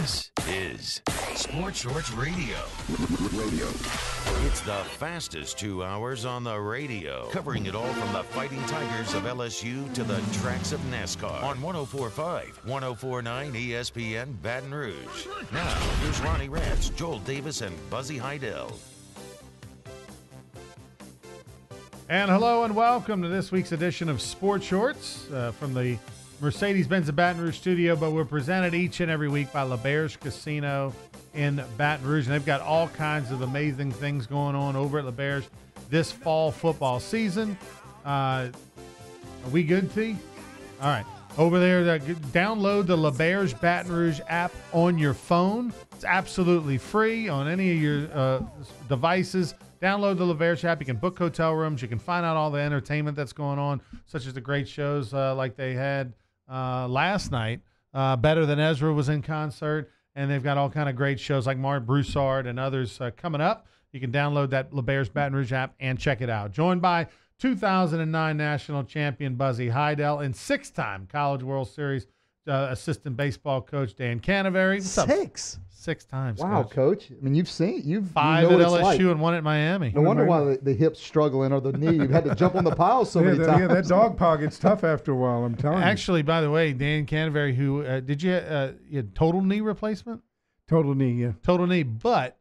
This is Sports Shorts Radio. It's the fastest 2 hours on the radio, covering it all from the Fighting Tigers of LSU to the tracks of NASCAR on 104.5, 104.9 ESPN Baton Rouge. Now, here's Ronnie Rance, Joel Davis, and Buzzy Heidel. And hello and welcome to this week's edition of Sports Shorts from the Mercedes-Benz of Baton Rouge studio, but we're presented each and every week by LaBerge Casino in Baton Rouge, and they've got all kinds of amazing things going on over at LaBerge this fall football season. Are we good, T? All right. Over there, download the LaBerge Baton Rouge app on your phone. It's absolutely free on any of your devices. Download the LaBerge app. You can book hotel rooms. You can find out all the entertainment that's going on, such as the great shows like they had last night. Better Than Ezra was in concert, and they've got all kind of great shows like Mark Broussard and others coming up. You can download that LaBerge Baton Rouge app and check it out. Joined by 2009 national champion Buzzy Heidel and six-time College World Series assistant baseball coach Dan Canaveri. Six times. Wow, Coach. I mean, you've 5 at LSU and 1 at Miami. No wonder why the hip's struggling or the knee. You've had to jump on the pile so many times. Yeah, that dog paw gets tough after a while, I'm telling you. Actually, by the way, Dan Canaveri, who did you had total knee replacement? Total knee, yeah. Total knee, but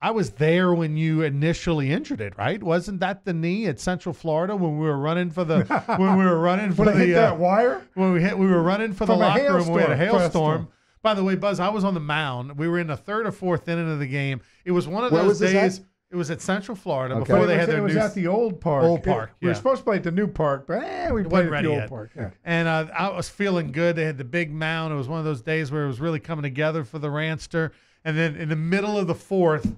I was there when you initially injured it, right? Wasn't that the knee at Central Florida when we were running for the that wire? When we were running for the locker room, we had a hailstorm. By the way, Buzz, I was on the mound. We were in the third or fourth inning of the game. It was one of those days. It was at Central Florida before they had their new. It was at the old park. Old park. We were supposed to play at the new park, but we played at the old park. Yeah. And I was feeling good. They had the big mound. It was one of those days where it was really coming together for the Ranster. And then in the middle of the fourth,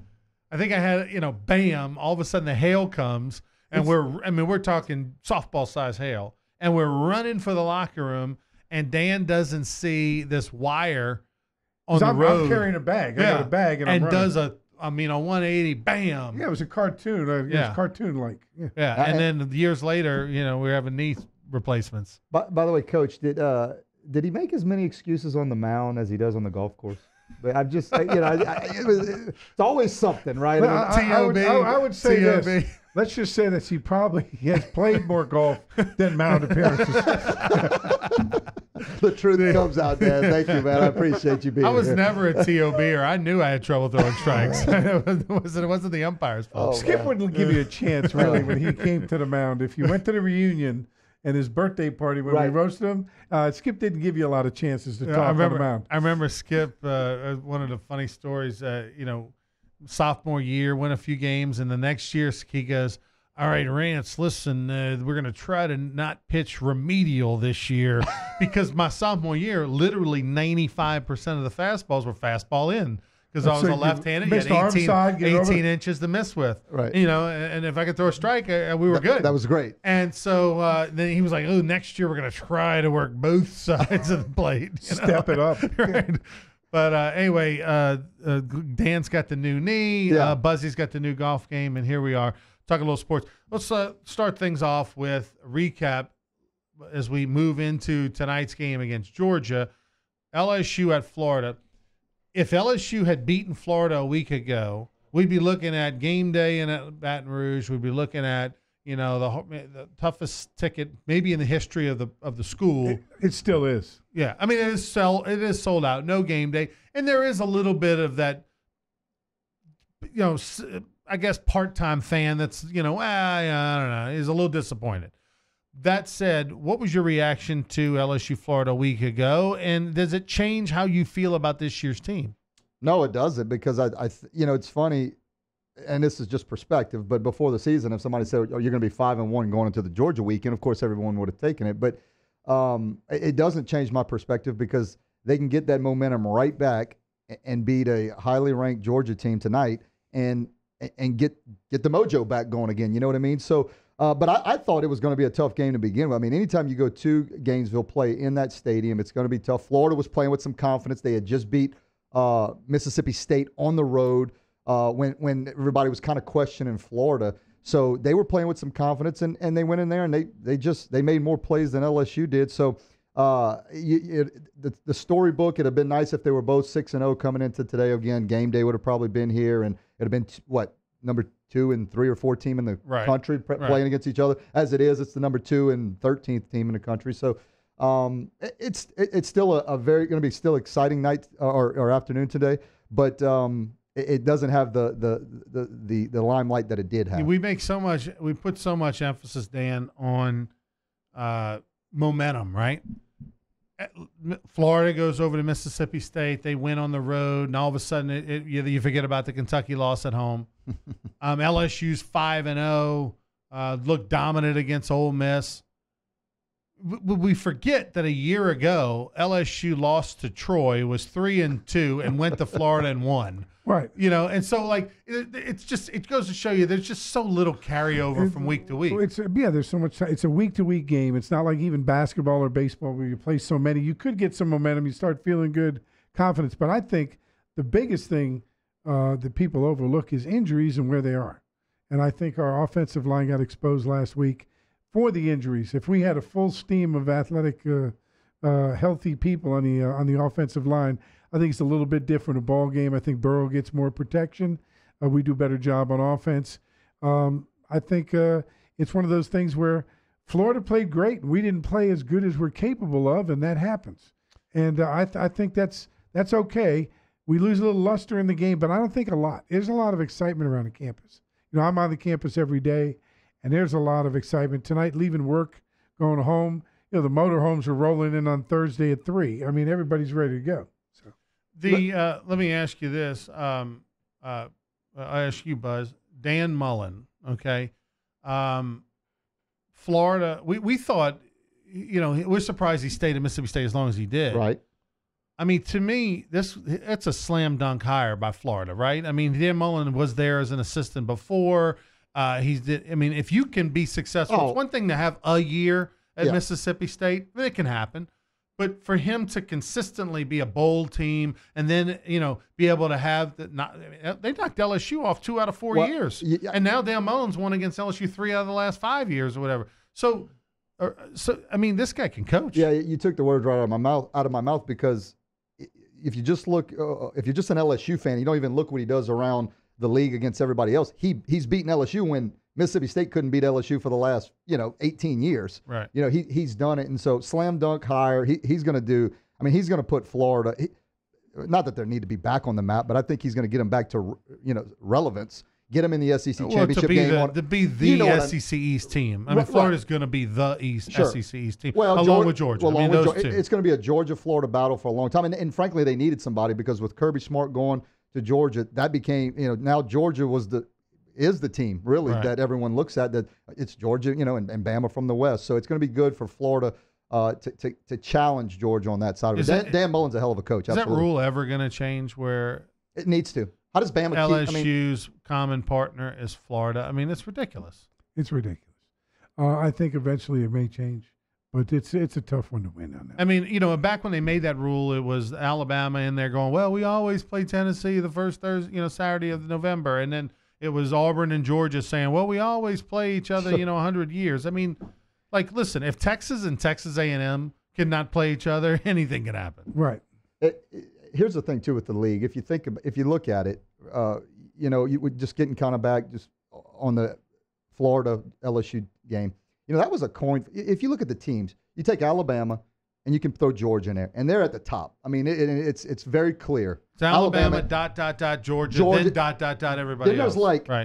I think I had, bam! All of a sudden the hail comes, and we're talking softball size hail, and we're running for the locker room. And Dan doesn't see this wire on the road. I'm carrying a bag. I got a bag, and I'm running. Does a 180, bam. Yeah, it was a cartoon. It was cartoon-like. Yeah, and then years later, we're having knee replacements. By the way, Coach, did he make as many excuses on the mound as he does on the golf course? But I'm just, it's always something, right? I would say this. Let's just say that he probably has played more golf than mound appearances. The truth comes out, Dan. Thank you, man. I appreciate you being here. I was never a TOBer. I knew I had trouble throwing strikes. It wasn't the umpire's fault. Skip wouldn't give you a chance, really, when he came to the mound. If you went to the reunion and his birthday party when we roasted him, Skip didn't give you a lot of chances to talk on the mound. I remember Skip, one of the funny stories, sophomore year, win a few games, and the next year he goes, all right, Rance, listen, we're going to try to not pitch remedial this year because my sophomore year, literally 95% of the fastballs were fastball in because I was a left-handed. You had 18 inches to miss with. Right. And if I could throw a strike, we were good. That was great. And so then he was like, oh, next year we're going to try to work both sides of the plate. Step it up. Right. But anyway, Dan's got the new knee. Yeah. Buzzy's got the new golf game, and here we are talking a little sports. Let's start things off with a recap as we move into tonight's game against Georgia. LSU at Florida. If LSU had beaten Florida a week ago, we'd be looking at game day in Baton Rouge. We'd be looking at the toughest ticket maybe in the history of the school. It still is. Yeah, I mean it is sold out, no game day, and there is a little bit of that. I guess part-time fan that's I don't know, is a little disappointed. That said, what was your reaction to LSU Florida a week ago, and does it change how you feel about this year's team? No, it doesn't, because it's funny. And this is just perspective, but before the season, if somebody said, "Oh, you're going to be 5-1 going into the Georgia weekend," of course, everyone would have taken it. But it doesn't change my perspective because they can get that momentum right back and beat a highly ranked Georgia team tonight and get the mojo back going again. You know what I mean? So, but I thought it was going to be a tough game to begin with. I mean, anytime you go to Gainesville play in that stadium, it's going to be tough. Florida was playing with some confidence. They had just beat Mississippi State on the road. When everybody was kind of questioning Florida. So they were playing with some confidence, and they went in there and they made more plays than LSU did. So The storybook, it'd have been nice if they were both 6-0 coming into today. Again, game day would have probably been here, and it'd have been number 2 and 3 or 4 team in the country playing against each other. As it is, it's the number 2 and 13th team in the country. So it's still a very going to be still exciting night or afternoon today, but it doesn't have the limelight that it did have. We put so much emphasis, Dan, on momentum, right? Florida goes over to Mississippi State. They win on the road, and all of a sudden you forget about the Kentucky loss at home. LSU's 5-0, looked dominant against Ole Miss. We forget that a year ago LSU lost to Troy, was 3-2, and went to Florida and won. Right. And so it goes to show you there's just so little carryover from week to week. There's so much. It's a week to week game. It's not like even basketball or baseball where you play so many. You could get some momentum. You start feeling good, confidence. But I think the biggest thing that people overlook is injuries and where they are. And I think our offensive line got exposed last week for the injuries. If we had a full steam of athletic, healthy people on the offensive line, I think it's a little bit different a ball game. I think Burrow gets more protection. We do a better job on offense. I think it's one of those things where Florida played great, and we didn't play as good as we're capable of, and that happens. And I think that's okay. We lose a little luster in the game, but I don't think a lot. There's a lot of excitement around the campus. I'm on the campus every day, and there's a lot of excitement. Tonight, leaving work, going home, the motorhomes are rolling in on Thursday at 3. I mean, everybody's ready to go. Let me ask you this. I ask you, Buzz. Dan Mullen, okay? Florida, we thought, we're surprised he stayed at Mississippi State as long as he did. Right. I mean, to me, it's a slam dunk hire by Florida, right? I mean, Dan Mullen was there as an assistant before. If you can be successful, it's one thing to have a year at Mississippi State. It can happen. But for him to consistently be a bowl team and then, be able to have they knocked LSU off 2 out of 4 years. And now Dan Mullen's won against LSU 3 out of the last 5 years or whatever. So this guy can coach. Yeah, you took the words right out of my mouth because if you just look, if you're just an LSU fan, you don't even look what he does around the league against everybody else. He's beaten LSU when Mississippi State couldn't beat LSU for the last 18 years. Right. He's done it, and so slam dunk hire. He's going to do. I mean, he's going to put Florida. Not that they need to be back on the map, but I think he's going to get them back to relevance. Get them in the SEC championship game. To be the SEC East team. I mean, Florida's going to be the SEC East team, along with Georgia. Those two. It's going to be a Georgia-Florida battle for a long time, and frankly, they needed somebody because with Kirby Smart going to Georgia, that became now Georgia is the team really that everyone looks at, that it's Georgia, and Bama from the West. So it's going to be good for Florida to challenge Georgia on that side of it. Dan Mullen's a hell of a coach. Is that rule ever going to change where it needs to? How does Bama LSU's common partner is Florida? I mean, it's ridiculous. It's ridiculous. I think eventually it may change, but it's a tough one to win on that. I mean, back when they made that rule, it was Alabama in there going, well, we always play Tennessee the first Thursday, Saturday of November, and then it was Auburn and Georgia saying, well, we always play each other, 100 years. I mean, listen, if Texas and Texas A&M cannot play each other, anything can happen. Right. Here's the thing too with the league. If you look at it, you would just getting kind of back just on the Florida LSU game. That was a coin. If you look at the teams, you take Alabama and you can throw Georgia in there, and they're at the top. I mean, it's very clear. It's Alabama, Georgia, then everybody then else.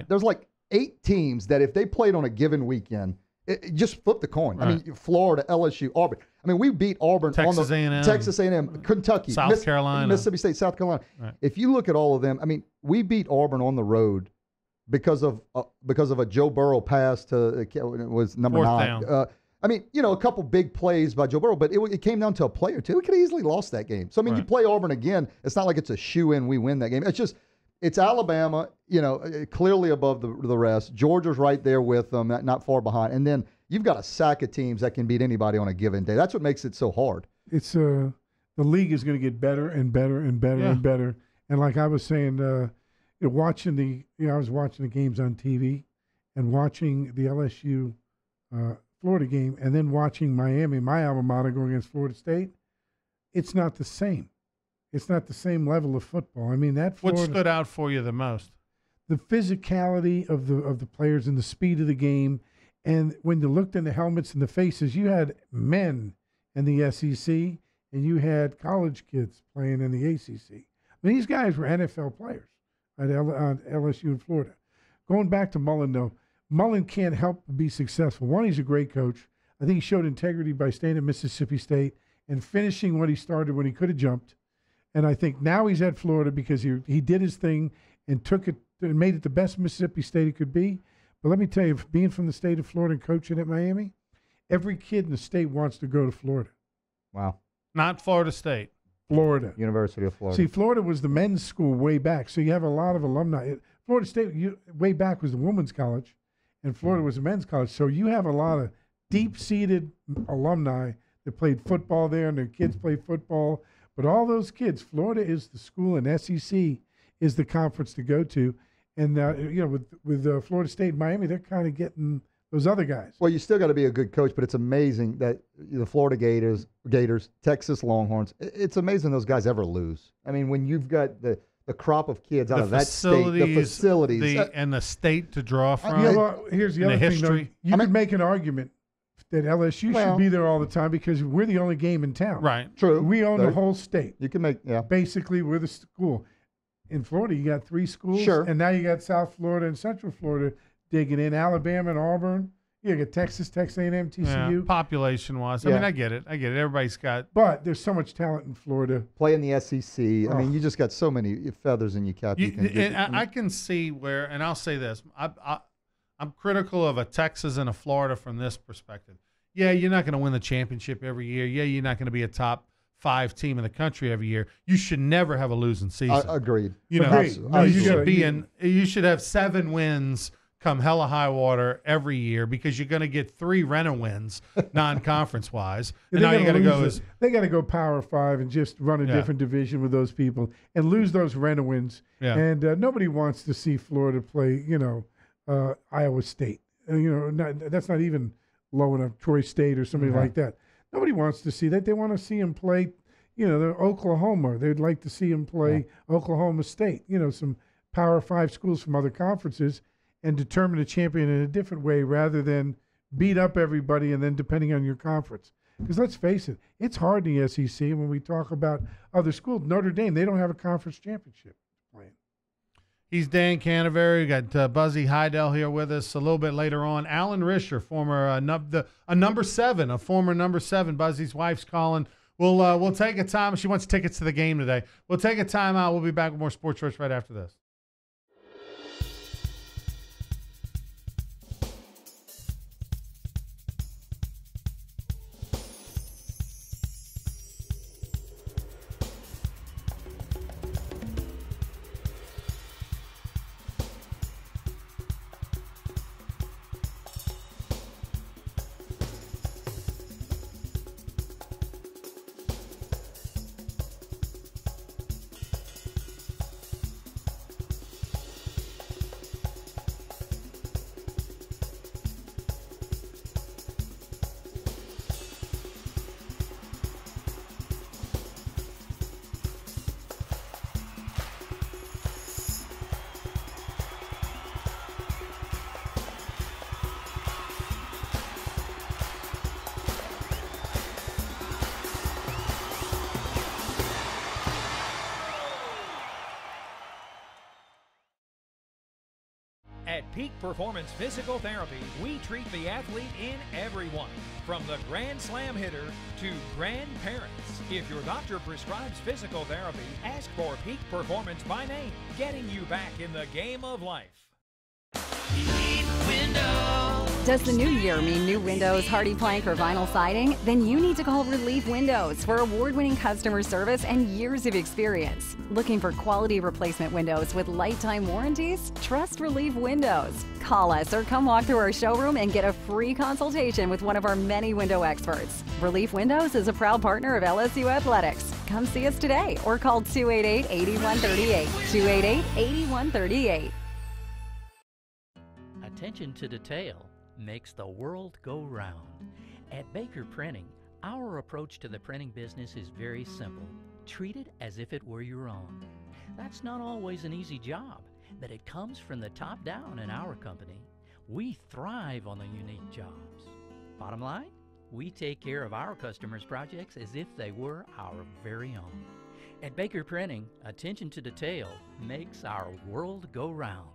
There's like 8 teams that if they played on a given weekend, it just flip the coin. Right. I mean, Florida, LSU, Auburn. I mean, we beat Auburn, Texas A&M, Kentucky, South Carolina, Mississippi State, South Carolina. Right. If you look at all of them, I mean, we beat Auburn on the road because of a Joe Burrow pass to it was number 9. Down. I mean, a couple big plays by Joe Burrow, but it came down to a play or two. We could have easily lost that game. So I mean, you play Auburn again. It's not like it's a shoe-in. We win that game. It's Alabama, clearly above the rest. Georgia's right there with them, not far behind, and then you've got a sack of teams that can beat anybody on a given day. That's what makes it so hard. It's the league is going to get better and better and better and better. And like I was saying, I was watching the games on TV and watching the LSU Florida game and then watching Miami, my alma mater, go against Florida State, it's not the same. It's not the same level of football. I mean, that Florida, What stood out for you the most? the physicality of the players and the speed of the game. And when you looked in the helmets and the faces, you had men in the SEC and you had college kids playing in the ACC. I mean, these guys were NFL players at LSU in Florida. Going back to Mullen, though, Mullen can't help but be successful. One, he's a great coach. I think he showed integrity by staying at Mississippi State and finishing what he started when he could have jumped. And I think now he's at Florida because he did his thing and took it and made it the best Mississippi State it could be. But let me tell you, being from the state of Florida and coaching at Miami, every kid in the state wants to go to Florida. Wow. Not Florida State. Florida. University of Florida. See, Florida was the men's school way back, so you have a lot of alumni. Florida State way back was the women's college, and Florida was the men's college. So you have a lot of deep-seated alumni that played football there, and their kids played football. But all those kids, Florida is the school, and SEC is the conference to go to. And with Florida State and Miami, they're kind of getting those other guys. Well, you still got to be a good coach, but it's amazing that the Florida Gators, Texas Longhorns, it's amazing those guys ever lose. I mean, when you've got the crop of kids out of that state, the facilities. And the state to draw from. Here's the other thing, though. You could make an argument that LSU should be there all the time because we're the only game in town. Right. True. We own the whole state. You can make, Basically, we're the school. In Florida, you got 3 schools. Sure. And now you got South Florida and Central Florida digging in. Alabama and Auburn. You got Texas A&M, TCU. Yeah, population-wise. I mean, I get it. Everybody's got. But there's so much talent in Florida. Play in the SEC. I mean, you just got so many feathers in your cap. I can see where, and I'll say this. I'm critical of a Texas and a Florida from this perspective. Yeah, you're not going to win the championship every year. Yeah, you're not going to be a top 5 team in the country every year. You should never have a losing season. Agreed. You should have 7 wins come hella high water every year because you're going to get 3 Rena wins non-conference wise. And now you got to go they got to go Power 5 and just run a different division with those people and lose those Rena wins. Yeah. And nobody wants to see Florida play, Iowa State. That's not even low enough. Troy State or somebody like that. Nobody wants to see that. They want to see him play, Oklahoma. They'd like to see him play Oklahoma State, some Power 5 schools from other conferences and determine a champion in a different way rather than beat up everybody and then depending on your conference. Because let's face it, it's hard in the SEC when we talk about other schools. Notre Dame, they don't have a conference championship playing. He's Dan Canterbury. We got Buzzy Heidel here with us a little bit later on. Alan Risher, former number 7, a former number 7. Buzzy's wife's calling. We'll take a time. She wants tickets to the game today. We'll take a time out. We'll be back with more Sports Shorts right after this. At Peak Performance Physical Therapy, we treat the athlete in everyone, from the Grand Slam hitter to grandparents. If your doctor prescribes physical therapy, ask for Peak Performance by name, getting you back in the game of life. Does the new year mean new windows, hardy plank, or vinyl siding? Then you need to call Relief Windows for award-winning customer service and years of experience. Looking for quality replacement windows with lifetime warranties? Trust Relief Windows. Call us or come walk through our showroom and get a free consultation with one of our many window experts. Relief Windows is a proud partner of LSU Athletics. Come see us today or call 288-8138. 288-8138. Attention to detail. makes the world go round. At Baker Printing, our approach to the printing business is very simple. Treat it as if it were your own. That's not always an easy job, but it comes from the top down in our company. We thrive on the unique jobs. Bottom line, we take care of our customers' projects as if they were our very own. At Baker Printing, attention to detail makes our world go round.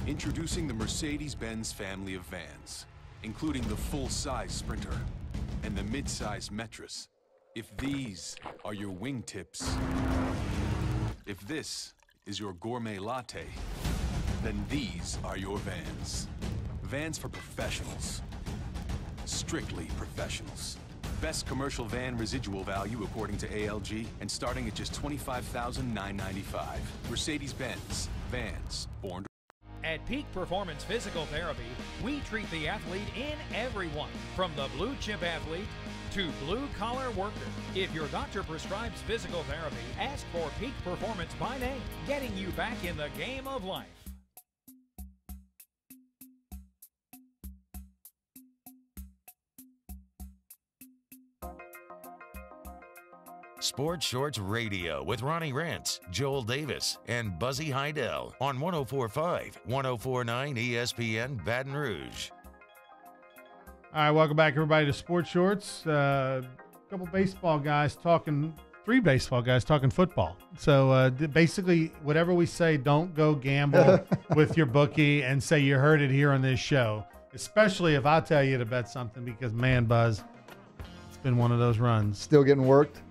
Introducing the Mercedes-Benz family of vans, including the full-size Sprinter and the mid-size Metris. If these are your wingtips, if this is your gourmet latte, then these are your vans. Vans for professionals. Strictly professionals. Best commercial van residual value according to ALG, and starting at just $25,995. Mercedes-Benz. Vans. Born to... At Peak Performance Physical Therapy, we treat the athlete in everyone, from the blue chip athlete to blue collar worker. If your doctor prescribes physical therapy, ask for Peak Performance by name, getting you back in the game of life. Sports Shorts Radio with Ronnie Rentz, Joel Davis, and Buzzy Heidel on 104.5, 104.9 ESPN Baton Rouge. All right, welcome back, everybody, to Sports Shorts. Three baseball guys talking football. So basically, whatever we say, don't go gamble with your bookie and say you heard it here on this show, especially if I tell you to bet something, because, man, Buzz, it's been one of those runs. Still getting worked?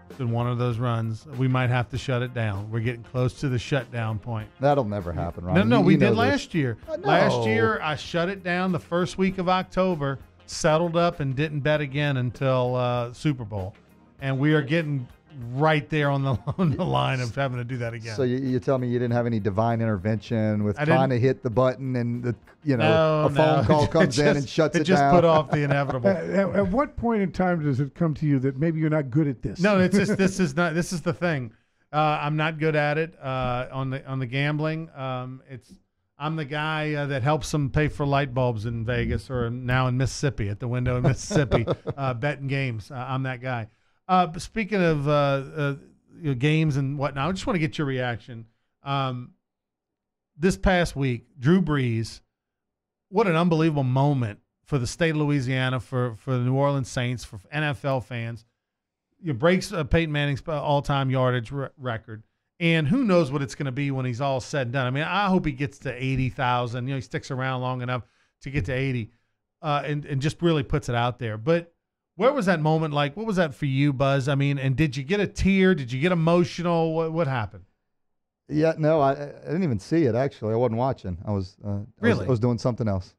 It's been one of those runs. We might have to shut it down. We're getting close to the shutdown point. That'll never happen, Ron. No, we did this. last year. No. Last year, I shut it down the first week of October, settled up, and didn't bet again until Super Bowl. And we are getting right there on the line of having to do that again. So you tell me you didn't have any divine intervention with trying to hit the button and a phone call comes in and shuts it down. It just put off the inevitable. At what point in time does it come to you that maybe you're not good at this? No, it's just, this is the thing. I'm not good at it on the gambling. I'm the guy that helps them pay for light bulbs in Vegas, or now in Mississippi, at the window in Mississippi, betting games. I'm that guy. But speaking of games and whatnot, I just want to get your reaction. This past week, Drew Brees, what an unbelievable moment for the state of Louisiana, for the New Orleans Saints, for NFL fans. Breaks Peyton Manning's all-time yardage record. And who knows what it's going to be when he's all said and done. I mean, I hope he gets to 80,000. He sticks around long enough to get to 80 and just really puts it out there. But where was that moment like? What was that for you, Buzz? I mean, and did you get a tear? Did you get emotional? What happened? Yeah, no, I didn't even see it, actually. I wasn't watching. I was doing something else.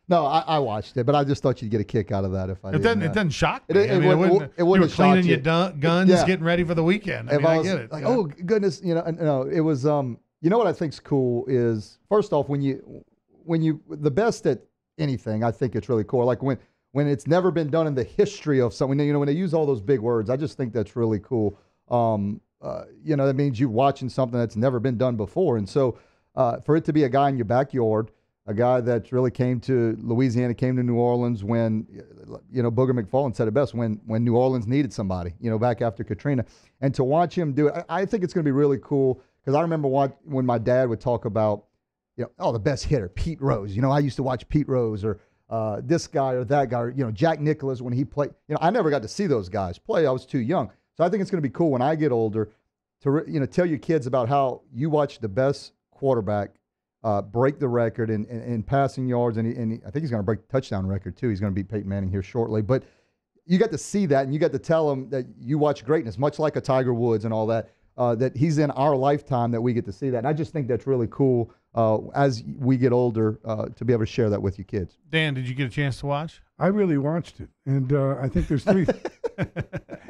No, I watched it, but I just thought you'd get a kick out of that if I did. It doesn't shock me. It wouldn't you were cleaning your guns, yeah. getting ready for the weekend. I get it. Like, oh, goodness, no, it was, what I think's cool is, first off, when you the best at anything, I think it's really cool. Like when it's never been done in the history of something, when they use all those big words, I just think that's really cool. That means you're watching something that's never been done before. And so for it to be a guy in your backyard, a guy that really came to Louisiana, came to New Orleans when, Booger McFarland said it best, when New Orleans needed somebody, back after Katrina. And to watch him do it, I think it's going to be really cool, because I remember when my dad would talk about, the best hitter, Pete Rose. I used to watch Pete Rose, or this guy or that guy, or, Jack Nicklaus when he played. I never got to see those guys play. I was too young. So I think it's going to be cool when I get older to, tell your kids about how you watch the best quarterback break the record in passing yards, and I think he's going to break the touchdown record too. He's going to beat Peyton Manning here shortly. But you got to see that, and you got to tell them that you watch greatness, much like a Tiger Woods and all that, that he's in our lifetime that we get to see that. And I just think that's really cool as we get older to be able to share that with you kids. Dan, did you get a chance to watch? I really watched it, and I think there's three.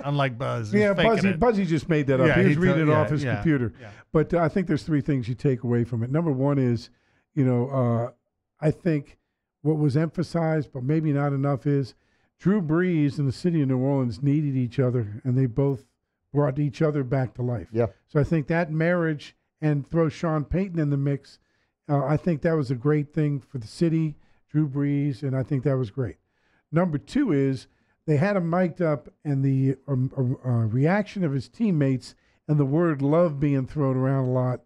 Unlike Buzz. Yeah, Buzzy just made that up. Yeah, he was reading it off his computer. Yeah. But I think there's three things you take away from it. Number one is, I think what was emphasized, but maybe not enough, is Drew Brees and the city of New Orleans needed each other, and they both brought each other back to life. Yeah. So I think that marriage, and throw Sean Payton in the mix, I think that was a great thing for the city, Drew Brees, and I think that was great. Number two is they had him mic'd up, and the reaction of his teammates and the word love being thrown around a lot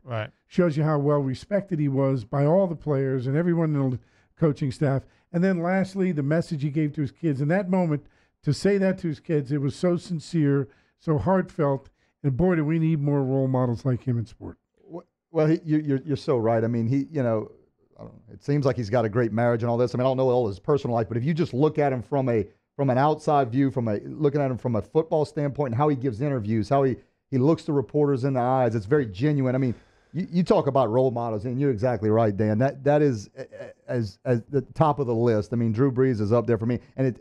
shows you how well respected he was by all the players and everyone in the coaching staff. And then lastly, the message he gave to his kids. In that moment, to say that to his kids, it was so sincere, so heartfelt, and boy, do we need more role models like him in sport. Well, you're so right. I mean, I don't know, it seems like he's got a great marriage and all this. I mean, I don't know all his personal life, but if you just look at him from an outside view, looking at him from a football standpoint, and how he gives interviews, how he looks the reporters in the eyes, it's very genuine. I mean, you talk about role models, and you're exactly right, Dan. That is as the top of the list. I mean, Drew Brees is up there for me, and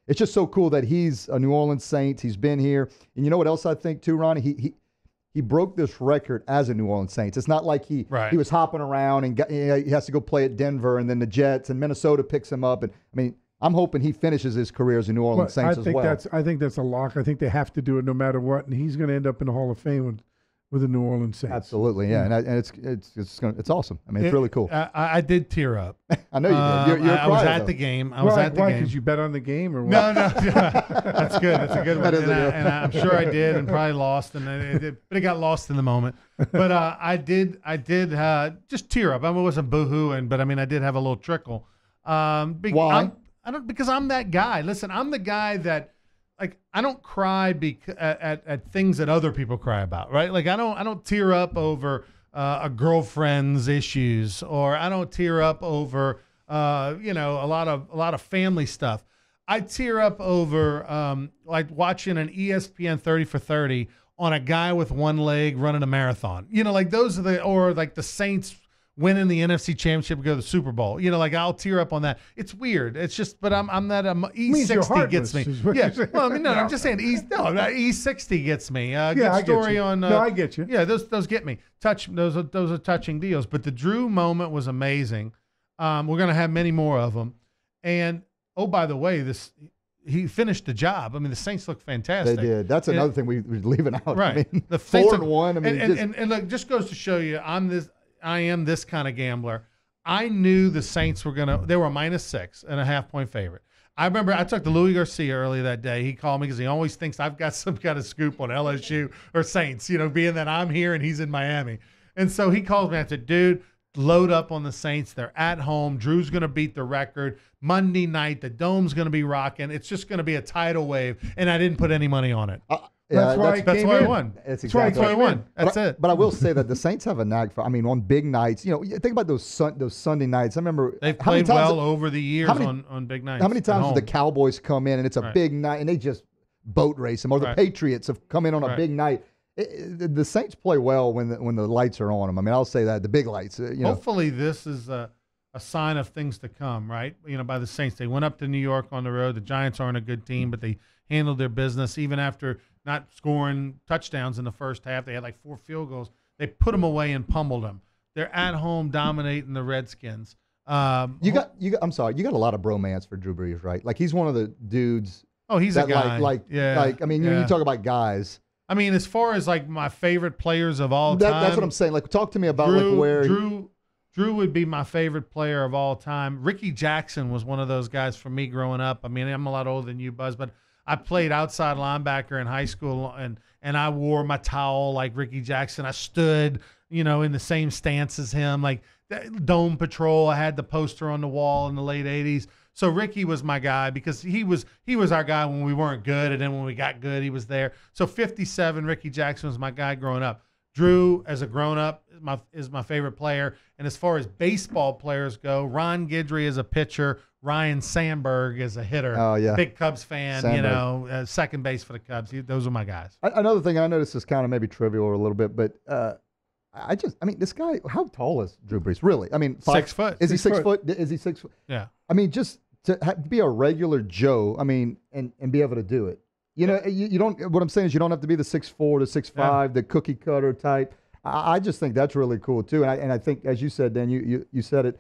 it's just so cool that he's a New Orleans Saint. He's been here, and you know what else I think too, Ronnie? He broke this record as a New Orleans Saints. It's not like he was hopping around and he has to go play at Denver, and then the Jets and Minnesota picks him up. And I mean, I'm hoping he finishes his career as a New Orleans Saints as well. I think that's a lock. I think they have to do it no matter what, and he's going to end up in the Hall of Fame with the New Orleans Saints. Absolutely, yeah, and it's awesome. I mean, it's really cool. I did tear up. I know you did. I was at the game. Why? Because you bet on the game, or what? No. That's good. That's a good one. And I'm sure I did, and probably lost, but it got lost in the moment. But I did just tear up. I mean, it wasn't boohooing, but I mean, I did have a little trickle. Why? Because I'm that guy. Listen, I'm the guy that. Like, I don't cry at things that other people cry about, right? Like, I don't tear up over a girlfriend's issues, or I don't tear up over a lot of family stuff. I tear up over like watching an ESPN 30 for 30 on a guy with one leg running a marathon. Like those are or like the Saints winning the NFC Championship and go to the Super Bowl. Like I'll tear up on that. It's weird. It's just, but I'm that E60 gets me. Yeah. Well, I mean, no, I'm just saying E60 gets me. Good story on. No, I get you. Yeah, those get me. Those are touching deals. But the Drew moment was amazing. We're gonna have many more of them. And oh, by the way, he finished the job. I mean, the Saints look fantastic. They did. That's another thing we're leaving out. Right. I mean, the 4-1. I mean, and look, just goes to show you, I am this kind of gambler. I knew the Saints were they were a -6 and a half-point favorite. I remember I talked to Louis Garcia earlier that day. He called me because he always thinks I've got some kind of scoop on LSU or Saints, being that I'm here and he's in Miami. And so he calls me and I said, dude, load up on the Saints. They're at home. Drew's going to beat the record. Monday night, the Dome's going to be rocking. It's just going to be a tidal wave. And I didn't put any money on it. That's why I won. That's exactly why I won. That's it. But I will say that the Saints have a knack for. I mean, on big nights, think about those Sunday nights. I remember they've played well over the years on big nights. How many times have the Cowboys come in and it's a big night and they just boat race them, or the Patriots have come in on a big night? The Saints play well when the lights are on them. I mean, I'll say that the big lights. Hopefully, this is a sign of things to come, right? By the Saints. They went up to New York on the road. The Giants aren't a good team, but they handled their business even after not scoring touchdowns in the first half. They had like 4 field goals. They put them away and pummeled them. They're at home dominating the Redskins. You got a lot of bromance for Drew Brees, right? Like he's one of the dudes. Oh, he's a guy. I mean, you talk about guys. I mean, as far as like my favorite players of all time. That's what I'm saying. Like, talk to me about Drew would be my favorite player of all time. Ricky Jackson was one of those guys for me growing up. I mean, I'm a lot older than you, Buzz, but I played outside linebacker in high school, and I wore my towel like Ricky Jackson. I stood, in the same stance as him, like Dome Patrol. I had the poster on the wall in the late 80s. So Ricky was my guy because he was our guy when we weren't good, and then when we got good, he was there. So 57, Ricky Jackson was my guy growing up. Drew, as a grown-up, is my favorite player. And as far as baseball players go, Ron Guidry is a pitcher. Ryan Sandberg is a hitter. Oh, yeah. Big Cubs fan, Sandberg. Second base for the Cubs. Those are my guys. Another thing, I know this is kind of maybe trivial a little bit, but this guy, how tall is Drew Brees? Really? I mean, 6 foot. Is he 6 foot? Is he 6 foot? Yeah. I mean, just to be a regular Joe, I mean, and be able to do it. You don't. What I'm saying is, you don't have to be the 6'4" to 6'5", the cookie cutter type. I just think that's really cool too. And I think, as you said, Dan, you said it.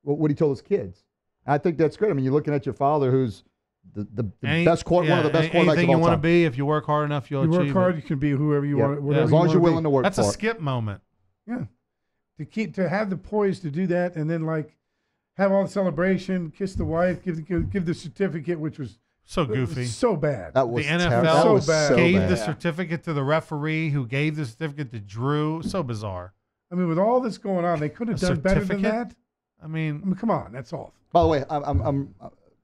What he told his kids. I think that's great. I mean, you're looking at your father, who's the best one of the best quarterbacks of all time. Anything you want to be, if you work hard enough, you'll achieve it. You work hard, you can be whoever you want. As long as you're willing to work. That's a Skip moment. Yeah. to have the poise to do that, and then like have all the celebration, kiss the wife, give the certificate, which was so goofy, so bad. That was the NFL terrible. That was so gave bad. the certificate to the referee, who gave the certificate to Drew. So bizarre. I mean, with all this going on, they could have done better than certificate? that. I mean, Come on, that's all. By the way, I'm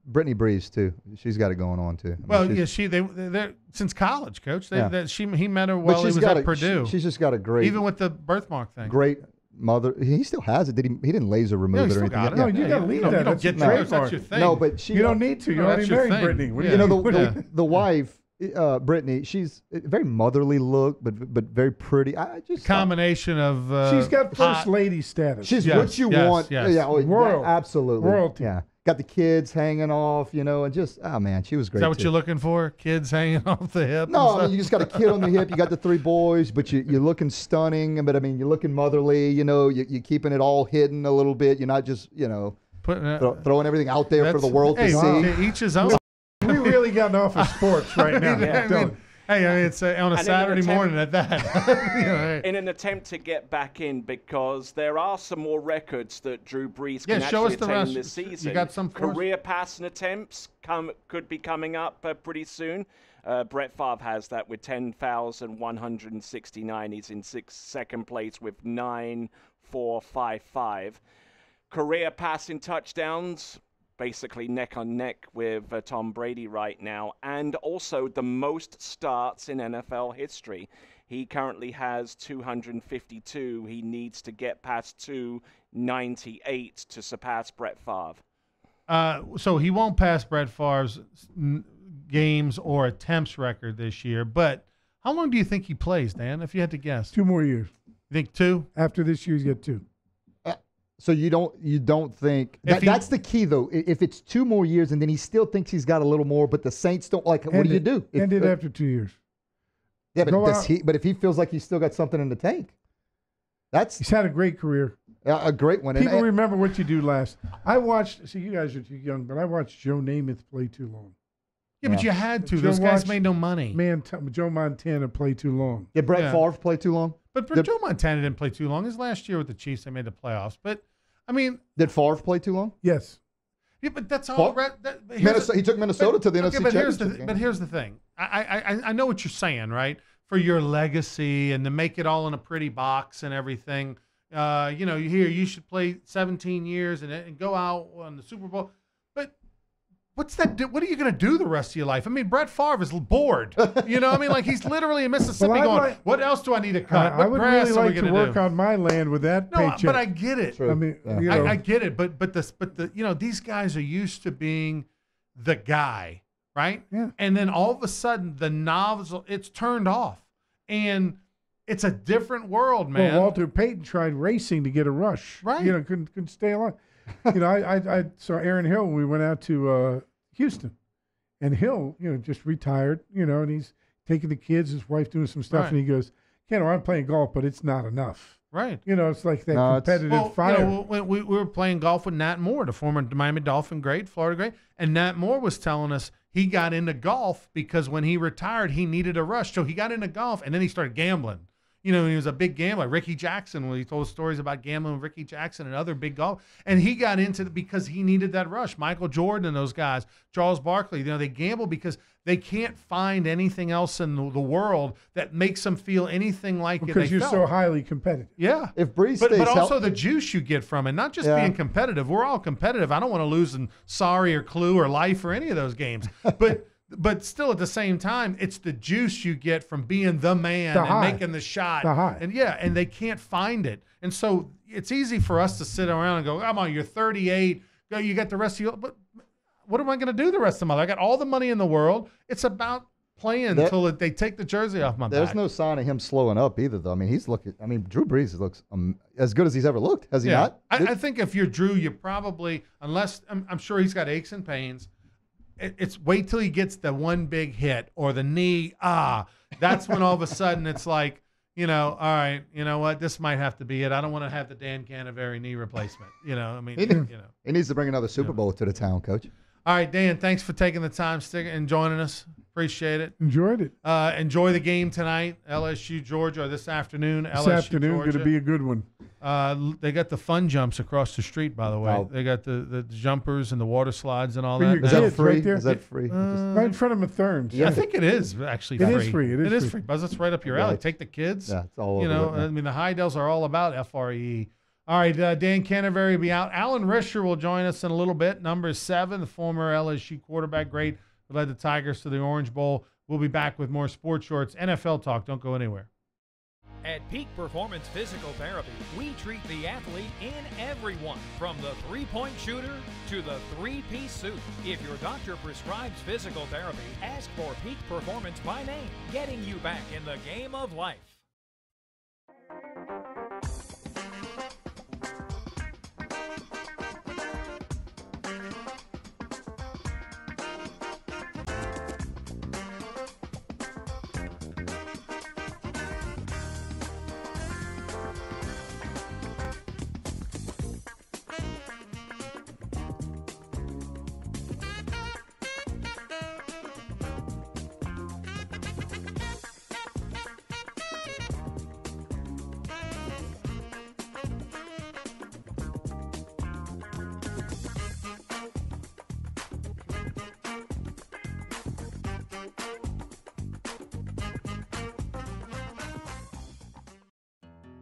Brittany Breeze too. She's got it going on too. I mean, well, she's- yeah, they're since college, Coach. Yeah. He met her but while he she's was got at Purdue. She's just got a great, Even with the birthmark thing. great mother. He still has it. Did he? He didn't laser remove Yeah, he it or still anything. got it. No, you gotta leave that. You don't That's get your yours. trademark. That's your thing. No, but she. You don't need to. You No, already that's your married thing. Brittany. What do Yeah. You know Yeah. the wife, Brittany. She's a very motherly look, but very pretty. I just Combination of She's got hot- first lady status. She's Yes, what you yes, want. yes. Yeah, oh, Royal. absolutely. Royalty. Yeah, got the kids hanging off, and just man, she was great. Is that what too. you're looking for? Kids hanging off the hip? No, and I mean, you just got a kid on the hip. You got the 3 boys, but you're looking stunning. But I mean, you're looking motherly. You're keeping it all hidden a little bit. You're not just Putting, throwing everything out there for the that's- world hey, to wow. see. To each his own. We really gotten off of sports right now. I mean, hey, I mean, it's on a an Saturday attempt- morning at that. Hey. In an attempt to get back in, because there are some more records that Drew Brees Yeah, can show us actually the attain rest. this season. You got some for us? career passing attempts could be coming up pretty soon. Brett Favre has that with 10,169. He's in second place with 9,455. Career passing touchdowns, basically neck on neck with Tom Brady right now, and also the most starts in NFL history. He currently has 252. He needs to get past 298 to surpass Brett Favre. So he won't pass Brett Favre's games or attempts record this year. But how long do you think he plays, Dan? If you had to guess, 2 more years. You think 2? After this year, he's got 2. So you don't think that's the key though. If it's 2 more years and then he still thinks he's got a little more, but the Saints don't what do you do? End it after 2 years. Yeah, but Go does out. but if he feels like he's still got something in the tank, that's He's had a great career. a great one. People And- remember what you do last. I watched. See, you guys are too young, but I watched Joe Namath play too long. Yeah, but you had to. Joe Those guys watched made no money. Joe Montana play too long. Did Brett Yeah. Favre play too long? But Joe Montana didn't play too long. His last year with the Chiefs, they made the playoffs. But I mean, Did Favre play too long? Yes. yeah, but that's all. Well, But here's Minnesota, he took Minnesota to the NFC but Championship game. here's the thing. I know what you're saying, right? For your legacy and to make it all in a pretty box and everything. You should play 17 years and go out on the Super Bowl. But what's that? What are you going to do the rest of your life? I mean, Brett Favre is bored. You know, I mean, like he's literally in Mississippi Well, going, like- what else do I need to cut? I What would grass really are we like to going work do? on my land with that No, paycheck. but I get it. True. I mean, Yeah. you know, I get it, but these guys are used to being the guy, right? Yeah. And then all of a sudden, the novel it's turned off, and it's a different world, man. well, Walter Payton tried racing to get a rush. Right. You know, couldn't stay alive. I saw Aaron Hill when we went out to Houston, and Hill, just retired. And he's taking the kids, his wife doing some stuff, Right. and he goes, I'm playing golf, but it's not enough. Right. It's like that No, it's- competitive fire. when we were playing golf with Nat Moore, the former Miami Dolphin great, Florida great, and Nat Moore was telling us he got into golf because when he retired, he needed a rush. So he got into golf, and then he started gambling. He was a big gambler. Ricky Jackson, when he told stories about gambling with Ricky Jackson and other big golf, and he got into it because he needed that rush. Michael Jordan and those guys, Charles Barkley, they gamble because they can't find anything else in the world that makes them feel anything like it. Because you're so highly competitive. Yeah. If Brees but stays also healthy- the juice you get from it, not just Yeah. being competitive. We're all competitive. I don't want to lose in Sorry or Clue or Life or any of those games. But still, at the same time, it's the juice you get from being the man The and high. making the shot. The high. And they can't find it. And so it's easy for us to sit around and go, come on, you're 38. Go, you got the rest of your. But what am I going to do the rest of my life? I got all the money in the world. It's about playing That- until they take the jersey off my There's back. no sign of him slowing up either, though. I mean, Drew Brees looks as good as he's ever looked. Has he not? I think if you're Drew, you probably, unless I'm sure he's got aches and pains. It's wait till he gets the one big hit or the knee. That's when all of a sudden it's like, all right, you know what? This might have to be it. I don't want to have the Dan Canaveri knee replacement. He needs to bring another Super Bowl to the town, Coach. All right, Dan, thanks for taking the time and joining us. Appreciate it. Enjoyed it. Enjoy the game tonight, LSU Georgia, or this afternoon, This LSU afternoon, Georgia. going to be a good one. They got the fun jumps across the street, by the way. Oh. They got the jumpers and the water slides and all For that. your Is that kids, free? right there? Is that free? Right in front of Mathern's. Yeah. I think it is actually It free. is free. It is free. Buzz, that's right up your Yeah. alley. Take the kids. Yeah, it's all You over know, right now. I mean, the Heidells are all about FRE. All right, Dan Canterbury will be out. Alan Risher will join us in a little bit. Number 7, the former LSU quarterback, great, who led the Tigers to the Orange Bowl. We'll be back with more Sports Shorts. NFL talk. Don't go anywhere. At Peak Performance Physical Therapy, we treat the athlete in everyone, from the three-point shooter to the three-piece suit. If your doctor prescribes physical therapy, ask for Peak Performance by name, getting you back in the game of life.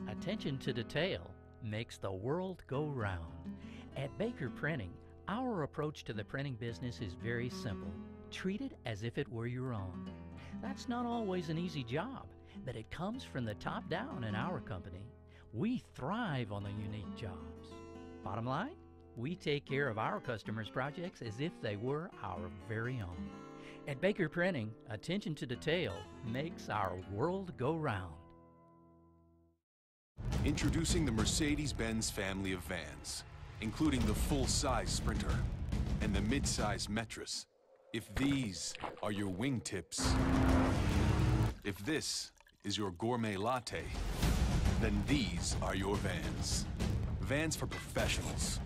Attention to detail makes the world go round. At Baker Printing, our approach to the printing business is very simple. Treat it as if it were your own. That's not always an easy job, but it comes from the top down in our company. We thrive on the unique jobs. Bottom line, we take care of our customers' projects as if they were our very own. At Baker Printing, attention to detail makes our world go round. Introducing the Mercedes-Benz family of vans, including the full-size Sprinter and the mid-size Metris. If these are your wingtips, if this is your gourmet latte, then these are your vans. Vans for professionals.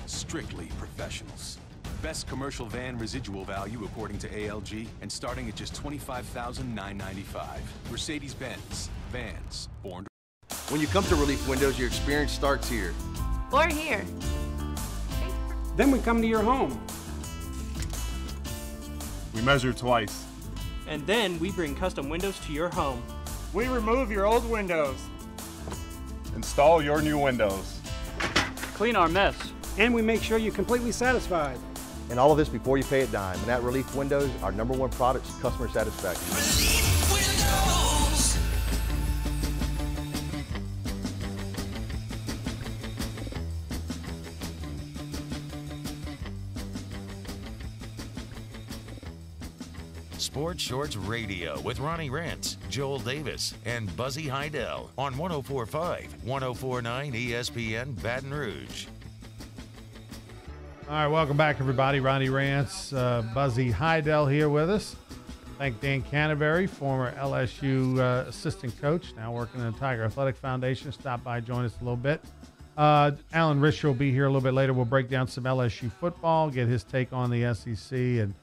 Strictly professionals. Best commercial van residual value according to ALG, and starting at just $25,995. Mercedes-Benz. Vans. Born to... When you come to Relief Windows, your experience starts here. Or here. Then we come to your home. We measure twice. And then we bring custom windows to your home. We remove your old windows. Install your new windows. Clean our mess. And we make sure you're completely satisfied. And all of this before you pay a dime. And at Relief Windows, our #1 product is customer satisfaction. Relief Windows. Sports Shorts Radio with Ronnie Rentz, Joel Davis, and Buzzy Heidel on 104.5, 104.9 ESPN Baton Rouge. All right, welcome back, everybody. Ronnie Rance, Buzzy Heidel here with us. Thank Dan Canterbury, former LSU assistant coach, now working in the Tiger Athletic Foundation. Stop by, join us a little bit. Alan Risher will be here a little bit later. We'll break down some LSU football, get his take on the SEC and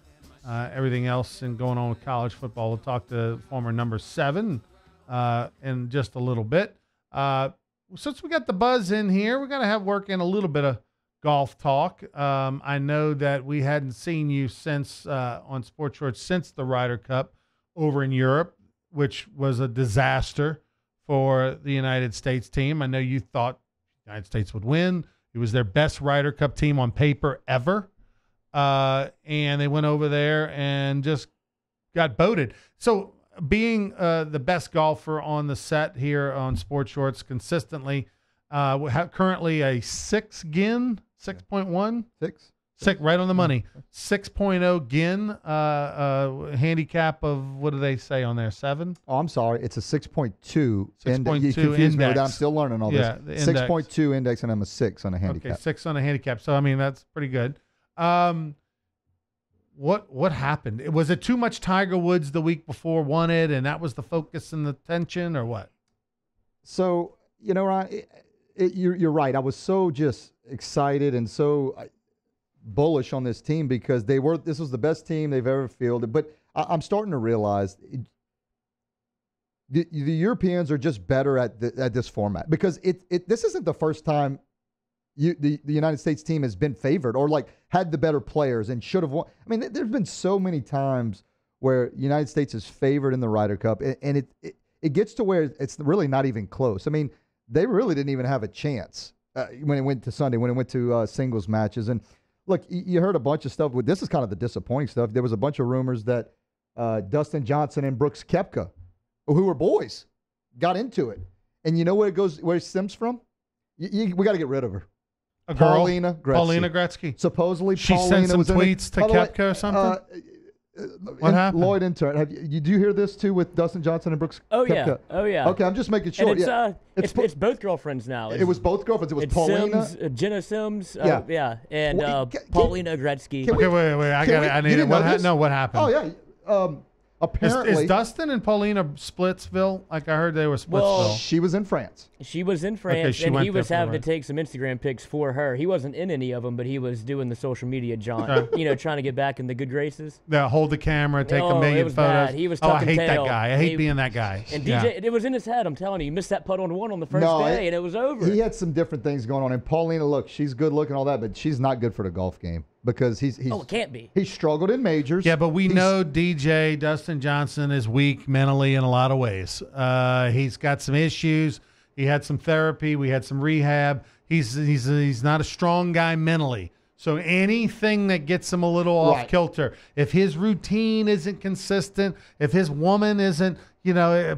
everything else and going on with college football. We'll talk to former number 7 in just a little bit. Since we got the Buzz in here, we're going to have work in a little bit of golf talk. I know that we hadn't seen you since on Sports Shorts since the Ryder Cup over in Europe, which was a disaster for the United States team. I know you thought the United States would win. It was their best Ryder Cup team on paper ever. And they went over there and just got boated. So being the best golfer on the set here on Sports Shorts consistently, we have currently a 6-GIN, 6.1? 6, right on the money. 6.0 GIN, handicap of, what do they say on there, 7? Oh, I'm sorry. It's a 6.2. 6.2 index. I'm still learning all yeah, this. 6.2 index, and I'm a 6 on a handicap. Okay, 6 on a handicap. So, I mean, that's pretty good. What happened? Was it too much Tiger Woods the week before won it, and that was the focus and the tension, or what? So, you know, Ron, you're right. I was so just excited and so bullish on this team because this was the best team they've ever fielded. But I'm starting to realize the Europeans are just better at this format because this isn't the first time the United States team has been favored or like had the better players and should have won. I mean, there's been so many times where the United States is favored in the Ryder Cup, and it gets to where it's really not even close. I mean, they really didn't even have a chance when it went to Sunday, when it went to singles matches. And look, you heard a bunch of stuff. This is kind of the disappointing stuff. There was a bunch of rumors that Dustin Johnson and Brooks Koepka, who were boys, got into it. And you know where it stems from? We got to get rid of her. A girl? Paulina Gretzky. Supposedly, she Paulina sent some was tweets to Koepka or something? What happened? Lloyd intern. Did you hear this too with Dustin Johnson and Brooks Koepka? Oh yeah. Okay, I'm just making sure. And it's both girlfriends now. It was both girlfriends. It was Paulina, Jenna Sims. Yeah. And Paulina Gretzky. Okay, wait. I need it. What happened? Oh yeah. Apparently, is Dustin and Paulina Splitsville? Like I heard they were Splitsville. Well, she was in France. She was in France, and he was having to take some Instagram pics for her. He wasn't in any of them, but he was doing the social media jaunt, trying to get back in the good graces. Yeah, hold the camera, take a million it was photos. Bad. He was I hate tail. that guy. I hate being that guy. And DJ, it was in his head. I'm telling you, he missed that putt on one on the first day, and it was over. He had some different things going on. And Paulina, look, she's good looking, all that, but she's not good for the golf game. Because he's it can't be. He struggled in majors. Yeah, but we know DJ Dustin Johnson is weak mentally in a lot of ways. He's got some issues. He had some therapy. We had some rehab. He's not a strong guy mentally. So anything that gets him a little off kilter, if his routine isn't consistent, if his woman isn't,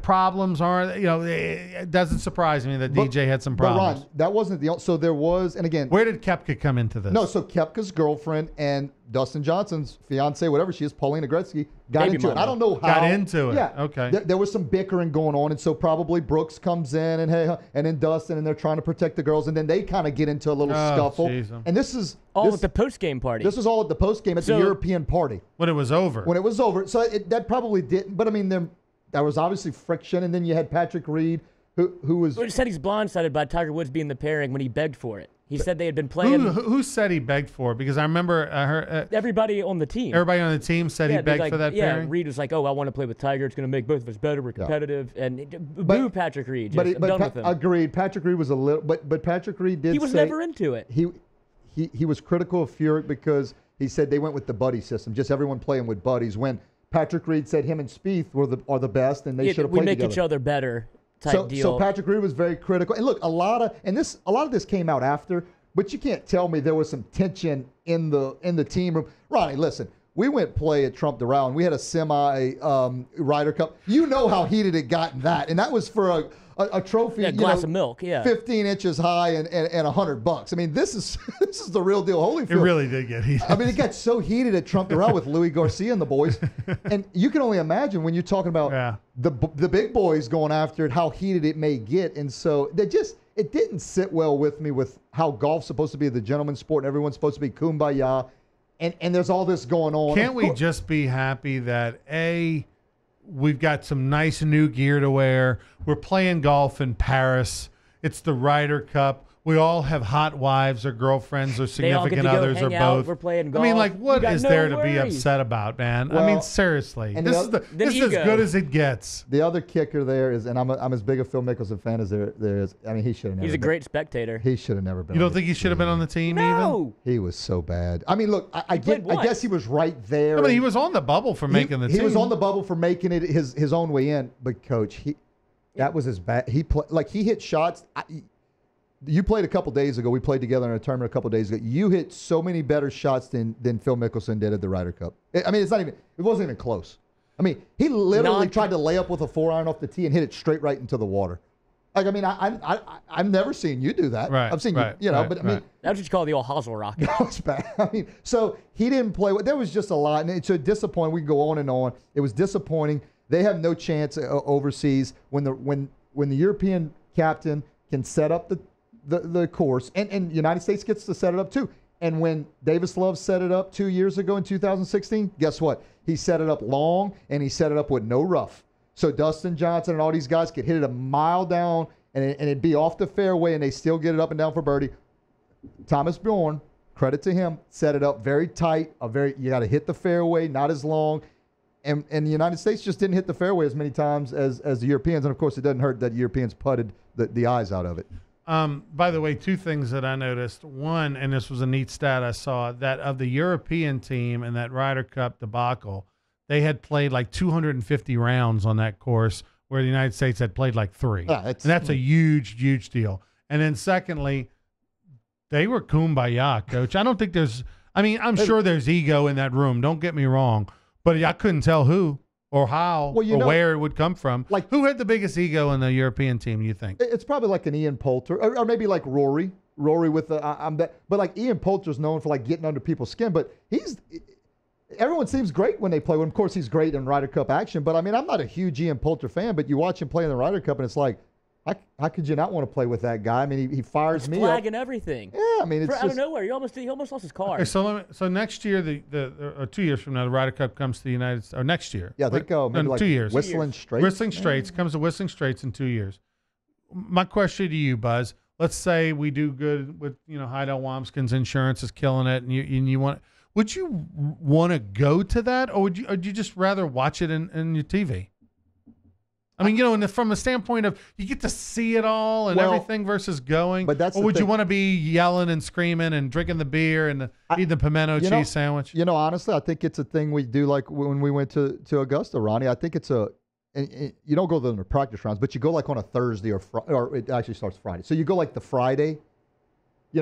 problems aren't, it doesn't surprise me that DJ had some problems. But Ron, that wasn't the only. So there was, and again, where did Koepka come into this? No, so Koepka's girlfriend and Dustin Johnson's fiance, whatever she is, Paulina Gretzky, got into it. I don't know how. Got into it. Yeah. Okay. There was some bickering going on, and so probably Brooks comes in and then Dustin, and they're trying to protect the girls, and then they kind of get into a little scuffle. Geez. And this is all at the post-game party. This was all at the post-game at the European party. When it was over. When it was over. So that probably didn't, but I mean, there was obviously friction, and then you had Patrick Reed, who was. Well, he said he's blindsided by Tiger Woods being the pairing when he begged for it. He said they had been playing. Who said he begged for it? Because I remember I heard everybody on the team. Everybody on the team said he begged for that pairing. Yeah, Reed was like, "Oh, I want to play with Tiger. It's going to make both of us better. We're competitive." And boo, Patrick Reed. I'm done with him. Agreed. Patrick Reed was a little, but Patrick Reed did. He was never into it. He was critical of Furyk because he said they went with the buddy system, just everyone playing with buddies. When Patrick Reed said him and Spieth are the best, and they should have played together. We make each other better. Type deal. So Patrick Reed was very critical. And look, a lot of this came out after. But you can't tell me there was some tension in the team room. Ronnie, listen, we went play at Trump Doral, and we had a semi Ryder Cup. You know how heated it got in that, and that was for a trophy, glass of milk, 15 inches high and $100. I mean, this is the real deal. Holyfield. It really did get heated. I mean, it got so heated at Trump Doral with Louis Garcia and the boys, and you can only imagine when you're talking about the big boys going after it, how heated it may get, and so it didn't sit well with me with how golf's supposed to be the gentleman's sport and everyone's supposed to be kumbaya, and there's all this going on. Can't we just be happy that we've got some nice new gear to wear. We're playing golf in Paris. It's the Ryder Cup. We all have hot wives or girlfriends or significant others or both. We're playing golf. I mean, like, what is there to be upset about, man? Well, I mean, seriously. This is as good as it gets. The other kicker there is, and I'm as big a Phil Mickelson fan as there is. I mean, he should have never. He's a great spectator. He should have never been. You don't think he should have been on the team even? He was so bad. I mean, look, I guess he was right there. I mean, he was on the bubble for making the team. He was on the bubble for making it his own way in. But coach, that was his bad. He hit shots. You played a couple days ago. We played together in a tournament a couple days ago. You hit so many better shots than Phil Mickelson did at the Ryder Cup. I mean, it wasn't even close. I mean, he literally tried to lay up with a 4-iron off the tee and hit it straight right into the water. Like, I mean, I've never seen you do that. Right, I've seen you, but I mean, that's what you call the old hosel rock. That was bad. I mean, so he didn't play. There was just a lot, and it's disappointing. We can go on and on. It was disappointing. They have no chance overseas when the European captain can set up the course, and United States gets to set it up too. And when Davis Love set it up 2 years ago in 2016, guess what? He set it up long, and he set it up with no rough. So Dustin Johnson and all these guys could hit it a mile down, and it'd be off the fairway, and they still get it up and down for birdie. Thomas Bjorn, credit to him, set it up very tight. You got to hit the fairway, not as long. And the United States just didn't hit the fairway as many times as the Europeans. And, of course, it doesn't hurt that Europeans putted the eyes out of it. By the way, two things that I noticed. One, and this was a neat stat I saw, that of the European team in that Ryder Cup debacle, they had played like 250 rounds on that course, where the United States had played like 3. And that's a huge, huge deal. And then secondly, they were kumbaya, Coach. I don't think there's – I mean, I'm sure there's ego in that room. Don't get me wrong. But I couldn't tell who or how or where it would come from. Like, who had the biggest ego in the European team, you think? It's probably like an Ian Poulter or maybe like Rory. Rory with the but like Ian Poulter's known for like getting under people's skin. But everyone seems great when they play. Well, of course, he's great in Ryder Cup action. But, I mean, I'm not a huge Ian Poulter fan. But you watch him play in the Ryder Cup, and it's like, how could you not want to play with that guy? I mean, he fires me up. Flagging everything. Yeah, I mean, it's out of nowhere. He almost lost his car. Okay, so next year, or 2 years from now, the Ryder Cup comes to the United States. Or next year. Yeah, I think maybe like 2 years. Whistling Straits. Whistling Straits comes to Whistling Straits in 2 years. My question to you, Buzz. Let's say we do good with Heidel Wamskin's insurance is killing it, and you want. Would you want to go to that, or would you just rather watch it in your TV? I mean, from a standpoint of you get to see it all and everything versus going. But that's or would you want to be yelling and screaming and drinking the beer and eating the pimento cheese sandwich? Honestly, I think it's a thing we do like when we went to Augusta, Ronnie. I think it's and you don't go to the practice rounds, but you go like on a Thursday or it actually starts Friday. So you go like the Friday.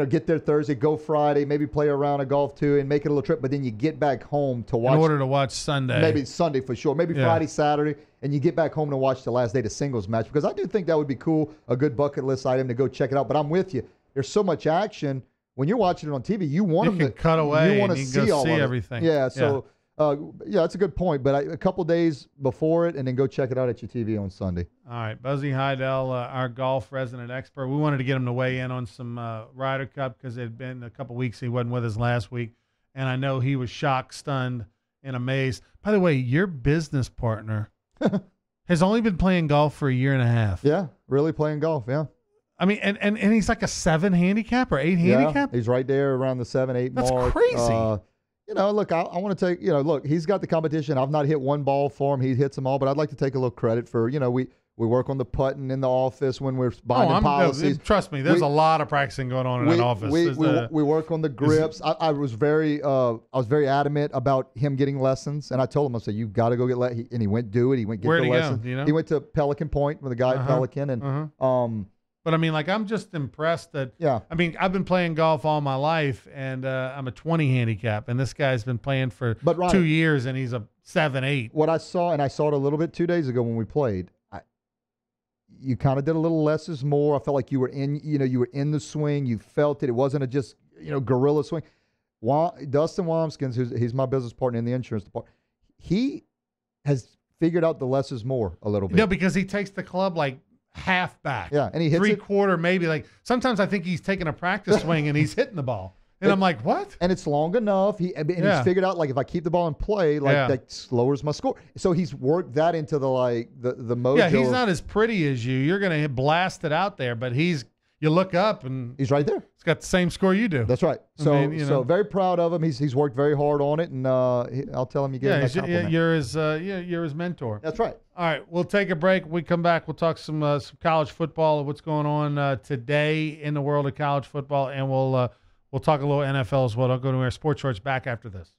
Get there Thursday, go Friday, maybe play a round of golf too, and make it a little trip. But then you get back home to watch. In order to watch Sunday. Maybe Sunday for sure. Maybe Friday, Saturday, and you get back home to watch the last day of the singles match. Because I do think that would be cool, a good bucket list item to go check it out. But I'm with you. There's so much action. When you're watching it on TV, you want to cut away. You want to see all of it. Everything. Yeah, so that's a good point. But a couple days before it, and then go check it out at your TV on Sunday. All right, Buzzy Heidel, our golf resident expert. We wanted to get him to weigh in on some Ryder Cup because it had been a couple weeks. He wasn't with us last week, and I know he was shocked, stunned, and amazed. By the way, your business partner has only been playing golf for a year and a half. Yeah, really playing golf. Yeah. I mean, and he's like a 7 handicap or 8 handicap. He's right there around the 7-8 mark. That's crazy. Look, I want to take, look, he's got the competition. I've not hit one ball for him. He hits them all, but I'd like to take a little credit for, we work on the putting in the office when we're binding policies. Trust me, there's a lot of practicing going on in that office. We work on the grips. I was very adamant about him getting lessons, and I told him, I said, you've got to go get lessons. And he went do it. He went get the lessons. Go? He went to Pelican Point with a guy at Pelican, and But, I mean, I'm just impressed that I mean, I've been playing golf all my life, and I'm a 20 handicap, and this guy's been playing for 2 years, and he's a 7-8. What I saw, and I saw it a little bit 2 days ago when we played, you kind of did a little less is more. I felt like you were in the swing. You felt it. It wasn't a just, guerrilla swing. Dustin Wamskins, he's my business partner in the insurance department, he has figured out the less is more a little bit. No, because he takes the club like half back. Yeah, and he hits 3/4 maybe. Like sometimes I think he's taking a practice swing and he's hitting the ball. And I'm like, what? And it's long enough. He's figured out, like, if I keep the ball in play, that lowers my score. So he's worked that into the mojo. Yeah, he's not as pretty as you. You're going to blast it out there, but you look up and he's right there. He's got the same score you do. That's right. So so very proud of him. He's worked very hard on it, and I'll tell him you get that compliment. You're his mentor. That's right. All right, we'll take a break. When we come back, we'll talk some college football, what's going on today in the world of college football, and we'll talk a little NFL as well. Don't go anywhere. Sports Shorts back after this.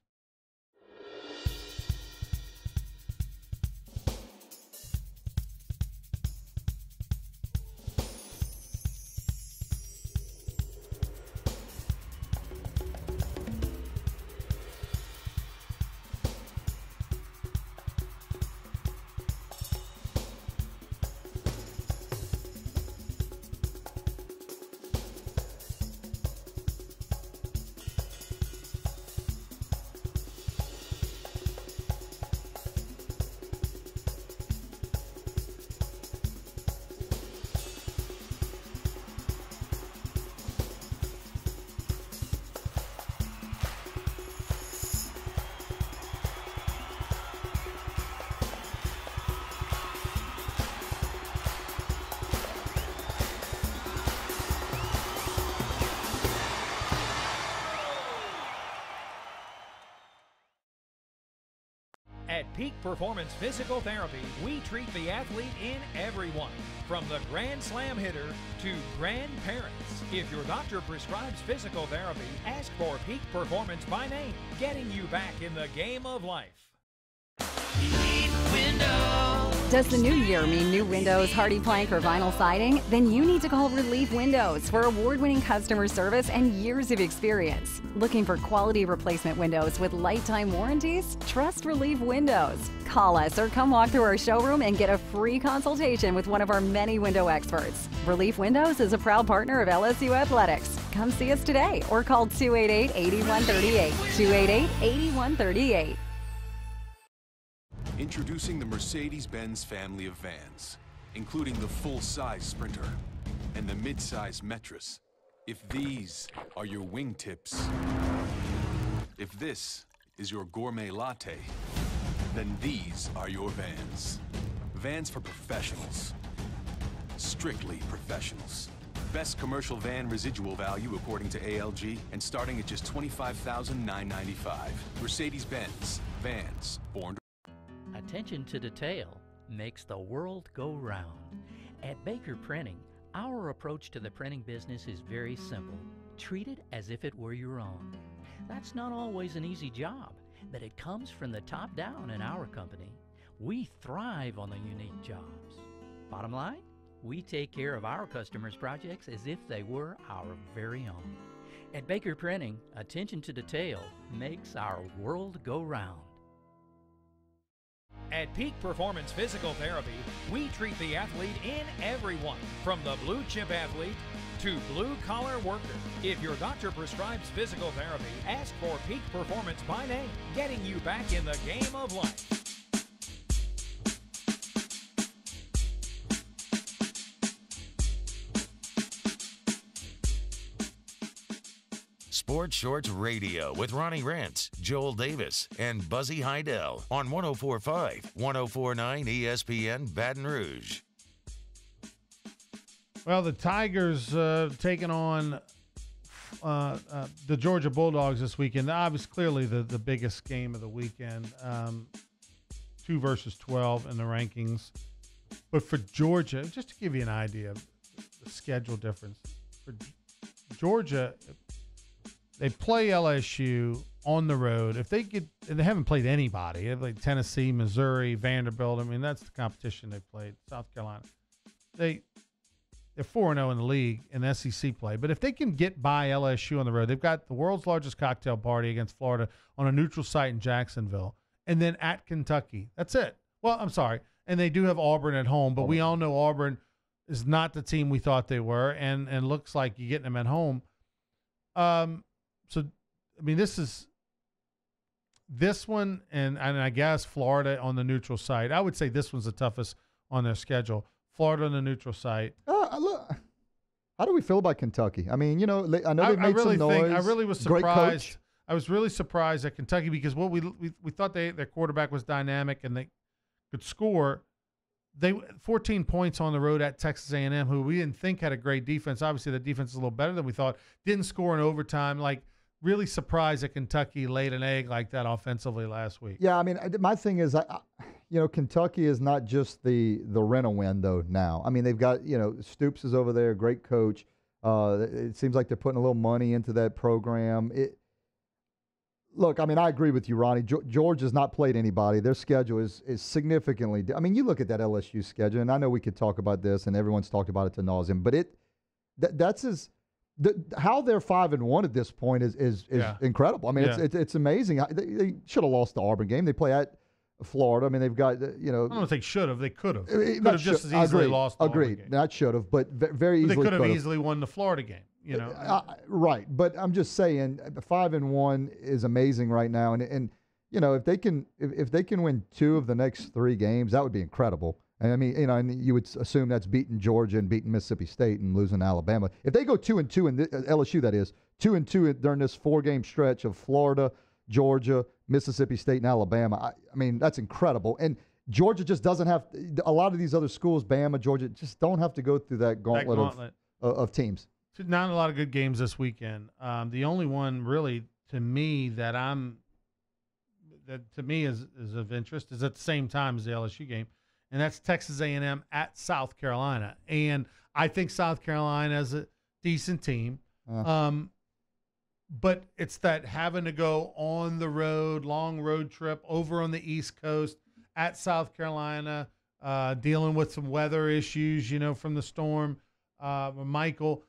Peak Performance Physical Therapy, we treat the athlete in everyone, from the Grand Slam hitter to grandparents. If your doctor prescribes physical therapy, ask for Peak Performance by name, getting you back in the game of life. Does the new year mean new windows, hardy plank, or vinyl siding? Then you need to call Relief Windows for award-winning customer service and years of experience. Looking for quality replacement windows with lifetime warranties? Trust Relief Windows. Call us or come walk through our showroom and get a free consultation with one of our many window experts. Relief Windows is a proud partner of LSU Athletics. Come see us today or call 288-8138. 288-8138. Introducing the Mercedes-Benz family of vans, including the full-size Sprinter and the mid-size Metris. If these are your wingtips, if this is your gourmet latte, then these are your vans. Vans for professionals. Strictly professionals. Best commercial van residual value according to ALG, and starting at just $25,995. Mercedes-Benz. Vans. Born to... Attention to detail makes the world go round. At Baker Printing, our approach to the printing business is very simple. Treat it as if it were your own. That's not always an easy job, but it comes from the top down in our company. We thrive on the unique jobs. Bottom line, we take care of our customers' projects as if they were our very own. At Baker Printing, attention to detail makes our world go round. At Peak Performance Physical Therapy, we treat the athlete in everyone, from the blue chip athlete to blue collar worker. If your doctor prescribes physical therapy, ask for Peak Performance by name, getting you back in the game of life. Sports Shorts Radio with Ronnie Rentz, Joel Davis, and Buzzy Heidel on 104.5, 104.9 ESPN Baton Rouge. Well, the Tigers taking on the Georgia Bulldogs this weekend. Obviously, clearly the biggest game of the weekend. 2 versus 12 in the rankings. But for Georgia, just to give you an idea of the schedule difference, for Georgia, they play LSU on the road. If they get, and they haven't played anybody. They played Tennessee, Missouri, Vanderbilt. I mean, that's the competition they played. South Carolina. They're 4-0 in the league in SEC play. But if they can get by LSU on the road, they've got the world's largest cocktail party against Florida on a neutral site in Jacksonville, and then at Kentucky. That's it. Well, I'm sorry. And they do have Auburn at home, but we all know Auburn is not the team we thought they were, and looks like you're getting them at home. So, I mean, this one, and I guess Florida on the neutral site. I would say this one's the toughest on their schedule. Florida on the neutral site. Look, how do we feel about Kentucky? I mean, you know, I know they made some noise. I really was surprised. I was really surprised at Kentucky because what we thought their quarterback was dynamic and they could score. They 14 points on the road at Texas A&M, who we didn't think had a great defense. Obviously, the defense is a little better than we thought. Didn't score in overtime. Like, really surprised that Kentucky laid an egg like that offensively last week. Yeah, I mean, my thing is, Kentucky is not just the rent-a-win, though, now. I mean, they've got, Stoops is over there, great coach. It seems like they're putting a little money into that program. Look, I mean, I agree with you, Ronnie. Georgia's not played anybody. Their schedule is significantly – I mean, you look at that LSU schedule, and I know we could talk about this, and everyone's talked about it to nauseam, but that's how they're 5-1 at this point is incredible. I mean, it's amazing. They should have lost the Auburn game. They play at Florida. I mean, they've got, I don't know if they should have. They could have. Could have just as easily lost the Auburn game. Not should have, but very easily they could have easily won the Florida game. Right. But I'm just saying, 5-1 is amazing right now, and if they can win 2 of the next 3 games, that would be incredible. And I mean, and you would assume that's beating Georgia and beating Mississippi State and losing Alabama. If they go 2-2 in LSU, that is 2-2 during this 4-game stretch of Florida, Georgia, Mississippi State, and Alabama, I mean, that's incredible. And Georgia just doesn't have a lot of these other schools, Bama, Georgia, just don't have to go through that gauntlet. Of teams. Not a lot of good games this weekend. The only one really to me that that to me is of interest is at the same time as the LSU game, and that's Texas A&M at South Carolina. And I think South Carolina is a decent team. But it's that having to go on the road, long road trip over on the East Coast at South Carolina, dealing with some weather issues, from the storm, Michael.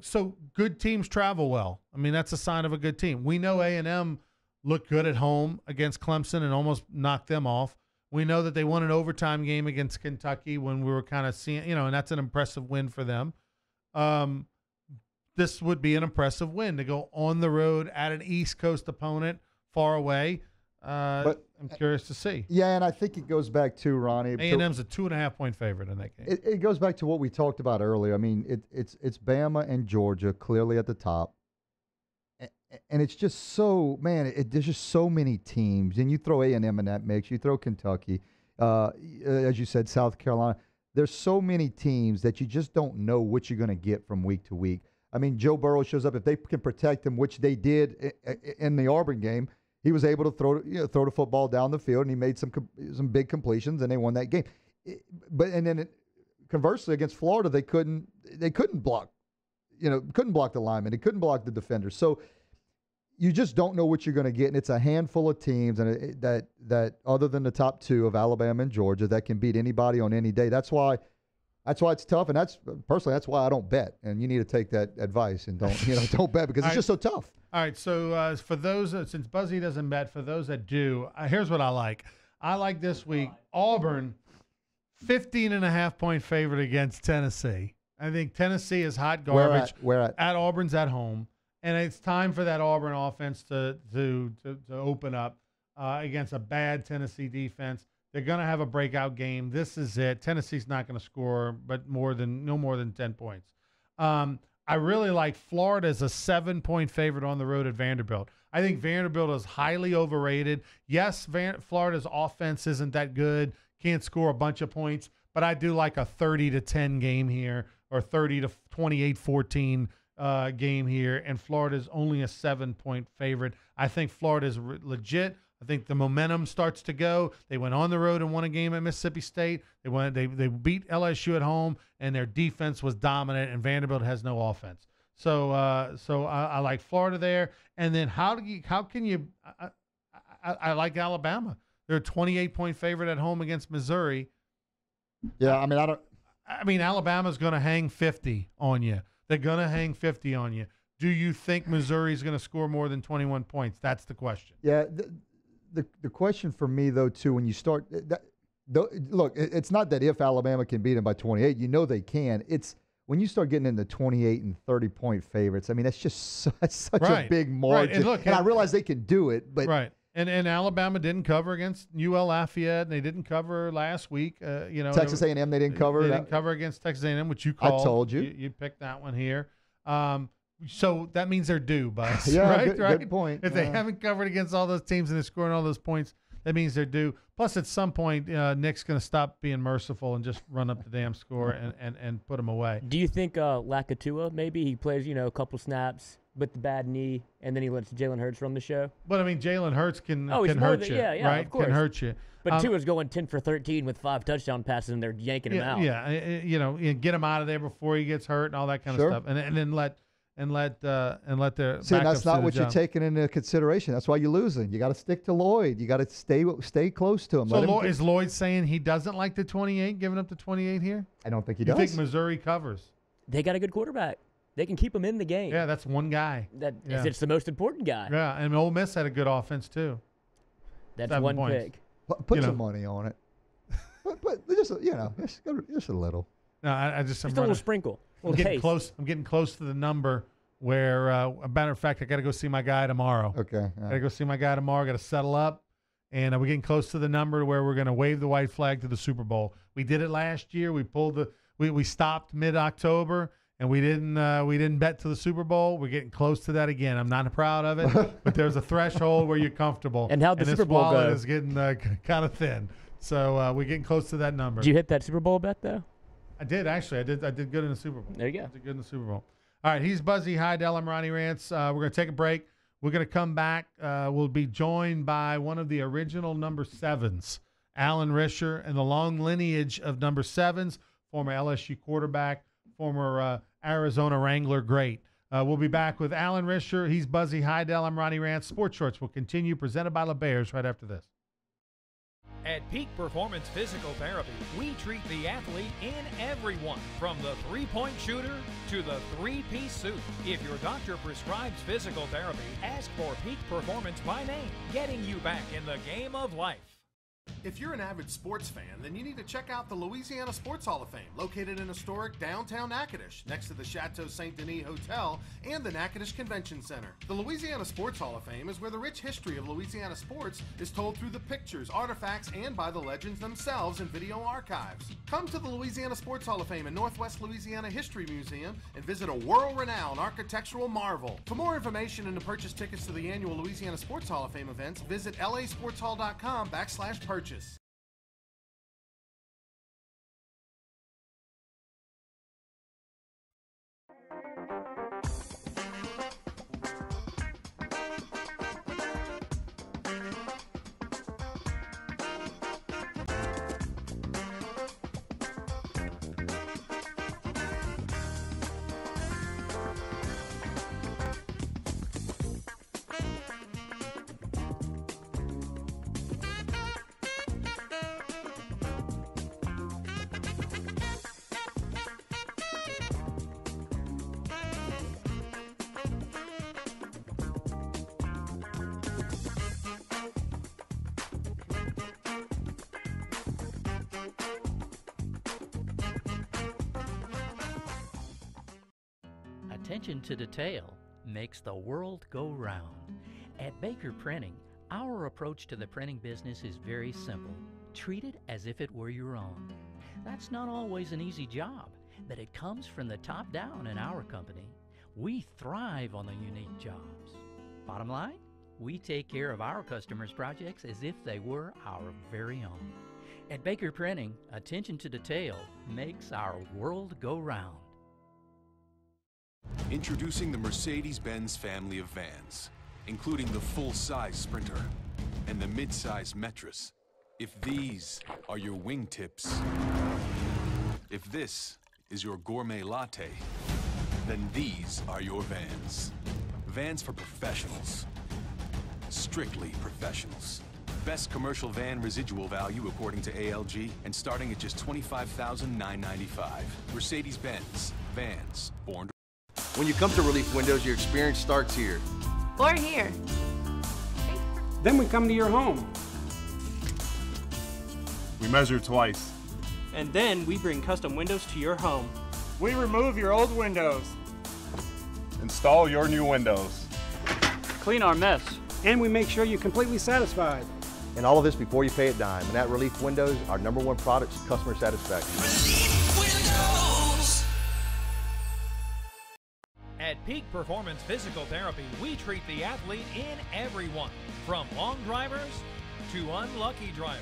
So good teams travel well. I mean, that's a sign of a good team. We know A&M looked good at home against Clemson and almost knocked them off. We know that they won an overtime game against Kentucky when we were kind of seeing, and that's an impressive win for them. This would be an impressive win to go on the road at an East Coast opponent far away. But I'm curious to see. Yeah, and I think it goes back to, Ronnie. A&M's a 2.5-point favorite in that game. It goes back to what we talked about earlier. I mean, it's Bama and Georgia clearly at the top. And it's just so, man, there's just so many teams. And you throw A&M in that mix. You throw Kentucky. As you said, South Carolina. There's so many teams that you just don't know what you're going to get from week to week. I mean, Joe Burrow shows up. If they can protect him, which they did in the Auburn game, he was able to throw the football down the field, and he made some big completions, and they won that game. Conversely, against Florida, they couldn't block, couldn't block the linemen. They couldn't block the defenders. So you just don't know what you're going to get, and it's a handful of teams and that other than the top two of Alabama and Georgia that can beat anybody on any day. That's why it's tough, and that's why I don't bet. And you need to take that advice and don't bet because it's just so tough. All right, so for those since Buzzy doesn't bet, for those that do, here's what I like. I like this week Auburn, 15.5-point favorite against Tennessee. I think Tennessee is hot garbage. Where at? At Auburn's at home, and it's time for that Auburn offense to open up against a bad Tennessee defense. They're going to have a breakout game. This is it. Tennessee's not going to score, but no more than 10 points. I really like Florida as a 7-point favorite on the road at Vanderbilt. I think Vanderbilt is highly overrated. Yes, Florida's offense isn't that good, can't score a bunch of points, but I do like a 30-10 game here or 30 to 28-14 game here, and Florida's only a 7-point favorite. I think Florida's legit. I think the momentum starts to go. They went on the road and won a game at Mississippi State. They beat LSU at home, and their defense was dominant, and Vanderbilt has no offense. So I like Florida there. And then how can you I like Alabama. They're a 28-point favorite at home against Missouri. Yeah, I mean Alabama's going to hang 50 on you. They're going to hang 50 on you. Do you think Missouri's going to score more than 21 points? That's the question. Yeah, the question for me, though, too, when you start look, it's not that if Alabama can beat them by 28, they can. It's when you start getting into 28 and 30-point favorites. I mean, that's just such a big margin. Right. And I realize they can do it, but right. And Alabama didn't cover against UL Lafayette, and they didn't cover last week. Texas A&M they didn't cover. They didn't cover against Texas A&M, which you called. I told you. You picked that one here. So that means they're due, Buzz. Yeah, right? Good point. If they haven't covered against all those teams and they're scoring all those points, that means they're due. Plus, at some point, Nick's going to stop being merciful and just run up the damn score and put them away. Do you think Lakatua, maybe he plays, a couple snaps with the bad knee, and then he lets Jalen Hurts run the show? But, I mean, Jalen Hurts can hurt you, right? Of course. Can hurt you. But Tua's going 10 for 13 with 5 touchdown passes, and they're yanking him out. Yeah, get him out of there before he gets hurt and all that kind of stuff. And then let their see, that's not what you're taking into consideration. That's why you're losing. You got to stick to Lloyd. You got to stay close to him. So is Lloyd saying he doesn't like the 28, giving up the 28 here? I don't think he does. You think Missouri covers? They got a good quarterback. They can keep him in the game. Yeah, that's one guy. It's the most important guy. Yeah, and Ole Miss had a good offense too. That's 7 one points. Pick. Put some money on it. but just a little. No, I just a little sprinkle. I'm getting close. I'm getting close to the number where, a matter of fact, I got to go see my guy tomorrow. Okay. Got to go see my guy tomorrow. Got to settle up, and we're getting close to the number where we're going to wave the white flag to the Super Bowl. We did it last year. We stopped mid-October, and we didn't bet to the Super Bowl. We're getting close to that again. I'm not proud of it, but there's a threshold where you're comfortable. And how'd the Super Bowl go? This wallet is getting kind of thin, so we're getting close to that number. Did you hit that Super Bowl bet though? I did, actually. I did good in the Super Bowl. There you go. I did good in the Super Bowl. All right, he's Buzzy Heidel. I'm Ronnie Rance. We're going to take a break. We're going to come back. We'll be joined by one of the original number 7s, Alan Risher, and the long lineage of number 7s, former LSU quarterback, former Arizona Wrangler great. We'll be back with Alan Risher. He's Buzzy Heidel. I'm Ronnie Rance. Sports Shorts will continue, presented by LeBears, right after this. At Peak Performance Physical Therapy, we treat the athlete in everyone, from the three-point shooter to the three-piece suit. If your doctor prescribes physical therapy, ask for Peak Performance by name, getting you back in the game of life. If you're an avid sports fan, then you need to check out the Louisiana Sports Hall of Fame, located in historic downtown Natchitoches, next to the Chateau St. Denis Hotel and the Natchitoches Convention Center. The Louisiana Sports Hall of Fame is where the rich history of Louisiana sports is told through the pictures, artifacts, and by the legends themselves in video archives. Come to the Louisiana Sports Hall of Fame and Northwest Louisiana History Museum and visit a world-renowned architectural marvel. For more information and to purchase tickets to the annual Louisiana Sports Hall of Fame events, visit lasportshall.com/purchase. Attention to detail makes the world go round. At Baker Printing, our approach to the printing business is very simple. Treat it as if it were your own. That's not always an easy job, but it comes from the top down in our company. We thrive on the unique jobs. Bottom line, we take care of our customers' projects as if they were our very own. At Baker Printing, attention to detail makes our world go round. Introducing the Mercedes-Benz family of vans, including the full-size Sprinter and the mid-size Metris. If these are your wingtips, if this is your gourmet latte, then these are your vans. Vans for professionals. Strictly professionals. Best commercial van residual value according to ALG, and starting at just $25,995. Mercedes-Benz. Vans. Born to... When you come to Relief Windows, your experience starts here. Or here. Then we come to your home. We measure twice. And then we bring custom windows to your home. We remove your old windows. Install your new windows. Clean our mess. And we make sure you're completely satisfied. And all of this before you pay a dime. And at Relief Windows, our #1 product is customer satisfaction. Relief Windows. At Peak Performance Physical Therapy, we treat the athlete in everyone, from long drivers to unlucky drivers.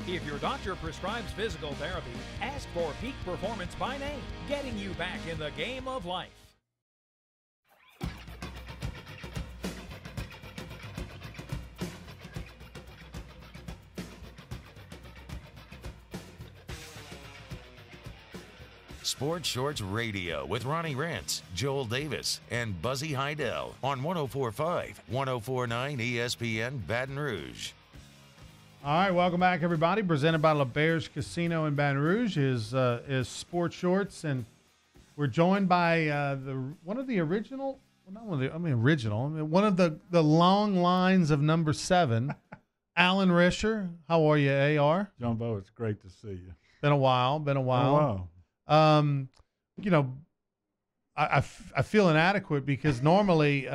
If your doctor prescribes physical therapy, ask for Peak Performance by name, getting you back in the game of life. Sports Shorts Radio with Ronnie Rance, Joel Davis, and Buzzy Heidel on 104.5, 104.9 ESPN Baton Rouge. All right, welcome back, everybody. Presented by LeBears Casino in Baton Rouge is Sports Shorts, and we're joined by one of the long lines of number 7, Alan Risher. How are you, AR? Jumbo, it's great to see you. Been a while. I feel inadequate because normally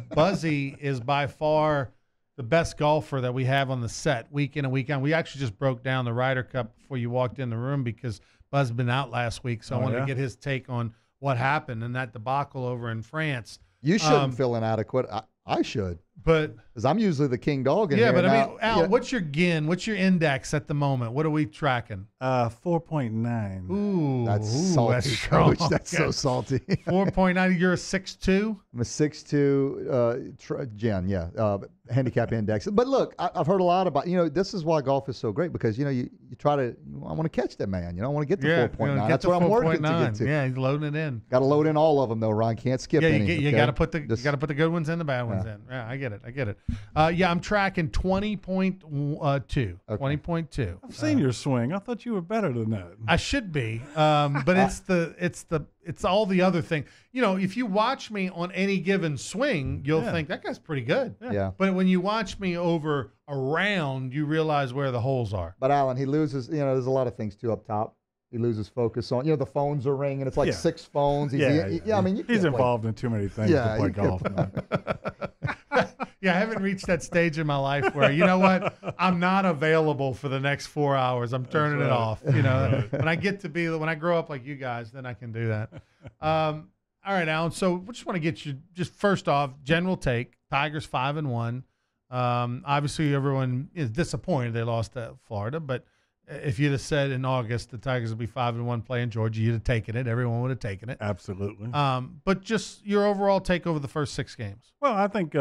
Buzzy is by far the best golfer that we have on the set week in and week out. We actually just broke down the Ryder Cup before you walked in the room because Buzz had been out last week, so I wanted to get his take on what happened in that debacle over in France. You shouldn't feel inadequate. I should. because I'm usually the king dog in here. Yeah, but I mean, Al, what's your GIN? What's your index at the moment? What are we tracking? 4.9. Ooh, that's salty, that's strong. Coach. That's so salty. 4.9. You're a 6'2". I'm a 6'2", Jen. Yeah, handicap index. But look, I've heard a lot about. This is why golf is so great because you try to. I want to catch that man. I want to get to 4.9. That's what I'm working to get to. Yeah, he's loading it in. Got to load in all of them though, Ron. Can't skip any. You got to put the good ones in, the bad ones in. Yeah, I get it. I'm tracking 20.2. 20.2. I've seen your swing. I thought you were better than that. I should be, but it's all the other thing. If you watch me on any given swing, you'll think that guy's pretty good. Yeah. But when you watch me over a round, you realize where the holes are. But Alan, he loses. There's a lot of things too up top. He loses focus on. The phones are ringing. It's like 6 phones. I mean, he's involved in too many things to play golf. Yeah, I haven't reached that stage in my life where, you know what, I'm not available for the next 4 hours. I'm turning it off. When I grow up like you guys, then I can do that. All right, Alan. So we just want to get you just first off, general take. Tigers 5-1. Obviously, everyone is disappointed they lost to Florida, but if you'd have said in August the Tigers would be 5-1 playing Georgia, you'd have taken it. Everyone would have taken it. Absolutely. But just your overall take over the first 6 games. Well, I think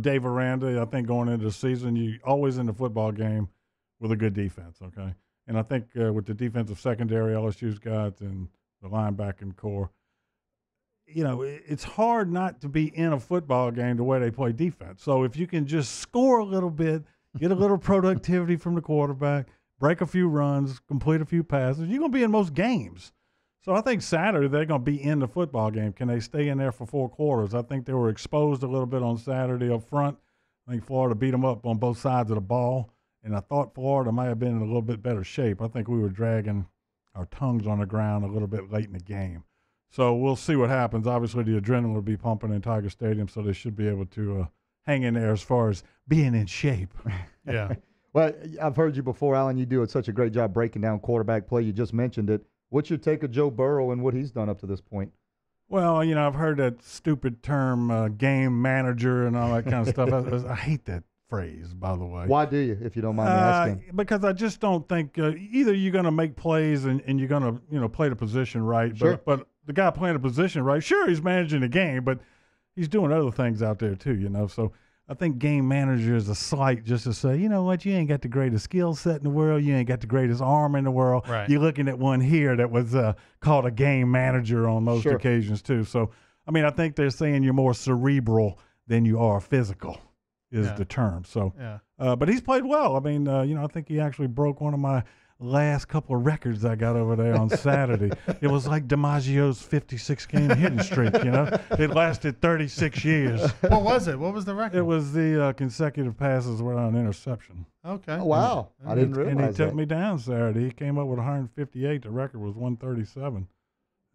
Dave Aranda, I think going into the season, you always in the football game with a good defense, okay? And I think with the defensive secondary LSU's got and the linebacking core, it's hard not to be in a football game the way they play defense. So if you can just score a little bit, get a little productivity from the quarterback, break a few runs, complete a few passes, you're going to be in most games. So I think Saturday they're going to be in the football game. Can they stay in there for 4 quarters? I think they were exposed a little bit on Saturday up front. I think Florida beat them up on both sides of the ball, and I thought Florida might have been in a little bit better shape. I think we were dragging our tongues on the ground a little bit late in the game. So we'll see what happens. Obviously, the adrenaline will be pumping in Tiger Stadium, so they should be able to hang in there as far as being in shape. Yeah. Well, I've heard you before, Alan. You do such a great job breaking down quarterback play. You just mentioned it. What's your take of Joe Burrow and what he's done up to this point? Well, I've heard that stupid term, game manager and all that kind of stuff. I hate that phrase, by the way. Why do you, if you don't mind me asking? Because I just don't think either you're going to make plays and you're going to play the position right. Sure. But the guy playing the position right, sure, he's managing the game, but he's doing other things out there too, So I think game manager is a slight just to say, you know what, you ain't got the greatest skill set in the world. You ain't got the greatest arm in the world. Right. You're looking at one here that was called a game manager on most occasions too. So, I think they're saying you're more cerebral than you are physical is the term. So, but he's played well. I think he actually broke one of my last couple of records I got over there on Saturday. It was like DiMaggio's 56-game hitting streak, It lasted 36 years. What was it? What was the record? It was the consecutive passes without an interception. Okay. Oh, wow. I didn't realize that. And he took that. me down Saturday. He came up with 158. The record was 137.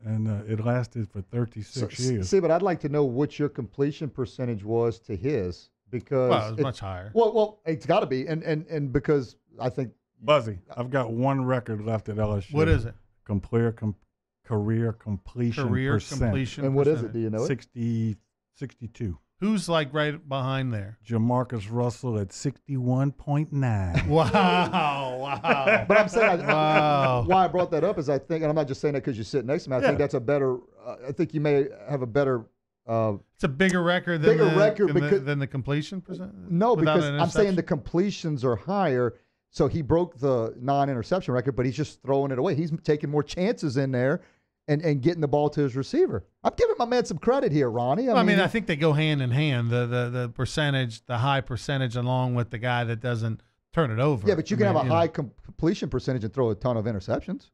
And it lasted for 36 years. See, but I'd like to know what your completion percentage was to his because it was much higher. Well, it's got to be, and because I think Buzzy, I've got one record left at LSU. What is it? Career completion percent. And what is it? Do you know it? 62. Who's like right behind there? Jamarcus Russell at 61.9. Wow. But I'm saying why I brought that up is I think, and I'm not just saying that because you sit next to me. I think that's a better. I think you may have a better. It's a bigger record than the completion percent. No, because I'm saying the completions are higher. So he broke the non-interception record, but he's just throwing it away. He's taking more chances in there and getting the ball to his receiver. I'm giving my man some credit here, Ronnie. I think they go hand in hand. The percentage, the high percentage, along with the guy that doesn't turn it over. Yeah, but you can have a high completion percentage and throw a ton of interceptions.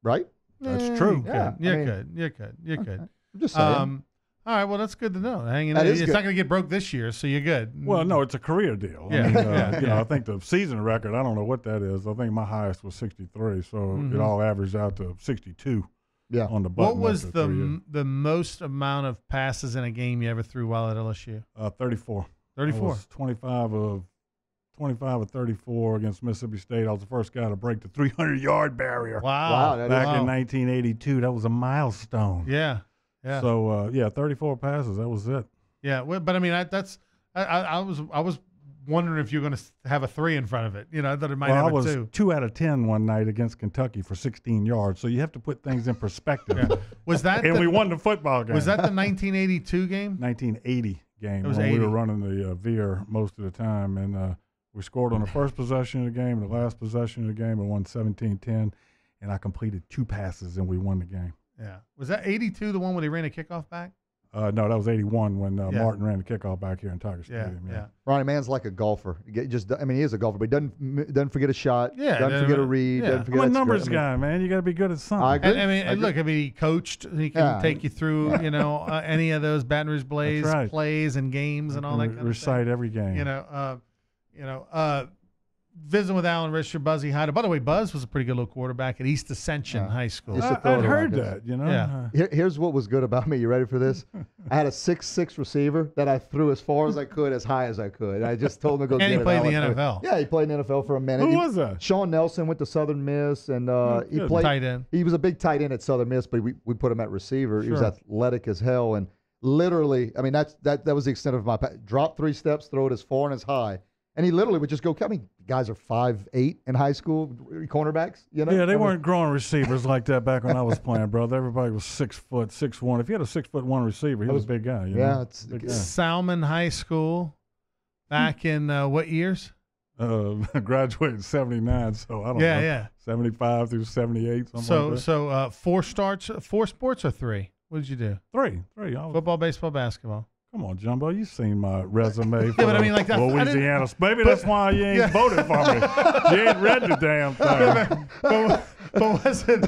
Right? That's true. Yeah, you're good. I'm just saying. All right, well, that's good to know. Hanging in. It's not going to get broke this year, so you're good. Well, no, it's a career deal. I think the season record, I don't know what that is. I think my highest was 63, so it all averaged out to 62 on the button. What was the most amount of passes in a game you ever threw while at LSU? 34. 34. I was 25 of 34 against Mississippi State. I was the first guy to break the 300-yard barrier. Wow. Back in 1982. That was a milestone. Yeah. Yeah. So, 34 passes. That was it. Yeah, well, but I mean, I was wondering if you're going to have a 3 in front of it. You know, that it might have a 2. I was 2 out of 10 one night against Kentucky for 16 yards. So you have to put things in perspective. Yeah. Was that? And we won the football game. Was that the 1982 game? 1980 game. It was when 80. We were running the veer most of the time, and we scored on the first possession of the game, the last possession of the game, and won 17-10. And I completed 2 passes, and we won the game. Yeah. Was that 82 the one where they ran a kickoff back? No, that was 81 when Martin ran the kickoff back here in Tiger Stadium. Yeah. Ronnie Mann's like a golfer. He is a golfer, but he doesn't forget a shot. Yeah, doesn't forget a read. Doesn't forget I'm a numbers guy, man. You got to be good at something. I agree. Look, he coached. He can take you through, any of those Baton Rouge Blaze plays and games and all that kind of stuff. Recite every game. Visiting with Alan Risher, Buzzy Hyde. By the way, Buzz was a pretty good little quarterback at East Ascension High School. I'd heard that, Yeah. Here's what was good about me. You ready for this? I had a 6'6" receiver that I threw as far as I could, as high as I could. And I just told him to go get it. And he played in the NFL. Yeah, he played in the NFL for a minute. Who was that? Sean Nelson went to Southern Miss, and he played tight end. He was a big tight end at Southern Miss, but we put him at receiver. He was athletic as hell, and literally, I mean, that was the extent of my drop 3 steps, throw it as far and as high. And he literally would just go. I mean, guys are 5'8" in high school, cornerbacks. Yeah, they weren't growing receivers like that back when I was playing, brother. Everybody was 6 foot, 6'1". If you had a 6'1" receiver, he was a big guy. You know? It's Salmon High School, back in what years? Graduated in 79, so I don't know. Yeah. 75 through 78, something like that. So 4 sports or 3? What did you do? 3. Football, baseball, basketball. Come on, Jumbo. You've seen my resume for but I mean, like that, Louisiana. Maybe that's why you ain't voted for me. You ain't read the damn thing. But was it?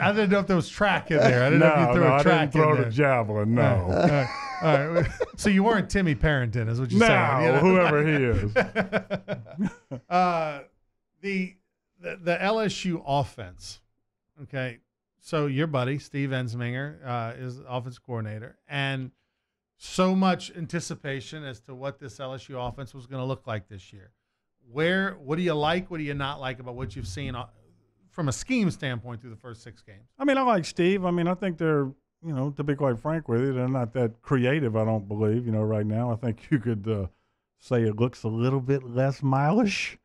I didn't know if there was track in there. I didn't know if you threw a track in there. I didn't throw the javelin, no. All right. So you weren't Timmy Parrington, is what you're saying. No, whoever he is. The LSU offense, okay, so your buddy, Steve Ensminger, is offensive coordinator, and so much anticipation as to what this LSU offense was going to look like this year. What do you like? What do you not like about what you've seen from a scheme standpoint through the first 6 games? I mean, I like Steve. I mean, I think they're, to be quite frank with you, they're not that creative, I don't believe, right now. I think you could say it looks a little bit less mileage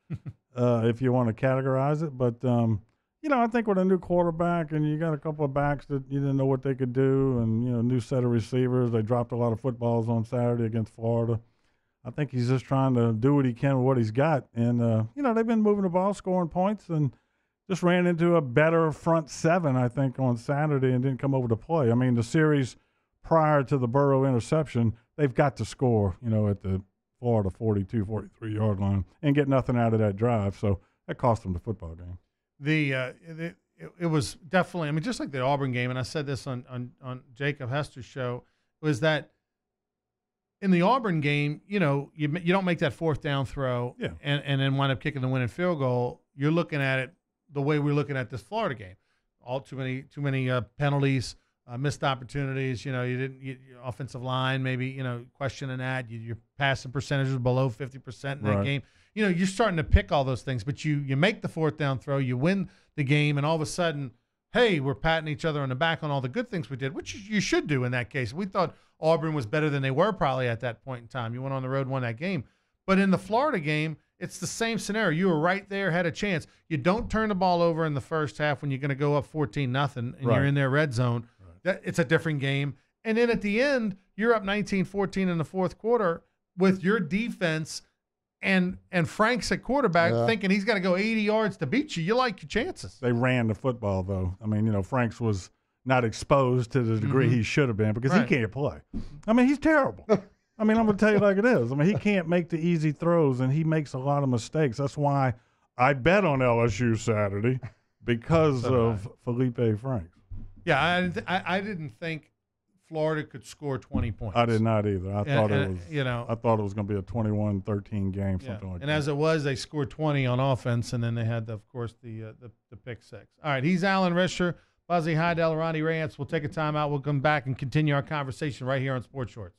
if you want to categorize it. But, I think with a new quarterback and you got a couple of backs that you didn't know what they could do and, new set of receivers, they dropped a lot of footballs on Saturday against Florida. I think he's just trying to do what he can with what he's got. And, they've been moving the ball, scoring points, and just ran into a better front 7, I think, on Saturday and didn't come over to play. I mean, the series prior to the Burrow interception, they've got to score, at the Florida 42, 43-yard line and get nothing out of that drive. So that cost them the football game. It was definitely, I mean, just like the Auburn game, and I said this on Jacob Hester's show, was that in the Auburn game, you don't make that 4th down throw and then wind up kicking the winning field goal. You're looking at it the way we're looking at this Florida game. All too many penalties, missed opportunities. You didn't your offensive line maybe questioning that. Your passing percentage was below 50% in that game. You're starting to pick all those things, but you make the 4th down throw, you win the game, and all of a sudden, hey, we're patting each other on the back on all the good things we did, which you should do in that case. We thought Auburn was better than they were probably at that point in time. You went on the road, won that game. But in the Florida game, it's the same scenario. You were right there, had a chance. You don't turn the ball over in the first half when you're going to go up 14-0 and you're in their red zone. It's a different game. And then at the end, you're up 19-14 in the 4th quarter with your defense and Frank's at quarterback thinking he's got to go 80 yards to beat you. You like your chances. They ran the football, though. I mean, Frank's was not exposed to the degree he should have been because he can't play. I mean, he's terrible. I mean, I'm going to tell you like it is. I mean, he can't make the easy throws, and he makes a lot of mistakes. That's why I bet on LSU Saturday because of Felipe Franks. Yeah, I didn't think Florida could score 20 points. I did not either. I thought it was. I thought it was going to be a 21-13 game, something like that. And as it was, they scored 20 on offense, and then they had, of course, the pick 6. All right, he's Alan Risher, Buzzy Heidel, Ronnie Reyes. We'll take a timeout. We'll come back and continue our conversation right here on Sports Shorts.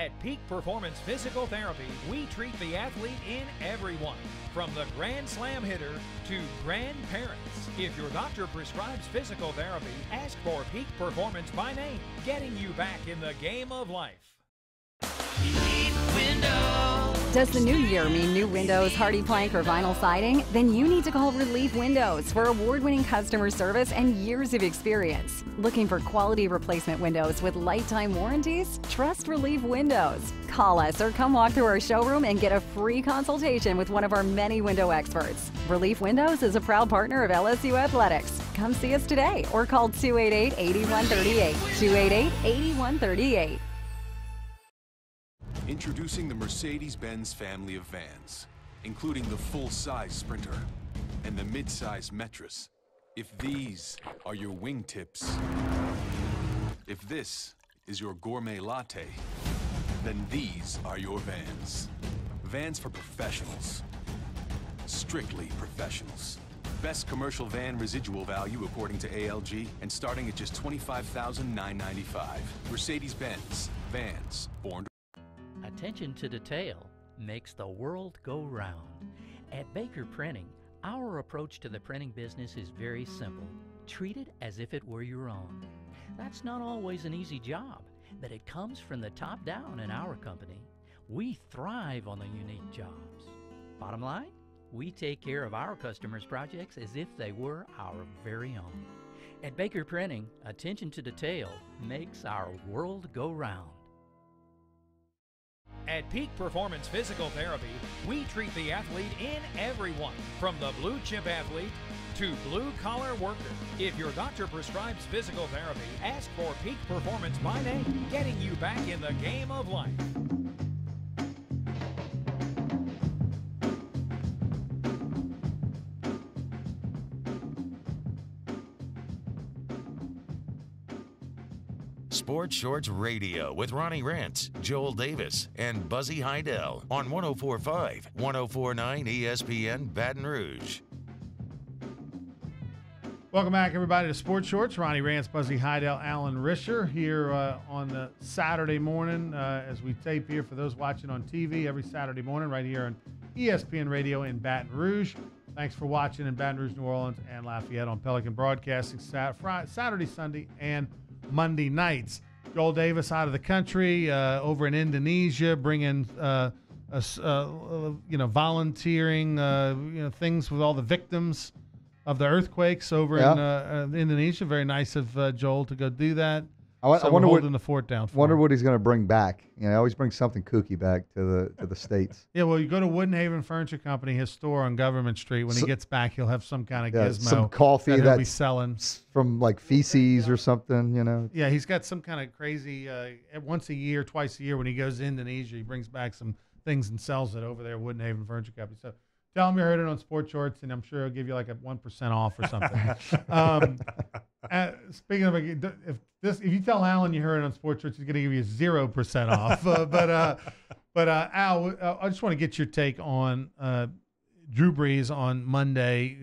At Peak Performance Physical Therapy, we treat the athlete in everyone, from the Grand Slam hitter to grandparents. If your doctor prescribes physical therapy, ask for Peak Performance by name, getting you back in the game of life. Does the new year mean new windows, hardy plank, or vinyl siding? Then you need to call Relief Windows for award-winning customer service and years of experience. Looking for quality replacement windows with lifetime warranties? Trust Relief Windows. Call us or come walk through our showroom and get a free consultation with one of our many window experts. Relief Windows is a proud partner of LSU Athletics. Come see us today or call 288-8138. 288-8138. Introducing the Mercedes-Benz family of vans, including the full-size Sprinter and the mid-size Metris. If these are your wingtips, if this is your gourmet latte, then these are your vans. Vans for professionals. Strictly professionals. Best commercial van residual value according to ALG, and starting at just $25,995. Mercedes-Benz. Vans. Born to... Attention to detail makes the world go round. At Baker Printing, our approach to the printing business is very simple. Treat it as if it were your own. That's not always an easy job, but it comes from the top down in our company. We thrive on the unique jobs. Bottom line, we take care of our customers' projects as if they were our very own. At Baker Printing, attention to detail makes our world go round. At Peak Performance Physical Therapy, we treat the athlete in everyone, from the blue chip athlete to blue collar worker. If your doctor prescribes physical therapy, ask for Peak Performance by name, getting you back in the game of life. Sports Shorts Radio with Ronnie Rentz, Joel Davis, and Buzzy Heidel on 104.5, 104.9 ESPN Baton Rouge. Welcome back, everybody, to Sports Shorts. Ronnie Rentz, Buzzy Heidel, Alan Risher here on the Saturday morning as we tape here for those watching on TV every Saturday morning right here on ESPN Radio in Baton Rouge. Thanks for watching in Baton Rouge, New Orleans, and Lafayette on Pelican Broadcasting Saturday, Sunday, and Monday nights. Joel Davis out of the country, over in Indonesia, bringing volunteering, things with all the victims of the earthquakes over in Indonesia. Very nice of Joel to go do that. I wonder holding the fort down. Wonder what he's going to bring back. You know, he always brings something kooky back to the states. Yeah, well, you go to Woodenhaven Furniture Company, his store on Government Street. When he gets back, he'll have some kind of gizmo. Some coffee that he'll be selling from like feces or something. You know. Yeah, he's got some kind of crazy. Once a year, twice a year, when he goes to Indonesia, he brings back some things and sells it over there at Woodenhaven Furniture Company. So tell him you heard it on Sports Shorts, and I'm sure he'll give you like a 1% off or something. Speaking of, if you tell Alan you heard it on Sports Shorts, he's going to give you 0% off. But Al, I just want to get your take on Drew Brees on Monday.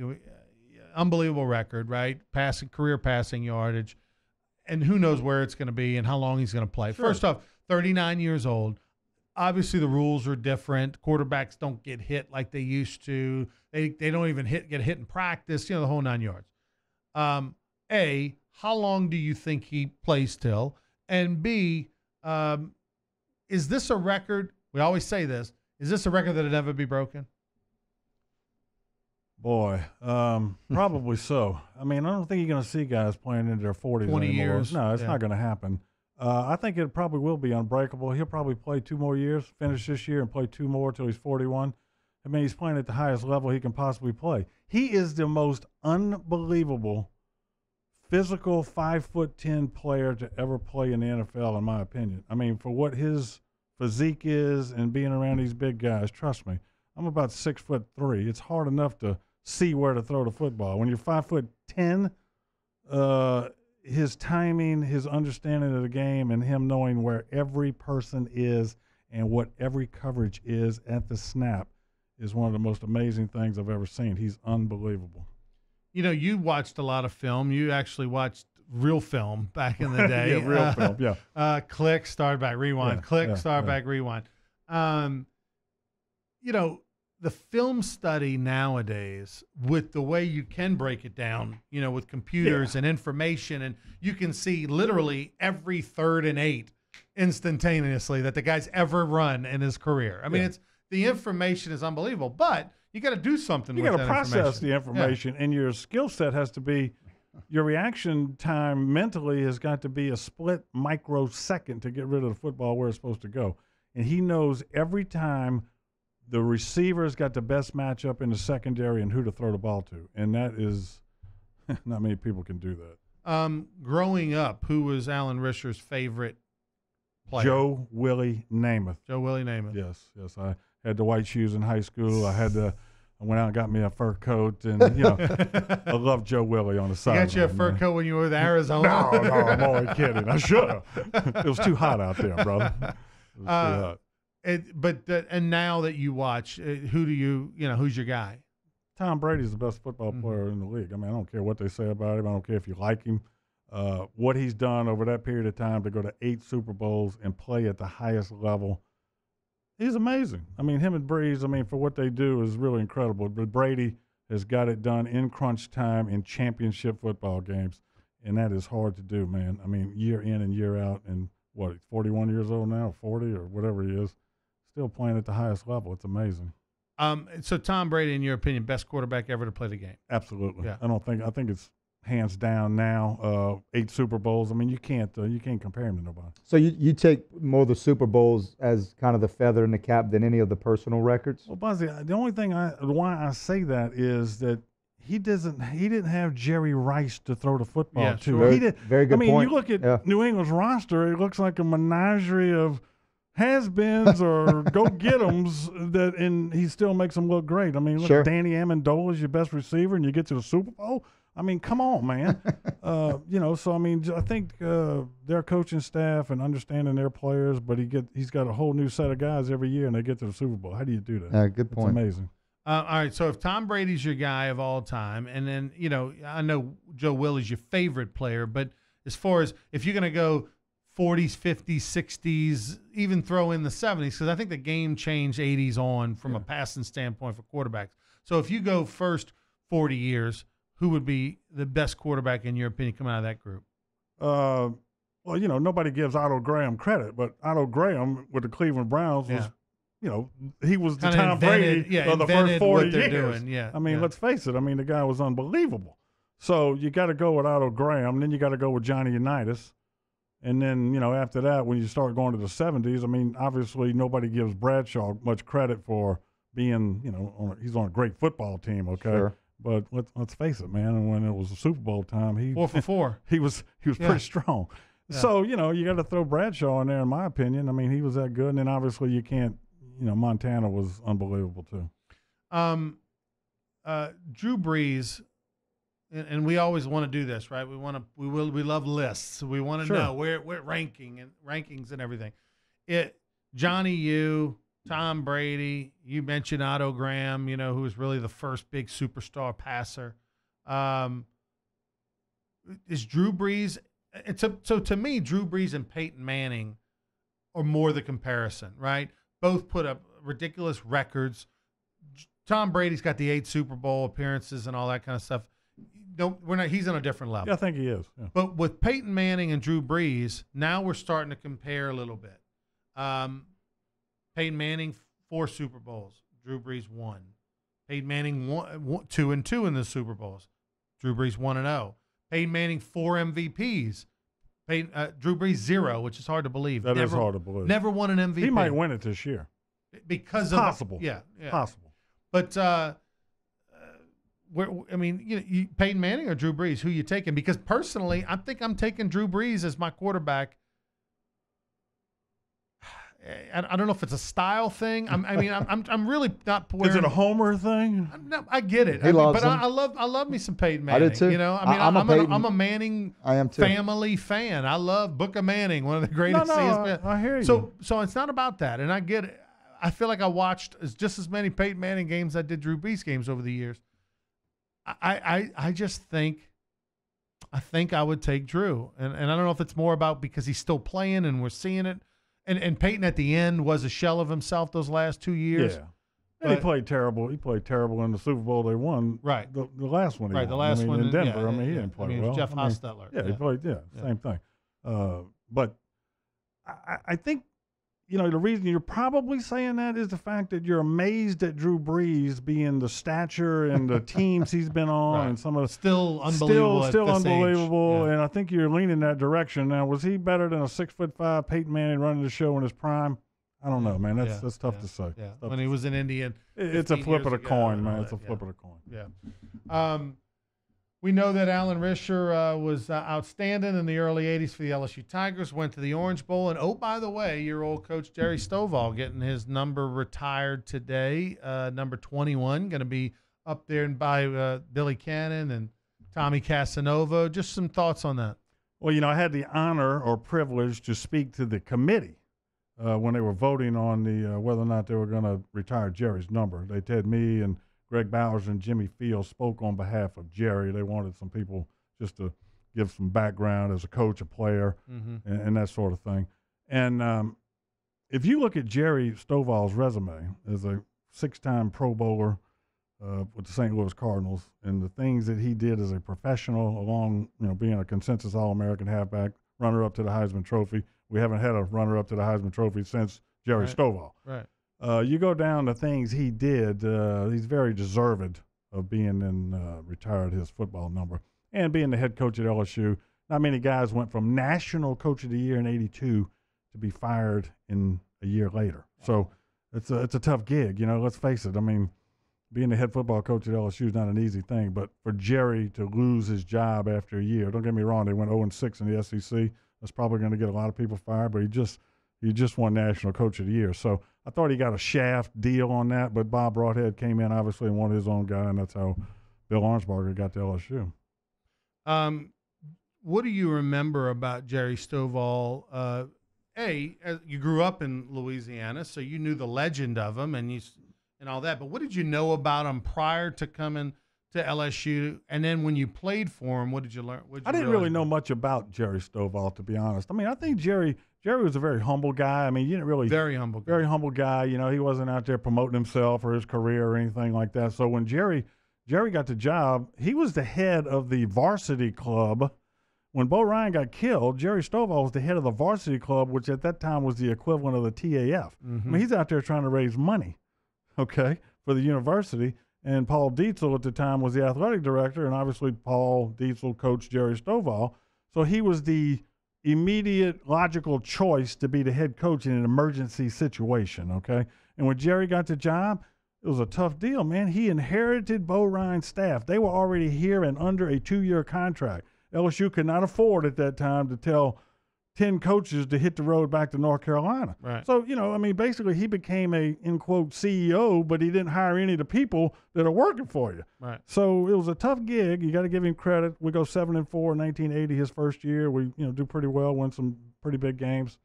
Unbelievable record, right? Career passing yardage, and who knows where it's going to be and how long he's going to play. Sure. First off, 39 years old. Obviously, the rules are different. Quarterbacks don't get hit like they used to. They don't even get hit in practice. The whole 9 yards. A, how long do you think he plays till? And B, is this a record? We always say this. Is this a record that'll never be broken? Boy, probably so. I mean, I don't think you're going to see guys playing into their 40s 20 anymore. years. No, it's not going to happen. I think it probably will be unbreakable. He'll probably play 2 more years, finish this year, and play 2 more until he's 41. I mean, he's playing at the highest level he can possibly play. He is the most unbelievable physical 5'10" player to ever play in the NFL, in my opinion. I mean, for what his physique is and being around these big guys, trust me, I'm about 6'3". It's hard enough to see where to throw the football. When you're 5'10", his timing, his understanding of the game, and him knowing where every person is and what every coverage is at the snap is one of the most amazing things I've ever seen. He's unbelievable. You watched a lot of film. You actually watched real film back in the day. Yeah, real film, yeah. Click, start back, rewind. Yeah, Click, yeah, start yeah. back, rewind. You know, the film study nowadays, with the way you can break it down, you know, with computers and information, and you can see literally every 3rd and 8 instantaneously that the guy's ever run in his career. I mean, it's the information is unbelievable, but you got to do something with that You got to process the information, Yeah. and your skill set has to be, your reaction time mentally has got to be a split microsecond to get rid of the football where it's supposed to go. And he knows every time the receiver's got the best matchup in the secondary and who to throw the ball to. And that is, not many people can do that. Growing up, who was Alan Risher's favorite player? Joe Willie Namath. Joe Willie Namath. Yes. I had the white shoes in high school. I went out and got me a fur coat, and I love Joe Willie on the side. You got you a fur coat when you were with Arizona? No, I'm only kidding. I should have. It was too hot out there, brother. It was too hot. And now that you watch, who do who's your guy? Tom Brady's the best football player in the league. I mean, I don't care what they say about him. I don't care if you like him. What he's done over that period of time to go to 8 Super Bowls and play at the highest level, he's amazing. I mean, him and Breeze, for what they do is really incredible. But Brady has got it done in crunch time in championship football games, and that is hard to do, man. I mean, year in and year out, and he's 41 years old now, 40 or whatever he is, still playing at the highest level. It's amazing. So Tom Brady, in your opinion, best quarterback ever to play the game? Absolutely. Yeah. I think it's hands down now. 8 Super Bowls. I mean, you can't compare him to nobody. So you take more of the Super Bowls as kind of the feather in the cap than any of the personal records? Well, Buzzy, the only thing why I say that is that he didn't have Jerry Rice to throw the football to. Sure. Very good point. You look at New England's roster, it looks like a menagerie of has-beens or go-get-ems, and he still makes them look great. I mean, look, Danny Amendola is your best receiver, and you get to the Super Bowl? I mean, come on, man. So, I mean, I think their coaching staff and understanding their players, but he's got a whole new set of guys every year, and they get to the Super Bowl. How do you do that? Good point. It's amazing. All right, so if Tom Brady's your guy of all time, and then, I know Joe Willie's your favorite player, but as far as if you're going to go 40s, 50s, 60s, even throw in the 70s, because I think the game changed 80s on from a passing standpoint for quarterbacks. So if you go first 40 years, who would be the best quarterback, in your opinion, coming out of that group? Well, nobody gives Otto Graham credit, but Otto Graham with the Cleveland Browns was, he was the Tom Brady of the first 40 years. I mean, let's face it. I mean, the guy was unbelievable. So you got to go with Otto Graham, then you got to go with Johnny Unitas. And then, after that, when you start going to the 70s, I mean, obviously nobody gives Bradshaw much credit for being, he's on a great football team, okay? Sure. But let's face it, man. And when it was a Super Bowl time, 4 for 4. He was pretty strong. Yeah. So you got to throw Bradshaw in there, in my opinion. I mean, he was that good. And then obviously you can't. Montana was unbelievable too. Drew Brees, and we always want to do this, right? We love lists. We want to know where rankings and everything. Johnny U. Tom Brady, you mentioned Otto Graham, who was really the first big superstar passer. Is Drew Brees – so to me, Drew Brees and Peyton Manning are more the comparison, right? Both put up ridiculous records. Tom Brady's got the 8 Super Bowl appearances and all that kind of stuff. No, he's on a different level. Yeah, I think he is. Yeah. But with Peyton Manning and Drew Brees, now we're starting to compare a little bit. Peyton Manning, 4 Super Bowls. Drew Brees, 1. Peyton Manning, 2-2 in the Super Bowls. Drew Brees, 1-0. Peyton Manning, 4 MVPs. Drew Brees, 0, which is hard to believe. That is hard to believe. Never won an MVP. He might win it this year. Because possible. Yeah. Possible. But Peyton Manning or Drew Brees, who you taking? Because personally, I think I'm taking Drew Brees as my quarterback. I don't know if it's a style thing. I'm really not. Is it a homer thing? No, I get it. I love me some Peyton Manning. I do too. I'm a Manning family fan. I love Book of Manning, one of the greatest. I hear you. So it's not about that, and I get it. I feel like I watched just as many Peyton Manning games as I did Drew Brees games over the years. I just think I think I would take Drew. And I don't know if it's more about because he's still playing and we're seeing it. And Peyton at the end was a shell of himself those last 2 years. Yeah. And he played terrible. He played terrible in the Super Bowl they won. Right. The last one he won. The last one in Denver. Yeah, he didn't play well. Jeff Hostetler. He played, same thing. But I think, the reason you're probably saying that is the fact that you're amazed at Drew Brees being the stature and the teams he's been on and some of the still unbelievable. Still unbelievable. And I think you're leaning that direction. Now, was he better than a 6'5" Peyton Manning running the show in his prime? I don't know, man. That's tough to say. Yeah. When he was in India. It's a flip of the coin, man. It's a flip of the coin. Yeah. We know that Alan Risher was outstanding in the early 80s for the LSU Tigers, went to the Orange Bowl. And, oh, by the way, your old coach Jerry Stovall getting his number retired today, number 21, going to be up there by Billy Cannon and Tommy Casanova. Just some thoughts on that. Well, I had the honor or privilege to speak to the committee when they were voting on the whether or not they were going to retire Jerry's number. They had me and Greg Bowers and Jimmy Fields spoke on behalf of Jerry. They wanted some people just to give some background as a coach, a player, and that sort of thing. And if you look at Jerry Stovall's resume as a 6-time Pro Bowler with the St. Louis Cardinals and the things that he did as a professional along, being a consensus All-American halfback, runner-up to the Heisman Trophy. We haven't had a runner-up to the Heisman Trophy since Jerry Stovall. Right. You go down to things he did, he's very deserved of being retired his football number. And being the head coach at LSU, not many guys went from National Coach of the Year in '82 to be fired in a year later. So it's a tough gig, let's face it. I mean, being the head football coach at LSU is not an easy thing, but for Jerry to lose his job after a year, don't get me wrong, they went 0-6 in the SEC. That's probably going to get a lot of people fired, but he just won National Coach of the Year. So I thought he got a shaft deal on that, but Bob Broadhead came in, obviously, and wanted his own guy, and that's how Bill Arnsparger got to LSU. What do you remember about Jerry Stovall? You grew up in Louisiana, so you knew the legend of him and all that, but what did you know about him prior to coming to LSU? And then when you played for him, what did you learn? I didn't really know much about Jerry Stovall, to be honest. I mean, I think Jerry was a very humble guy. I mean, you didn't really very humble guy. He wasn't out there promoting himself or his career or anything like that. So when Jerry got the job, he was the head of the varsity club. When Bo Ryan got killed, Jerry Stovall was the head of the varsity club, which at that time was the equivalent of the TAF. I mean, he's out there trying to raise money, for the university. And Paul Dietzel at the time was the athletic director, and obviously Paul Dietzel coached Jerry Stovall. So he was the immediate logical choice to be the head coach in an emergency situation, And when Jerry got the job, it was a tough deal, man. He inherited Bo Ryan's staff. They were already here and under a 2-year contract. LSU could not afford at that time to tell 10 coaches to hit the road back to North Carolina. Right. So, basically he became a, in quote, CEO, but he didn't hire any of the people that are working for you. Right. So it was a tough gig. You got to give him credit. We go 7-4 in 1980, his first year. We, do pretty well, win some pretty big games,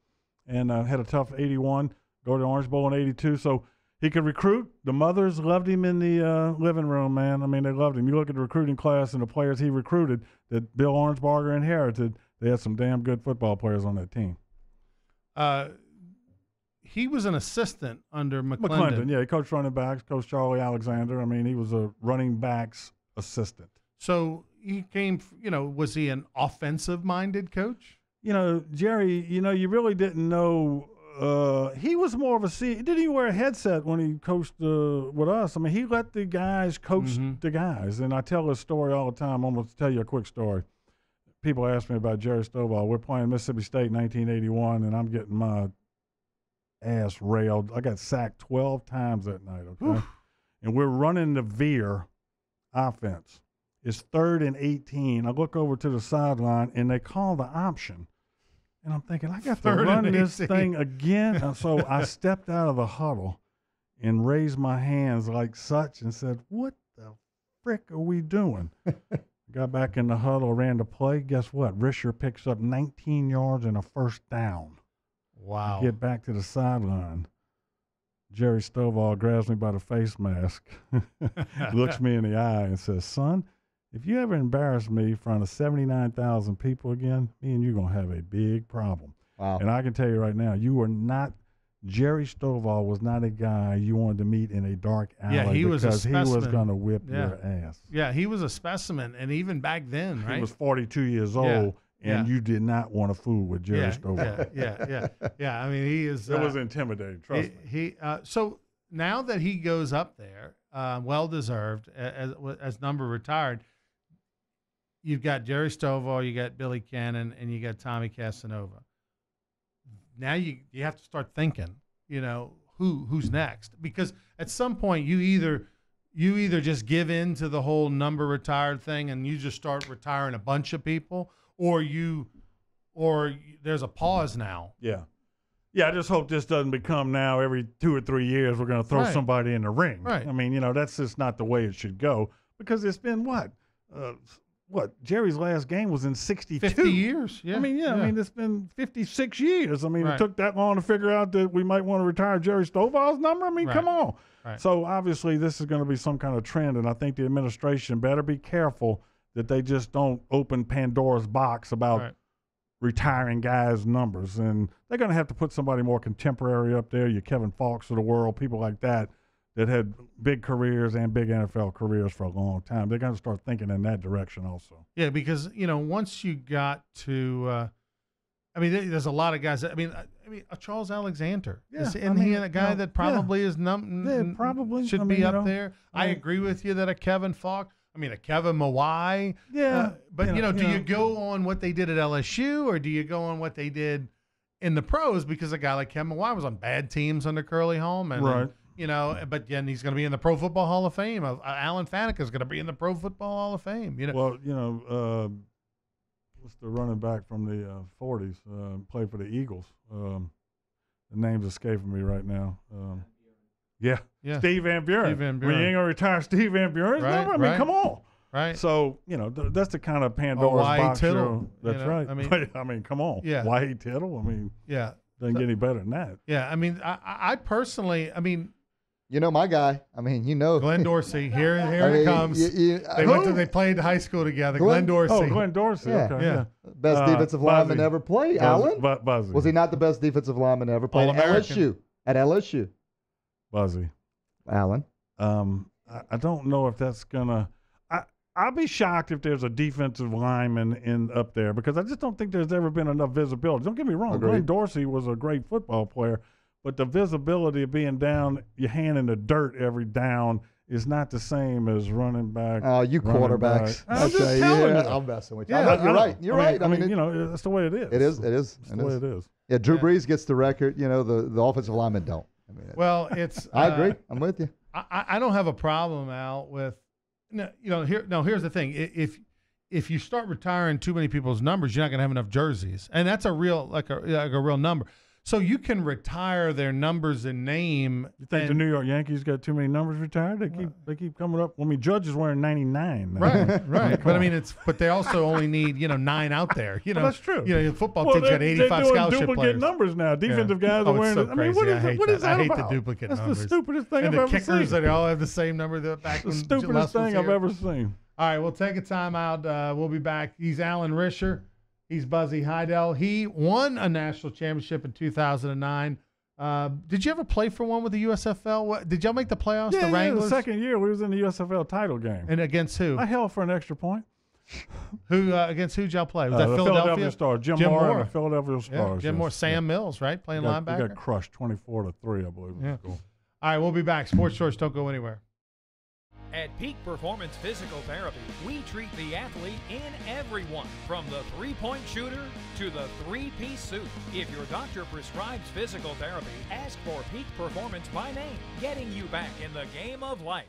and had a tough 81, go to Orange Bowl in 82. So he could recruit. The mothers loved him in the living room, man. I mean, they loved him. You look at the recruiting class and the players he recruited that Bill Arnsparger inherited, they had some damn good football players on that team. He was an assistant under McClendon. McClendon, yeah. He coached running backs, coached Charlie Alexander. I mean, he was a running backs assistant. So he came, was he an offensive-minded coach? Jerry, you really didn't know. He was more of a didn't he wear a headset when he coached with us? I mean, he let the guys coach the guys. And I tell this story all the time. I'm going to tell you a quick story. People ask me about Jerry Stovall. We're playing Mississippi State in 1981, and I'm getting my ass railed. I got sacked 12 times that night, okay? And we're running the veer offense. It's 3rd and 18. I look over to the sideline, and they call the option. And I'm thinking, I got to run this thing again. And so I stepped out of the huddle and raised my hands like such and said, what the frick are we doing? Got back in the huddle, ran the play. Guess what? Risher picks up 19 yards and a first down. Wow. I get back to the sideline. Jerry Stovall grabs me by the face mask, looks me in the eye and says, son, if you ever embarrass me in front of 79,000 people again, me and you going to have a big problem. Wow. And I can tell you right now, Jerry Stovall was not a guy you wanted to meet in a dark alley. Yeah, he was a specimen. He was going to whip your ass. Yeah, he was a specimen, and even back then, right? He was 42 years old, and you did not want to fool with Jerry Stovall. Yeah. I mean, he is. It was intimidating. Trust me. So now that he goes up there, well deserved as number retired. You've got Jerry Stovall, you got Billy Cannon, and you got Tommy Casanova. Now you have to start thinking, who's next, because at some point you either just give in to the whole number retired thing and you just start retiring a bunch of people, or there's a pause now. Yeah. I just hope this doesn't become now every 2 or 3 years we're going to throw somebody in the ring. Right. I mean, that's just not the way it should go, because it's been Jerry's last game was in 62. 50 years. Yeah. I mean, it's been 56 years. I mean, it took that long to figure out that we might want to retire Jerry Stovall's number. I mean, come on. Right. So obviously this is going to be some kind of trend, and I think the administration better be careful that they just don't open Pandora's box about retiring guys' numbers. And they're going to have to put somebody more contemporary up there, your Kevin Falks of the world, people like that had big careers and big NFL careers for a long time. They're going to start thinking in that direction also. Yeah, because, once you got to there's a lot of guys. Charles Alexander. Yeah, Isn't he a guy that probably is probably should be up there? I agree with you that a Kevin Falk, a Kevin Mawai. Yeah. But, do you go on what they did at LSU, or do you go on what they did in the pros? Because a guy like Kevin Mawai was on bad teams under Curly Holman. Right. But then he's going to be in the Pro Football Hall of Fame. Alan Faneca is going to be in the Pro Football Hall of Fame. Well, what's the running back from the 40s? Played for the Eagles. The name's escaping me right now. Steve Van Buren. When you ain't going to retire Steve Van Buren's number? I mean, come on. Right. So, that's the kind of Pandora's box. Tittle. That's right. Come on. Yeah. Wyatt Tittle. Doesn't get any better than that. Yeah. I personally, my guy. Glenn Dorsey. Here it comes. They played high school together. Glenn Dorsey. Oh, Glenn Dorsey. Yeah. Okay. Yeah. Best defensive lineman ever played. Alan? Buzzy. Was he not the best defensive lineman ever played? At LSU. Buzzy. Alan. I don't know if that's gonna. I'll be shocked if there's a defensive lineman up there, because I just don't think there's ever been enough visibility. Don't get me wrong. Agreed. Glenn Dorsey was a great football player, but the visibility of being down, your hand in the dirt every down, is not the same as running back. Oh, you quarterbacks. I'm just telling you. I'm messing with you. Yeah, you're right. You're right. That's the way it is. It is. That's the way it is. Yeah, Drew Brees gets the record. The offensive linemen don't. It's. I agree. I'm with you. I don't have a problem, Al, with. Here's the thing. If you start retiring too many people's numbers, you're not going to have enough jerseys, and that's a real real number. So you can retire their numbers and name. You think the New York Yankees got too many numbers retired? They keep coming up. Judge is wearing 99 now. Right. But they also only need 9 out there. Well, that's true. The football team's got 85 scholarship duplicate players. Numbers now. Defensive guys are wearing. It's so crazy. What is that I hate about? the duplicate that's numbers. That's the stupidest thing and I've ever seen. The kickers that all have the same number. The stupidest thing I've ever seen. All right, we'll take a time out. We'll be back. He's Alan Risher. He's Buzzy Heidel. He won a national championship in 2009. Did you ever play for one with the USFL? Did y'all make the playoffs? Yeah, the Wranglers? The second year we was in the USFL title game. And against who? I held for an extra point. Against who'd y'all play? Was that the Philadelphia Stars? Jim Moore and the Philadelphia Stars. Jim Moore, Sam Mills, right? Playing linebacker. We got crushed 24-3, I believe. Yeah. Cool. All right, we'll be back. Sports Shorts, don't go anywhere. At Peak Performance Physical Therapy, we treat the athlete in everyone, from the three-point shooter to the three-piece suit. If your doctor prescribes physical therapy, ask for Peak Performance by name, getting you back in the game of life.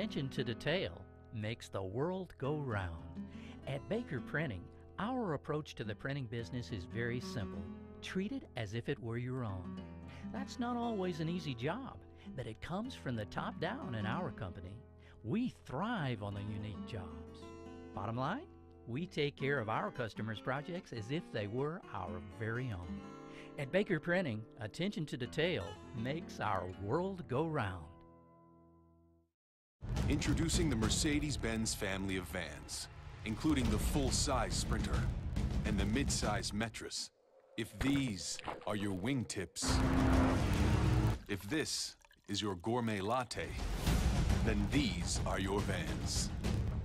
attention to detail makes the world go round. At Baker Printing, our approach to the printing business is very simple. Treat it as if it were your own. That's not always an easy job, but it comes from the top down in our company. We thrive on the unique jobs. Bottom line, we take care of our customers' projects as if they were our very own. At Baker Printing, attention to detail makes our world go round. Introducing the Mercedes-Benz family of vans, including the full-size Sprinter and the mid-size Metris. If these are your wingtips, if this is your gourmet latte, then these are your vans.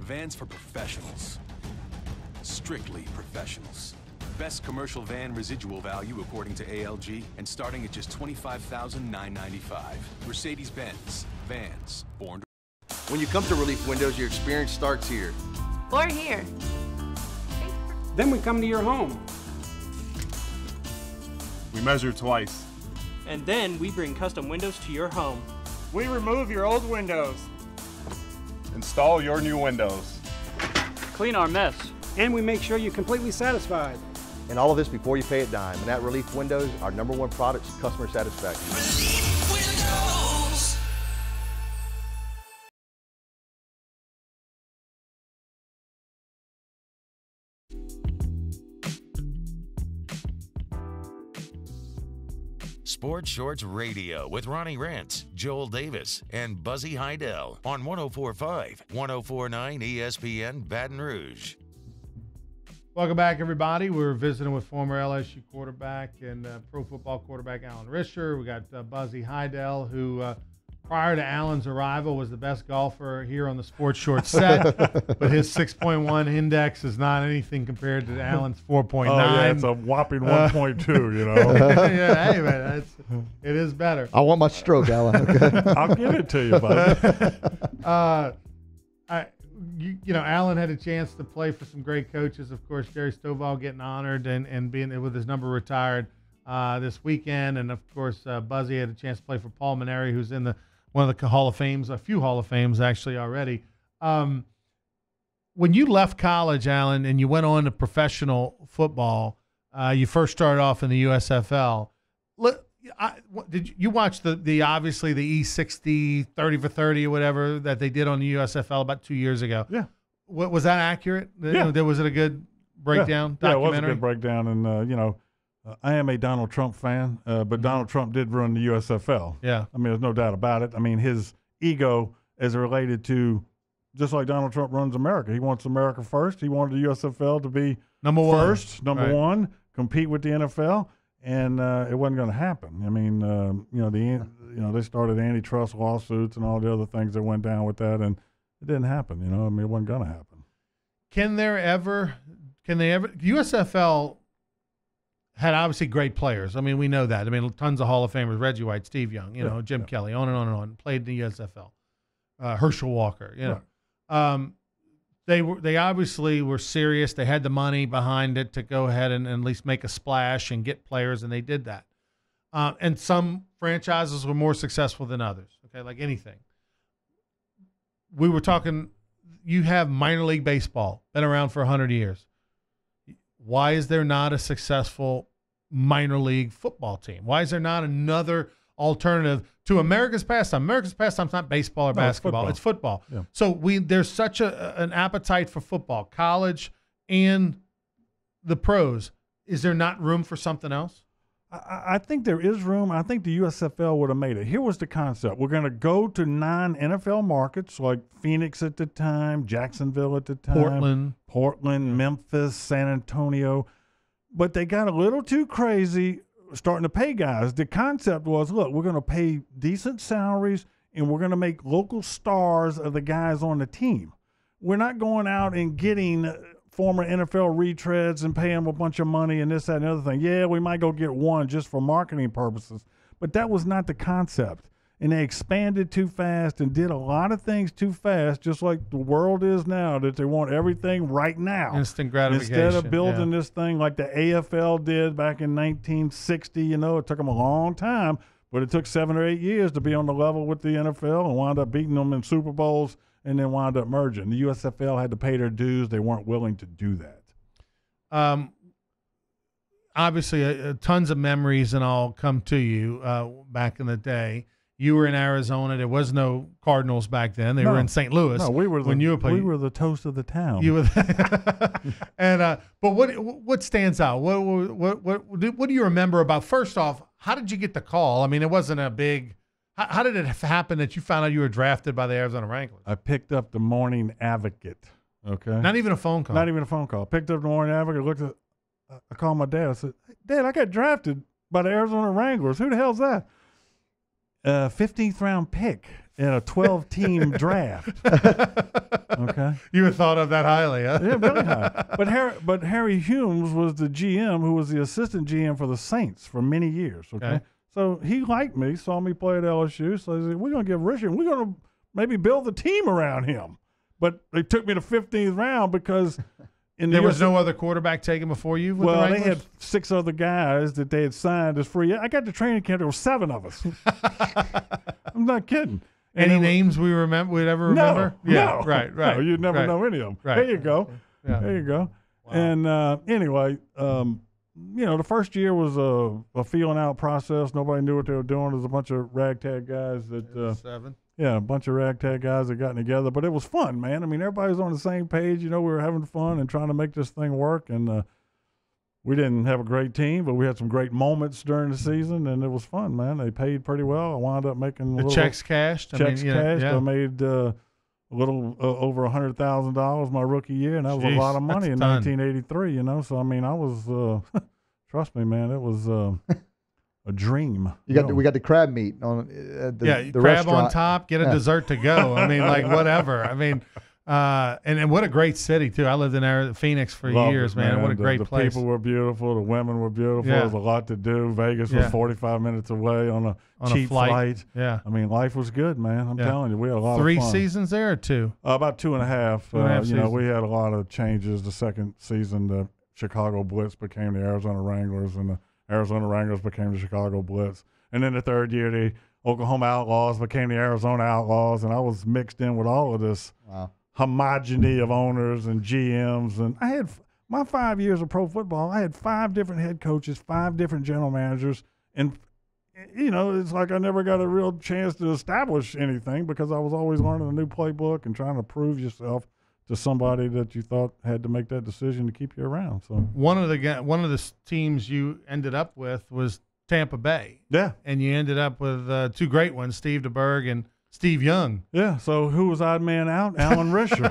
Vans for professionals. Strictly professionals. Best commercial van residual value according to ALG, and starting at just $25,995. Mercedes-Benz. Vans. Born to... When you come to Relief Windows, your experience starts here. Or here. Then we come to your home. We measure twice. And then we bring custom windows to your home. We remove your old windows. Install your new windows. Clean our mess. And we make sure you're completely satisfied. And all of this before you pay a dime. And at Relief Windows, our #1 product is customer satisfaction. Relief Windows. Sports Shorts Radio with Ronnie Rentz, Joel Davis, and Buzzy Heidel on 104.5, 104.9 ESPN Baton Rouge. Welcome back, everybody. We're visiting with former LSU quarterback and pro football quarterback Alan Risher. We got Buzzy Heidel, who prior to Alan's arrival was the best golfer here on the Sports Shorts set, but his 6.1 index is not anything compared to Alan's 4.9. Oh, yeah, it's a whopping 1.2, you know. Yeah, hey, man, it is better. I want my stroke, Alan. Okay. I'll give it to you, buddy. You know, Alan had a chance to play for some great coaches. Of course, Jerry Stovall getting honored and being with his number retired this weekend. And, of course, Buzzy had a chance to play for Paul Maneri, who's in one of the Hall of Fames, a few Hall of Fames actually already. When you left college, Alan, and you went on to professional football, you first started off in the USFL. Did you watch the obviously the E60 30 for 30 or whatever that they did on the USFL about 2 years ago? Yeah. What was that accurate? Yeah. Was it a good breakdown? Yeah, documentary? it was a good breakdown, and I am a Donald Trump fan, but Donald Trump did run the USFL. Yeah. I mean, there's no doubt about it. I mean, his ego is related to just like Donald Trump runs America. He wants America first. He wanted the USFL to be number one, compete with the NFL. And it wasn't going to happen. I mean, they started antitrust lawsuits and all the other things that went down with that, and it didn't happen. I mean, it wasn't going to happen. Can they ever? USFL had obviously great players. I mean, we know that. I mean, tons of Hall of Famers: Reggie White, Steve Young, Jim Kelly, on and on and on. Played in the USFL. Herschel Walker, Right. They obviously were serious. They had the money behind it to go ahead and at least make a splash and get players, and they did that. And some franchises were more successful than others, okay, like anything. We were talking, you have minor league baseball, been around for 100 years. Why is there not a successful minor league football team? Why is there not another alternative to America's pastime? America's pastime is not baseball or basketball. It's football. Yeah. So there's such an appetite for football, college and the pros. Is there not room for something else? I think there is room. I think the USFL would have made it. Here was the concept. We're going to go to non-NFL markets like Phoenix at the time, Jacksonville at the time, Portland, Memphis, San Antonio. But they got a little too crazy starting to pay guys. The concept was, look, we're going to pay decent salaries and we're going to make local stars of the guys on the team. We're not going out and getting former NFL retreads and pay them a bunch of money and this, that, and the other thing. Yeah, we might go get one just for marketing purposes, but that was not the concept. And they expanded too fast and did a lot of things too fast, just like the world is now, that they want everything right now. Instant gratification. Instead of building this thing like the AFL did back in 1960, it took them a long time, but it took 7 or 8 years to be on the level with the NFL and wound up beating them in Super Bowls and then wound up merging. The USFL had to pay their dues. They weren't willing to do that. Obviously, tons of memories and all come to you back in the day. You were in Arizona. There was no Cardinals back then. They were in St. Louis. No, we were we were the toast of the town. You were, and but what stands out? What do you remember about? First off, how did you get the call? I mean, it wasn't a big. How did it happen that you found out you were drafted by the Arizona Wranglers? I picked up the Morning Advocate. Okay. Not even a phone call. Not even a phone call. Picked up the Morning Advocate. Looked at. I called my dad. I said, "Dad, I got drafted by the Arizona Wranglers. Who the hell's that?" 15th round pick in a 12-team draft. Okay. You were thought of that highly, huh? Yeah, really high. But Harry Humes was the GM who was the assistant GM for the Saints for many years. Okay. So he liked me, saw me play at LSU. So he said, we're going to give Richard, we're going to maybe build the team around him. But they took me to 15th round because there was no other quarterback taken before you? Well, they had 6 other guys that they had signed as free. I got to training camp. There were 7 of us. I'm not kidding. And any names we'd ever remember? No. Right. No, you'd never know any of them. Right. There you go. Yeah. There you go. Wow. And anyway, the first year was a feeling out process. Nobody knew what they were doing. There was a bunch of ragtag guys that 7. Yeah, a bunch of ragtag guys that got together, but it was fun, man. I mean, everybody was on the same page. We were having fun and trying to make this thing work. And we didn't have a great team, but we had some great moments during the season, and it was fun, man. They paid pretty well. I wound up making the checks cashed. Cashed. Yeah. I made a little over $100,000 my rookie year, and that was a lot of money in 1983. So I mean, I was trust me, man, it was. A dream. We got the crab meat on the crab restaurant. on top. Get a dessert to go. I mean, like whatever. I mean, and what a great city too. I lived in Phoenix for years, man. What a great place. The people were beautiful. The women were beautiful. There was a lot to do. Vegas was 45 minutes away on a cheap flight. Yeah, I mean, life was good, man. I'm telling you, we had a lot of fun. 3 seasons there or 2? About 2.5. We had a lot of changes. The second season, the Chicago Blitz became the Arizona Wranglers, and the Arizona Wranglers became the Chicago Blitz. And then the third year, the Oklahoma Outlaws became the Arizona Outlaws, and I was mixed in with all of this homogeny of owners and GMs. And I had my 5 years of pro football, I had 5 different head coaches, 5 different general managers. And, it's like I never got a real chance to establish anything because I was always learning a new playbook and trying to prove yourself to somebody that you thought had to make that decision to keep you around. So one of the teams you ended up with was Tampa Bay. Yeah, and you ended up with 2 great ones, Steve DeBerg and Steve Young. Yeah. So who was odd man out? Alan Risher.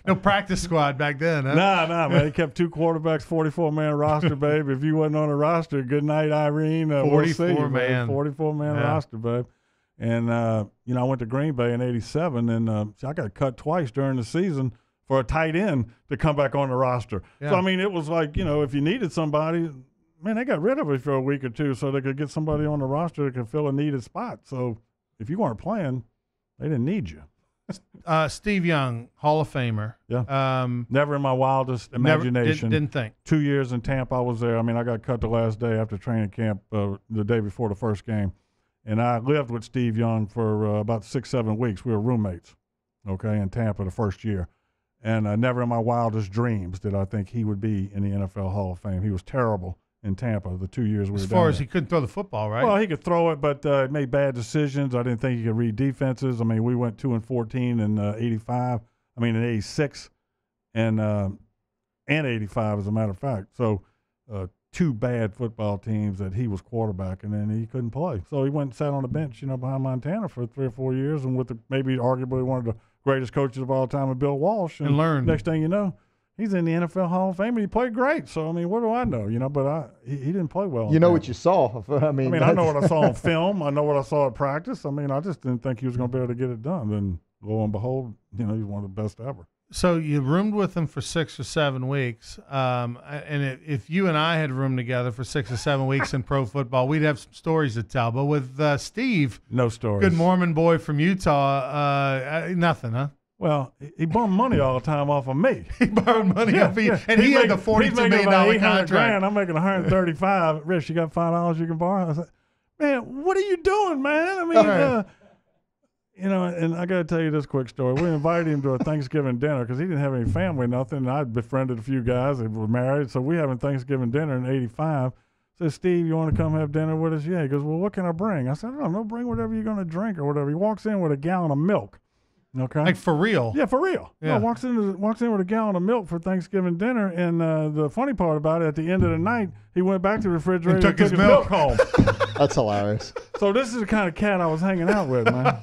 No practice squad back then. Huh? Nah, man. He kept 2 quarterbacks, 44-man roster, babe. If you wasn't on a roster, good night, Irene. 44-man, 44-man roster, babe. And, I went to Green Bay in 87, and I got cut twice during the season for a tight end to come back on the roster. Yeah. So, I mean, it was like, if you needed somebody, man, they got rid of it for a week or 2 so they could get somebody on the roster that could fill a needed spot. So, if you weren't playing, they didn't need you. Steve Young, Hall of Famer. Yeah. Never in my wildest imagination. Didn't think. 2 years in Tampa, I was there. I mean, I got cut the last day after training camp, the day before the first game. And I lived with Steve Young for about 6-7 weeks. We were roommates, in Tampa the first year. And never in my wildest dreams did I think he would be in the NFL Hall of Fame. He was terrible in Tampa the 2 years we were down there. As far as he couldn't throw the football, right? Well, he could throw it, but made bad decisions. I didn't think he could read defenses. I mean, we went 2-14 in 85. I mean, in 86 and 85, as a matter of fact. So 2 bad football teams that he was quarterback, and then he couldn't play. So he went and sat on the bench, behind Montana for 3 or 4 years, and with maybe arguably one of the greatest coaches of all time, Bill Walsh. And learned. Next thing you know, he's in the NFL Hall of Fame, and he played great. So, I mean, what do I know? But he didn't play well. You know what you saw. I mean, I know what I saw on film. I know what I saw at practice. I mean, I just didn't think he was going to be able to get it done. And lo and behold, he's one of the best ever. So you roomed with him for 6 or 7 weeks, and if you and I had roomed together for 6 or 7 weeks in pro football, we'd have some stories to tell. But with Steve, no stories. Good Mormon boy from Utah, nothing, huh? Well, he borrowed money all the time off of me. He borrowed money off me, and he had the $42 million contract. Grand, I'm making $135. Rich, you got $5 you can borrow? I said, man, what are you doing, man? I mean, You know, and I got to tell you this quick story. We invited him to a Thanksgiving dinner because he didn't have any family, nothing. And I befriended a few guys that were married. So we having Thanksgiving dinner in '85. Says, Steve, you want to come have dinner with us? Yeah. He goes, well, what can I bring? I said, I don't know. Bring whatever you're going to drink or whatever. He walks in with a gallon of milk. Okay. Like for real? Yeah, for real. Yeah. No, walks in with a gallon of milk for Thanksgiving dinner. And the funny part about it, at the end of the night, he went back to the refrigerator and took his milk home. That's hilarious. So this is the kind of cat I was hanging out with, man.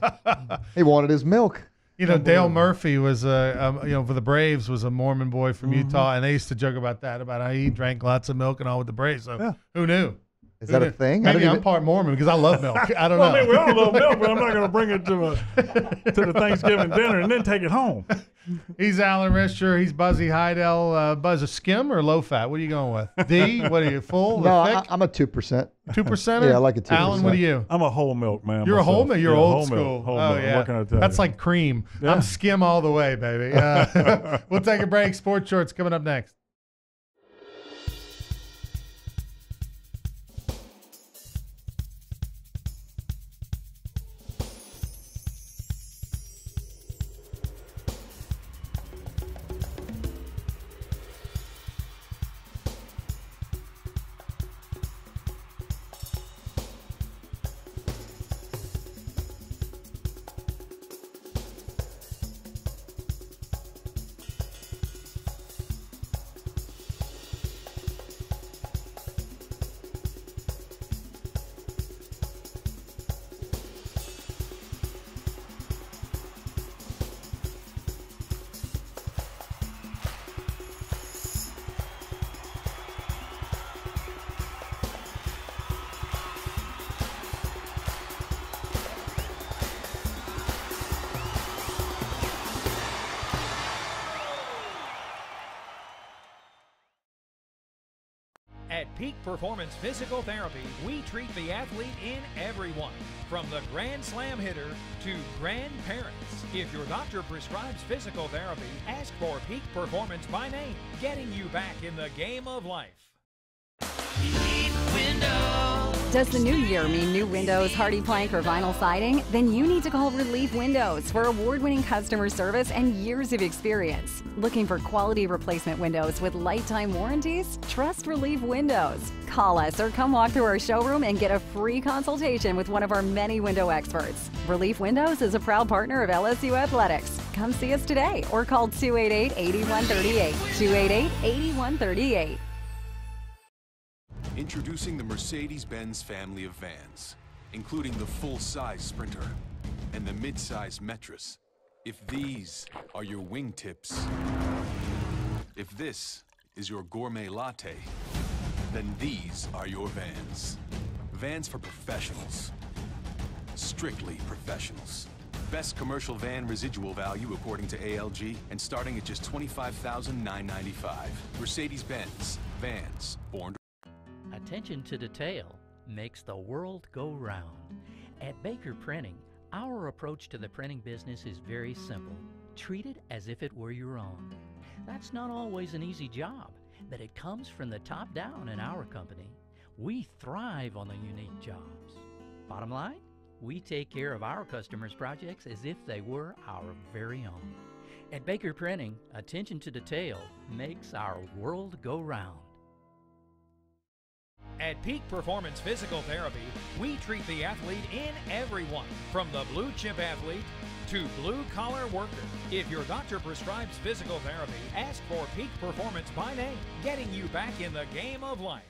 He wanted his milk. You know, Dale Murphy was, for the Braves, was a Mormon boy from Utah, and they used to joke about that, about how he drank lots of milk and all with the Braves. So who knew? Is that a thing? Maybe I'm part Mormon because I love milk. I don't know. I mean, we all love milk, but I'm not going to bring it to the Thanksgiving dinner and then take it home. He's Alan Risher. He's Buzzy Heidel. Buzz, a skim or low fat? What are you going with? D? What are you, full or thick? I'm a 2%. 2%? Yeah, I like a 2%. Alan, what are you? I'm a whole milk man. You're myself. a whole milk? You're old school. Whole milk. Yeah. What can I tell That's you? like cream. Yeah. I'm skim all the way, baby. We'll take a break. Sports Shorts coming up next. At Peak Performance Physical Therapy, we treat the athlete in everyone, from the Grand Slam hitter to grandparents. If your doctor prescribes physical therapy, ask for Peak Performance by name, getting you back in the game of life. Does the new year mean new windows, hardy plank, or vinyl siding? Then you need to call Relief Windows for award-winning customer service and years of experience. Looking for quality replacement windows with lifetime warranties? Trust Relief Windows. Call us or come walk through our showroom and get a free consultation with one of our many window experts. Relief Windows is a proud partner of LSU Athletics. Come see us today or call 288-8138. 288-8138. Introducing the Mercedes-Benz family of vans, including the full-size Sprinter and the mid-size Metris. If these are your wingtips, if this is your gourmet latte, then these are your vans. Vans for professionals. Strictly professionals. Best commercial van residual value according to ALG, and starting at just $25,995. Mercedes-Benz. Vans. Born to... Attention to detail makes the world go round. At Baker Printing, our approach to the printing business is very simple. Treat it as if it were your own. That's not always an easy job, but it comes from the top down in our company. We thrive on the unique jobs. Bottom line, we take care of our customers' projects as if they were our very own. At Baker Printing, attention to detail makes our world go round. At Peak Performance Physical Therapy, we treat the athlete in everyone, from the blue chip athlete to blue collar worker. If your doctor prescribes physical therapy, ask for Peak Performance by name, getting you back in the game of life.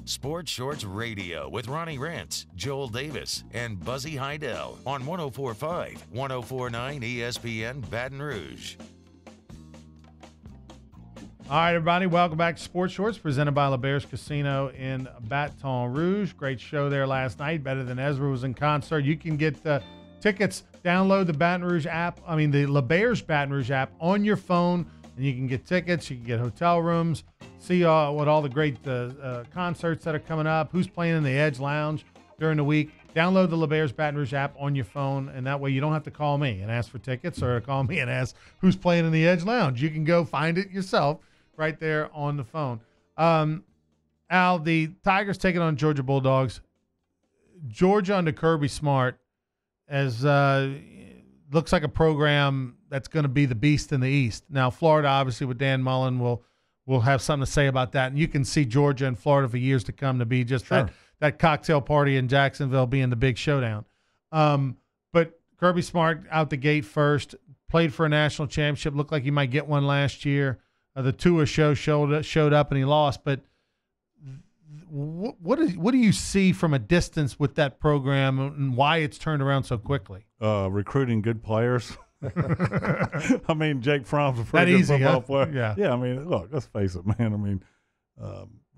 Sports Shorts Radio with Ronnie Rentz, Joel Davis, and Buzzy Heidel on 104.5, 104.9 ESPN Baton Rouge. All right, everybody, welcome back to Sports Shorts, presented by LeBair's Casino in Baton Rouge. Great show there last night. Better Than Ezra was in concert. You can get tickets. Download the Baton Rouge app. The LeBair's Baton Rouge app on your phone and you can get tickets, you can get hotel rooms, see what all the great concerts that are coming up, who's playing in the Edge Lounge during the week. Download the LeBears Baton Rouge app on your phone, and that way you don't have to call me and ask for tickets or call me and ask who's playing in the Edge Lounge. You can go find it yourself right there on the phone. Al, the Tigers taking on Georgia Bulldogs. Georgia under Kirby Smart as looks like a program that's going to be the beast in the East. Now, Florida, obviously, with Dan Mullen, will have something to say about that. And you can see Georgia and Florida for years to come to be just that cocktail party in Jacksonville being the big showdown. But Kirby Smart out the gate first, played for a national championship, looked like he might get one last year. The Tua show showed up and he lost. But what do you see from a distance with that program and why it's turned around so quickly? Recruiting good players. I mean, Jake Fromm's a pretty good football player. Yeah. I mean, look, let's face it, man. I mean,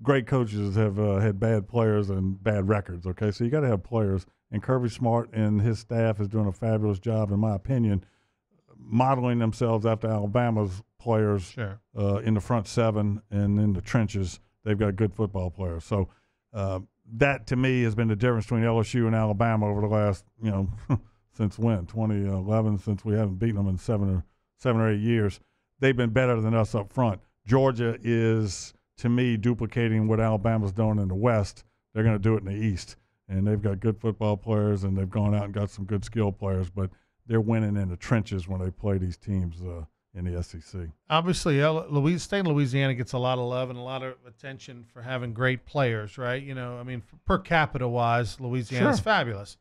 great coaches have had bad players and bad records. Okay, so you got to have players, and Kirby Smart and his staff is doing a fabulous job, in my opinion, modeling themselves after Alabama's players in the front seven and in the trenches. They've got good football players. So that, to me, has been the difference between LSU and Alabama over the last, since when? 2011, since we haven't beaten them in 7 or 8 years. They've been better than us up front. Georgia is, to me, duplicating what Alabama's doing in the West. They're going to do it in the East. And they've got good football players, and they've gone out and got some good skill players, but they're winning in the trenches when they play these teams in the SEC. Obviously, State of Louisiana gets a lot of love and a lot of attention for having great players, right? I mean, per capita-wise, Louisiana's fabulous.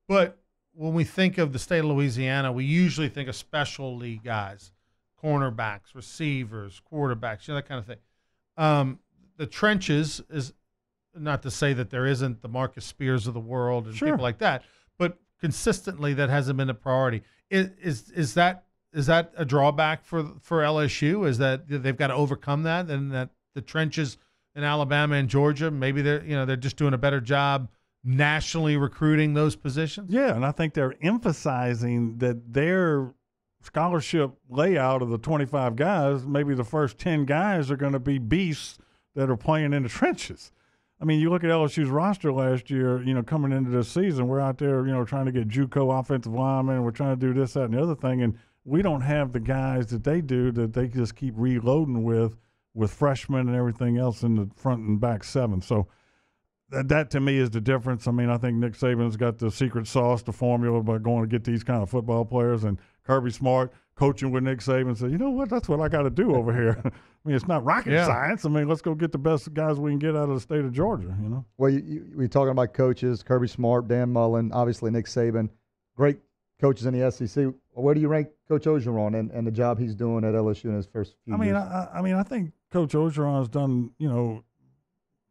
But when we think of the state of Louisiana, we usually think of specialty guys, cornerbacks, receivers, quarterbacks, that kind of thing. The trenches is not to say that there isn't the Marcus Spears of the world and people like that, but consistently that hasn't been a priority. Is that a drawback for LSU? Is that they've got to overcome that, and that the trenches in Alabama and Georgia, maybe they're just doing a better job nationally recruiting those positions? Yeah, and I think they're emphasizing that their scholarship layout of the 25 guys, maybe the first 10 guys are going to be beasts that are playing in the trenches. I mean, you look at LSU's roster last year, coming into this season, we're out there, trying to get JUCO offensive linemen, and we're trying to do this, that, and the other thing, and we don't have the guys that they do that they just keep reloading with freshmen and everything else in the front and back seven. So that to me is the difference. I mean, I think Nick Saban's got the secret sauce, the formula about going to get these kind of football players, and Kirby Smart coaching with Nick Saban said, you know what, that's what I got to do over here. I mean, it's not rocket science. I mean, let's go get the best guys we can get out of the state of Georgia, Well, we're talking about coaches, Kirby Smart, Dan Mullen, obviously Nick Saban, great coaches in the SEC. Where do you rank Coach Orgeron and the job he's doing at LSU in his first few years? I think Coach Orgeron has done,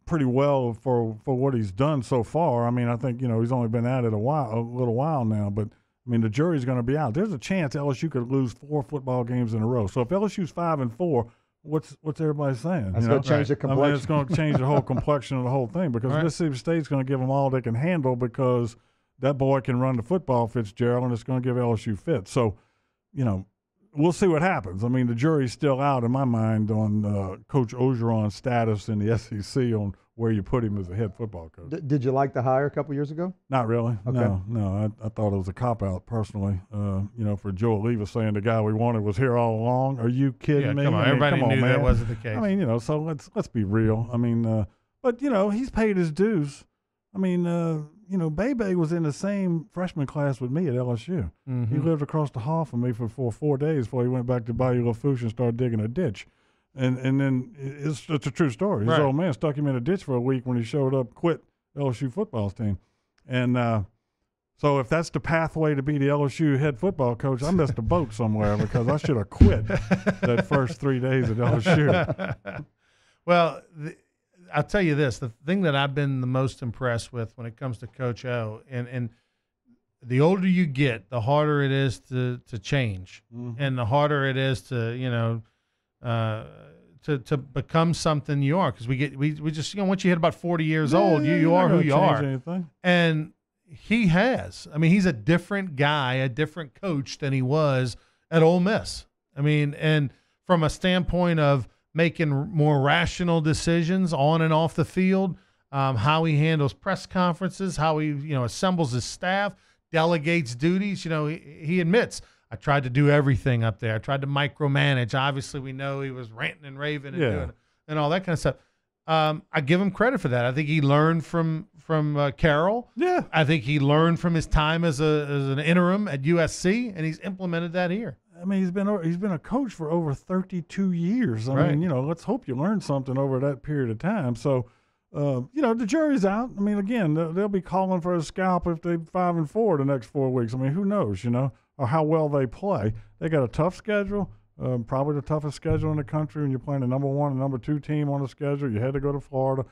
pretty well for what he's done so far. I mean, I think, he's only been at it a little while now, but I mean, the jury's going to be out. There's a chance LSU could lose 4 football games in a row. So if LSU's 5-4, what's everybody saying? That's going to change the complexion. I mean, it's going to change the whole complexion of the whole thing, because Mississippi State's going to give them all they can handle, because that boy can run the football, Fitzgerald, and it's going to give LSU fits. So, we'll see what happens. I mean, the jury's still out in my mind on Coach Orgeron's status in the SEC on where you put him as a head football coach. Did you like the hire a couple years ago? Not really. Okay. No. I thought it was a cop-out personally. For Joe Oliva saying the guy we wanted was here all along. Are you kidding me? Come on. Everybody knew that wasn't the case. I mean, so let's be real. I mean, but he's paid his dues. I mean, Bebe was in the same freshman class with me at LSU. Mm-hmm. He lived across the hall from me for 4 days before he went back to Bayou Lafourche and started digging a ditch. And then it's a true story. His old man stuck him in a ditch for a week when he showed up, quit LSU football team. And so if that's the pathway to be the LSU head football coach, I missed a boat somewhere, because I should have quit that first 3 days at LSU. Well, I'll tell you this, the thing that I've been the most impressed with when it comes to Coach O, and the older you get, the harder it is to change, and the harder it is to, to become something you are, because we just, once you hit about 40 years old, you are who you are. Anything. And he has. I mean, he's a different guy, a different coach than he was at Ole Miss. I mean, and from a standpoint of making more rational decisions on and off the field, how he handles press conferences, how he assembles his staff, delegates duties. He admits, I tried to do everything up there. I tried to micromanage. Obviously, we know he was ranting and raving and doing and all that kind of stuff. I give him credit for that. I think he learned from Carroll. Yeah. I think he learned from his time as an interim at USC, and he's implemented that here. I mean, he's been a coach for over 32 years. I mean, let's hope you learned something over that period of time. So, the jury's out. I mean, again, they'll be calling for a scalp if they're 5-4 the next 4 weeks. I mean, who knows, or how well they play. They got a tough schedule, probably the toughest schedule in the country when you're playing the number 1 and number 2 team on the schedule. You had to go to Florida.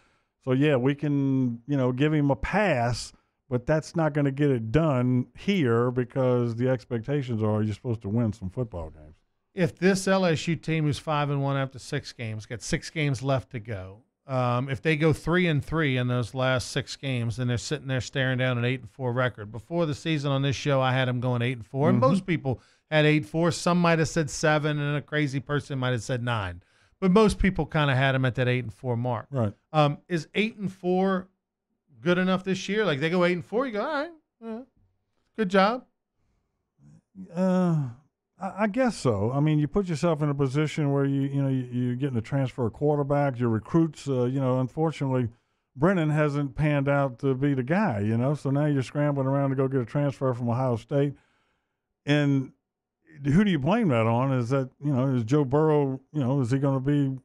So, yeah, we can, give him a pass, but that's not going to get it done here because the expectations are you're supposed to win some football games. If this LSU team who's 5-1 after 6 games, got 6 games left to go, if they go 3-3 in those last 6 games, then they're sitting there staring down an 8-4 record. Before the season on this show, I had them going 8-4, and most people had 8-4. Some might have said 7, and a crazy person might have said 9. But most people kind of had them at that 8-4 mark. Right. Is 8-4 good enough this year? Like they go 8-4, you go, all right, good job. I guess so. I mean, you put yourself in a position where you're getting a transfer quarterback, your recruits. Unfortunately, Brennan hasn't panned out to be the guy. So now you're scrambling around to go get a transfer from Ohio State, and who do you blame that on? Is that is Joe Burrow? Is he going to be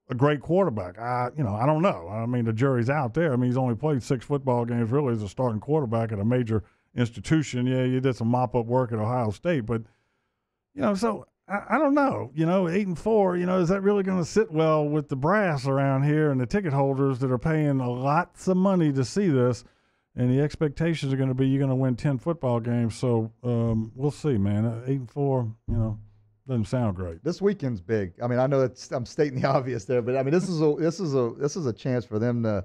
a great quarterback? I don't know. I mean, the jury's out there. I mean, he's only played 6 football games really as a starting quarterback at a major institution. Yeah, you did some mop-up work at Ohio State, but so I don't know. 8-4. Is that really going to sit well with the brass around here and the ticket holders that are paying lots of money to see this? And the expectations are going to be you're going to win 10 football games. So we'll see, man. 8-4, doesn't sound great. This weekend's big. I mean, I know I'm stating the obvious there, but I mean, this is a chance for them to,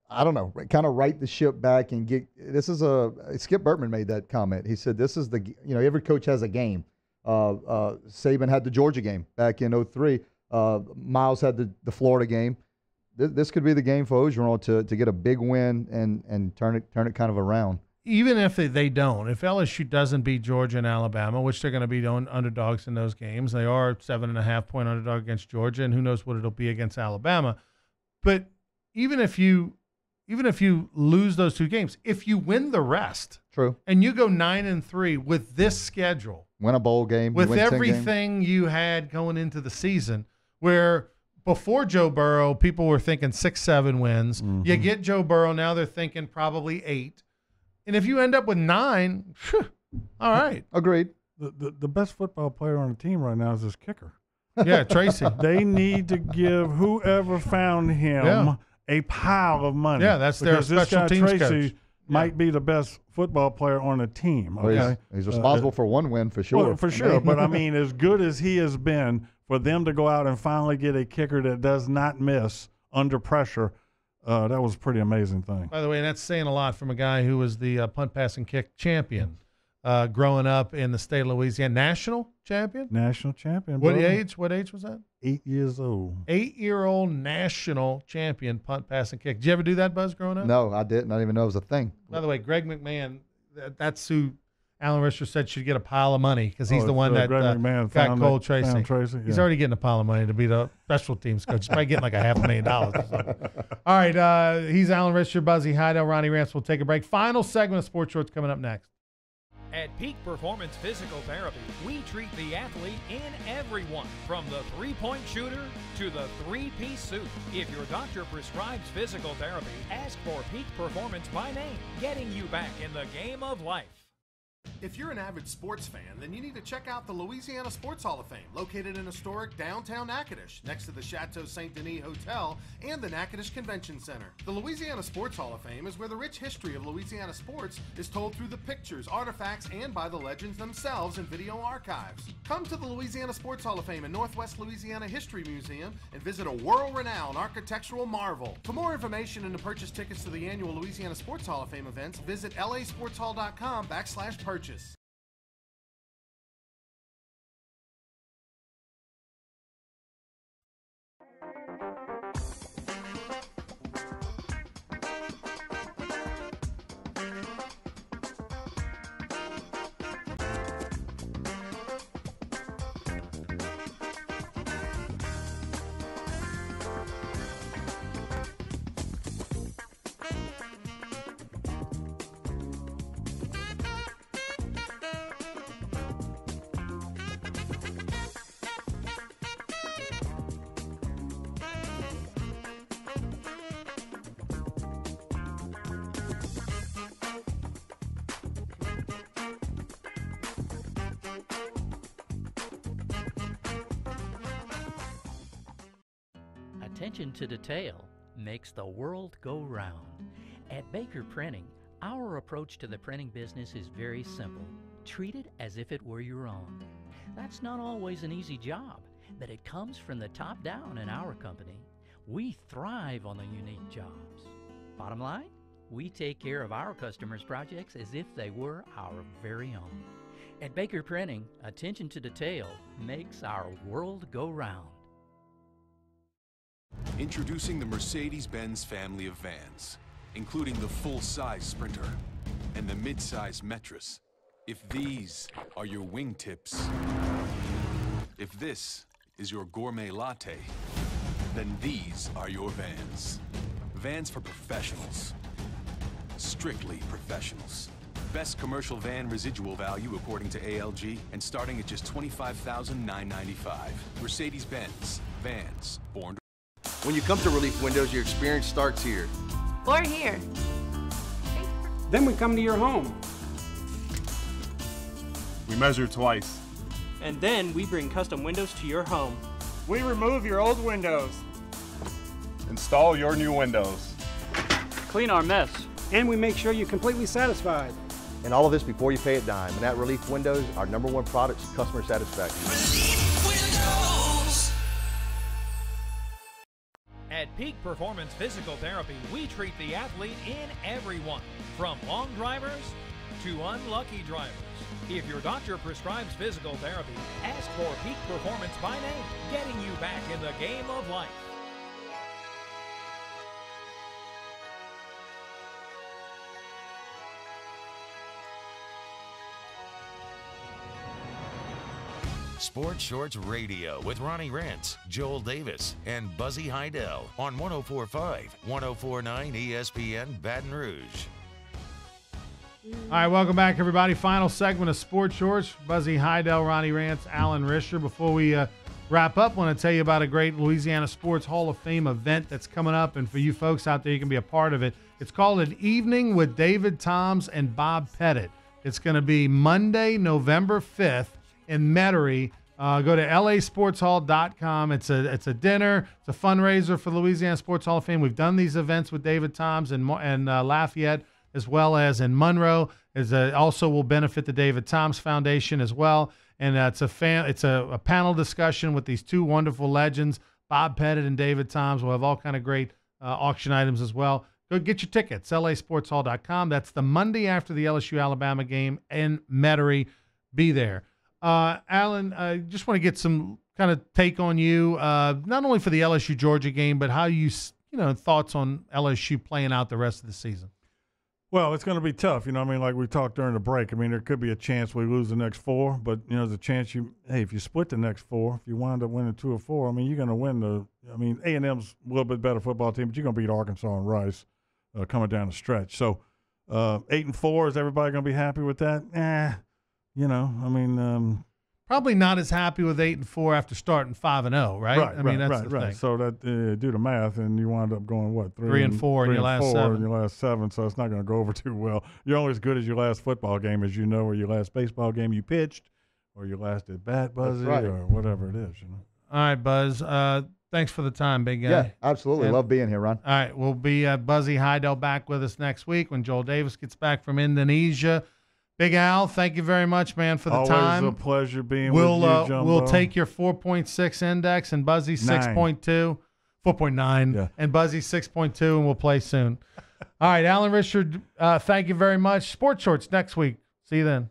I don't know, kind of right the ship back and get. Skip Bertman made that comment. He said this is every coach has a game. Saban had the Georgia game back in 2003. Miles had the Florida game. This could be the game for Orgeron to get a big win and turn it kind of around. Even if they don't, if LSU doesn't beat Georgia and Alabama, which they're going to be underdogs in those games, they are 7.5-point underdog against Georgia, and who knows what it'll be against Alabama. But even if you lose those 2 games, if you win the rest, true, and you go 9-3 with this schedule, win a bowl game, with everything you had going into the season, where before Joe Burrow, people were thinking 6-7 wins. Mm-hmm. You get Joe Burrow, now they're thinking probably 8. And if you end up with 9, all right. Agreed. The best football player on the team right now is his kicker. Yeah, Tracy. They need to give whoever found him a pile of money. Yeah, that's their special teams Tracy coach. Might be the best football player on the team. Okay? Well, he's responsible for 1 win for sure. Well, for sure. But, I mean, as good as he has been, for them to go out and finally get a kicker that does not miss under pressure, that was a pretty amazing thing. By the way, that's saying a lot from a guy who was the punt, pass, and kick champion growing up in the state of Louisiana. National champion? National champion. What age? What age was that? 8 years old. 8-year-old national champion punt, pass, and kick. Did you ever do that, Buzz, growing up? No, I didn't. I didn't even know it was a thing. By the way, Greg McMahon, that's who Alan Risher said should get a pile of money because he's the one that got Cole Tracy. He's already getting a pile of money to be the special teams coach. He's probably getting like $500,000 or something. All right, he's Alan Risher, Buzzy Heidel, Ronnie Rance. We'll take a break. Final segment of Sports Shorts coming up next. At Peak Performance Physical Therapy, we treat the athlete in everyone, from the three-point shooter to the three-piece suit. If your doctor prescribes physical therapy, ask for Peak Performance by name, getting you back in the game of life. If you're an avid sports fan, then you need to check out the Louisiana Sports Hall of Fame, located in historic downtown Natchitoches, next to the Chateau Saint Denis Hotel and the Natchitoches Convention Center. The Louisiana Sports Hall of Fame is where the rich history of Louisiana sports is told through the pictures, artifacts, and by the legends themselves in video archives. Come to the Louisiana Sports Hall of Fame and Northwest Louisiana History Museum and visit a world-renowned architectural marvel. For more information and to purchase tickets to the annual Louisiana Sports Hall of Fame events, visit lasportshall.com/purchase. attention to detail makes the world go round. At Baker Printing, our approach to the printing business is very simple. Treat it as if it were your own. That's not always an easy job, but it comes from the top down in our company. We thrive on the unique jobs. Bottom line, we take care of our customers' projects as if they were our very own. At Baker Printing, attention to detail makes our world go round. Introducing the Mercedes-Benz family of vans, including the full-size Sprinter and the mid-size Metris. If these are your wingtips, if this is your gourmet latte, then these are your vans. Vans for professionals. Strictly professionals. Best commercial van residual value according to ALG, and starting at just $25,995. Mercedes-Benz. Vans. Born to... When you come to Relief Windows, your experience starts here. Or here. Then we come to your home. We measure twice. And then we bring custom windows to your home. We remove your old windows. Install your new windows. Clean our mess. And we make sure you're completely satisfied. And all of this before you pay a dime. And at Relief Windows, our #1 product is customer satisfaction. Relief Windows. At Peak Performance Physical Therapy, we treat the athlete in everyone, from long drivers to unlucky drivers. If your doctor prescribes physical therapy, ask for Peak Performance by name, getting you back in the game of life. Sports Shorts Radio with Ronnie Rentz, Joel Davis, and Buzzy Heidel on 104.5, 104.9 ESPN Baton Rouge. All right, welcome back, everybody. Final segment of Sports Shorts. Buzzy Heidel, Ronnie Rantz, Alan Risher. Before we wrap up, I want to tell you about a great Louisiana Sports Hall of Fame event that's coming up, and for you folks out there, you can be a part of it. It's called An Evening with David Toms and Bob Pettit. It's going to be Monday, November 5th in Metairie. Go to lasportshall.com. It's a dinner. It's a fundraiser for the Louisiana Sports Hall of Fame. We've done these events with David Toms and Lafayette, as well as in Monroe. Also will benefit the David Toms Foundation as well. And it's a panel discussion with these two wonderful legends, Bob Pettit and David Toms. We'll have all kind of great auction items as well. Go get your tickets, lasportshall.com. That's the Monday after the LSU-Alabama game in Metairie. Be there. Alan, I just want to get some kind of take on you, not only for the LSU-Georgia game, but how thoughts on LSU playing out the rest of the season. Well, it's going to be tough. Like we talked during the break. There could be a chance we lose the next 4, but, there's a chance if you split the next 4, if you wind up winning 2 or 4, you're going to win A&M's a little bit better football team, but you're going to beat Arkansas and Rice coming down the stretch. So 8-4, is everybody going to be happy with that? Probably not as happy with 8-4 after starting 5-0, right? That's the thing. So that do the math, and you wind up going 3-4 in your last 7. In your last 7, so it's not going to go over too well. You're only as good as your last football game, as you know, or your last baseball game you pitched, or your last at bat, Buzzy, or whatever it is. All right, Buzz. Thanks for the time, big guy. Yeah, absolutely. Love being here, Ron. All right, we'll be Buzzy Heidel back with us next week when Joel Davis gets back from Indonesia. Big Al, thank you very much, man, for the time. Always a pleasure being with you, Jumbo. We'll take your 4.6 index and Buzzy 6.2, 4.9, and Buzzy 6.2, and we'll play soon. All right, Alan Richard, thank you very much. Sports Shorts next week. See you then.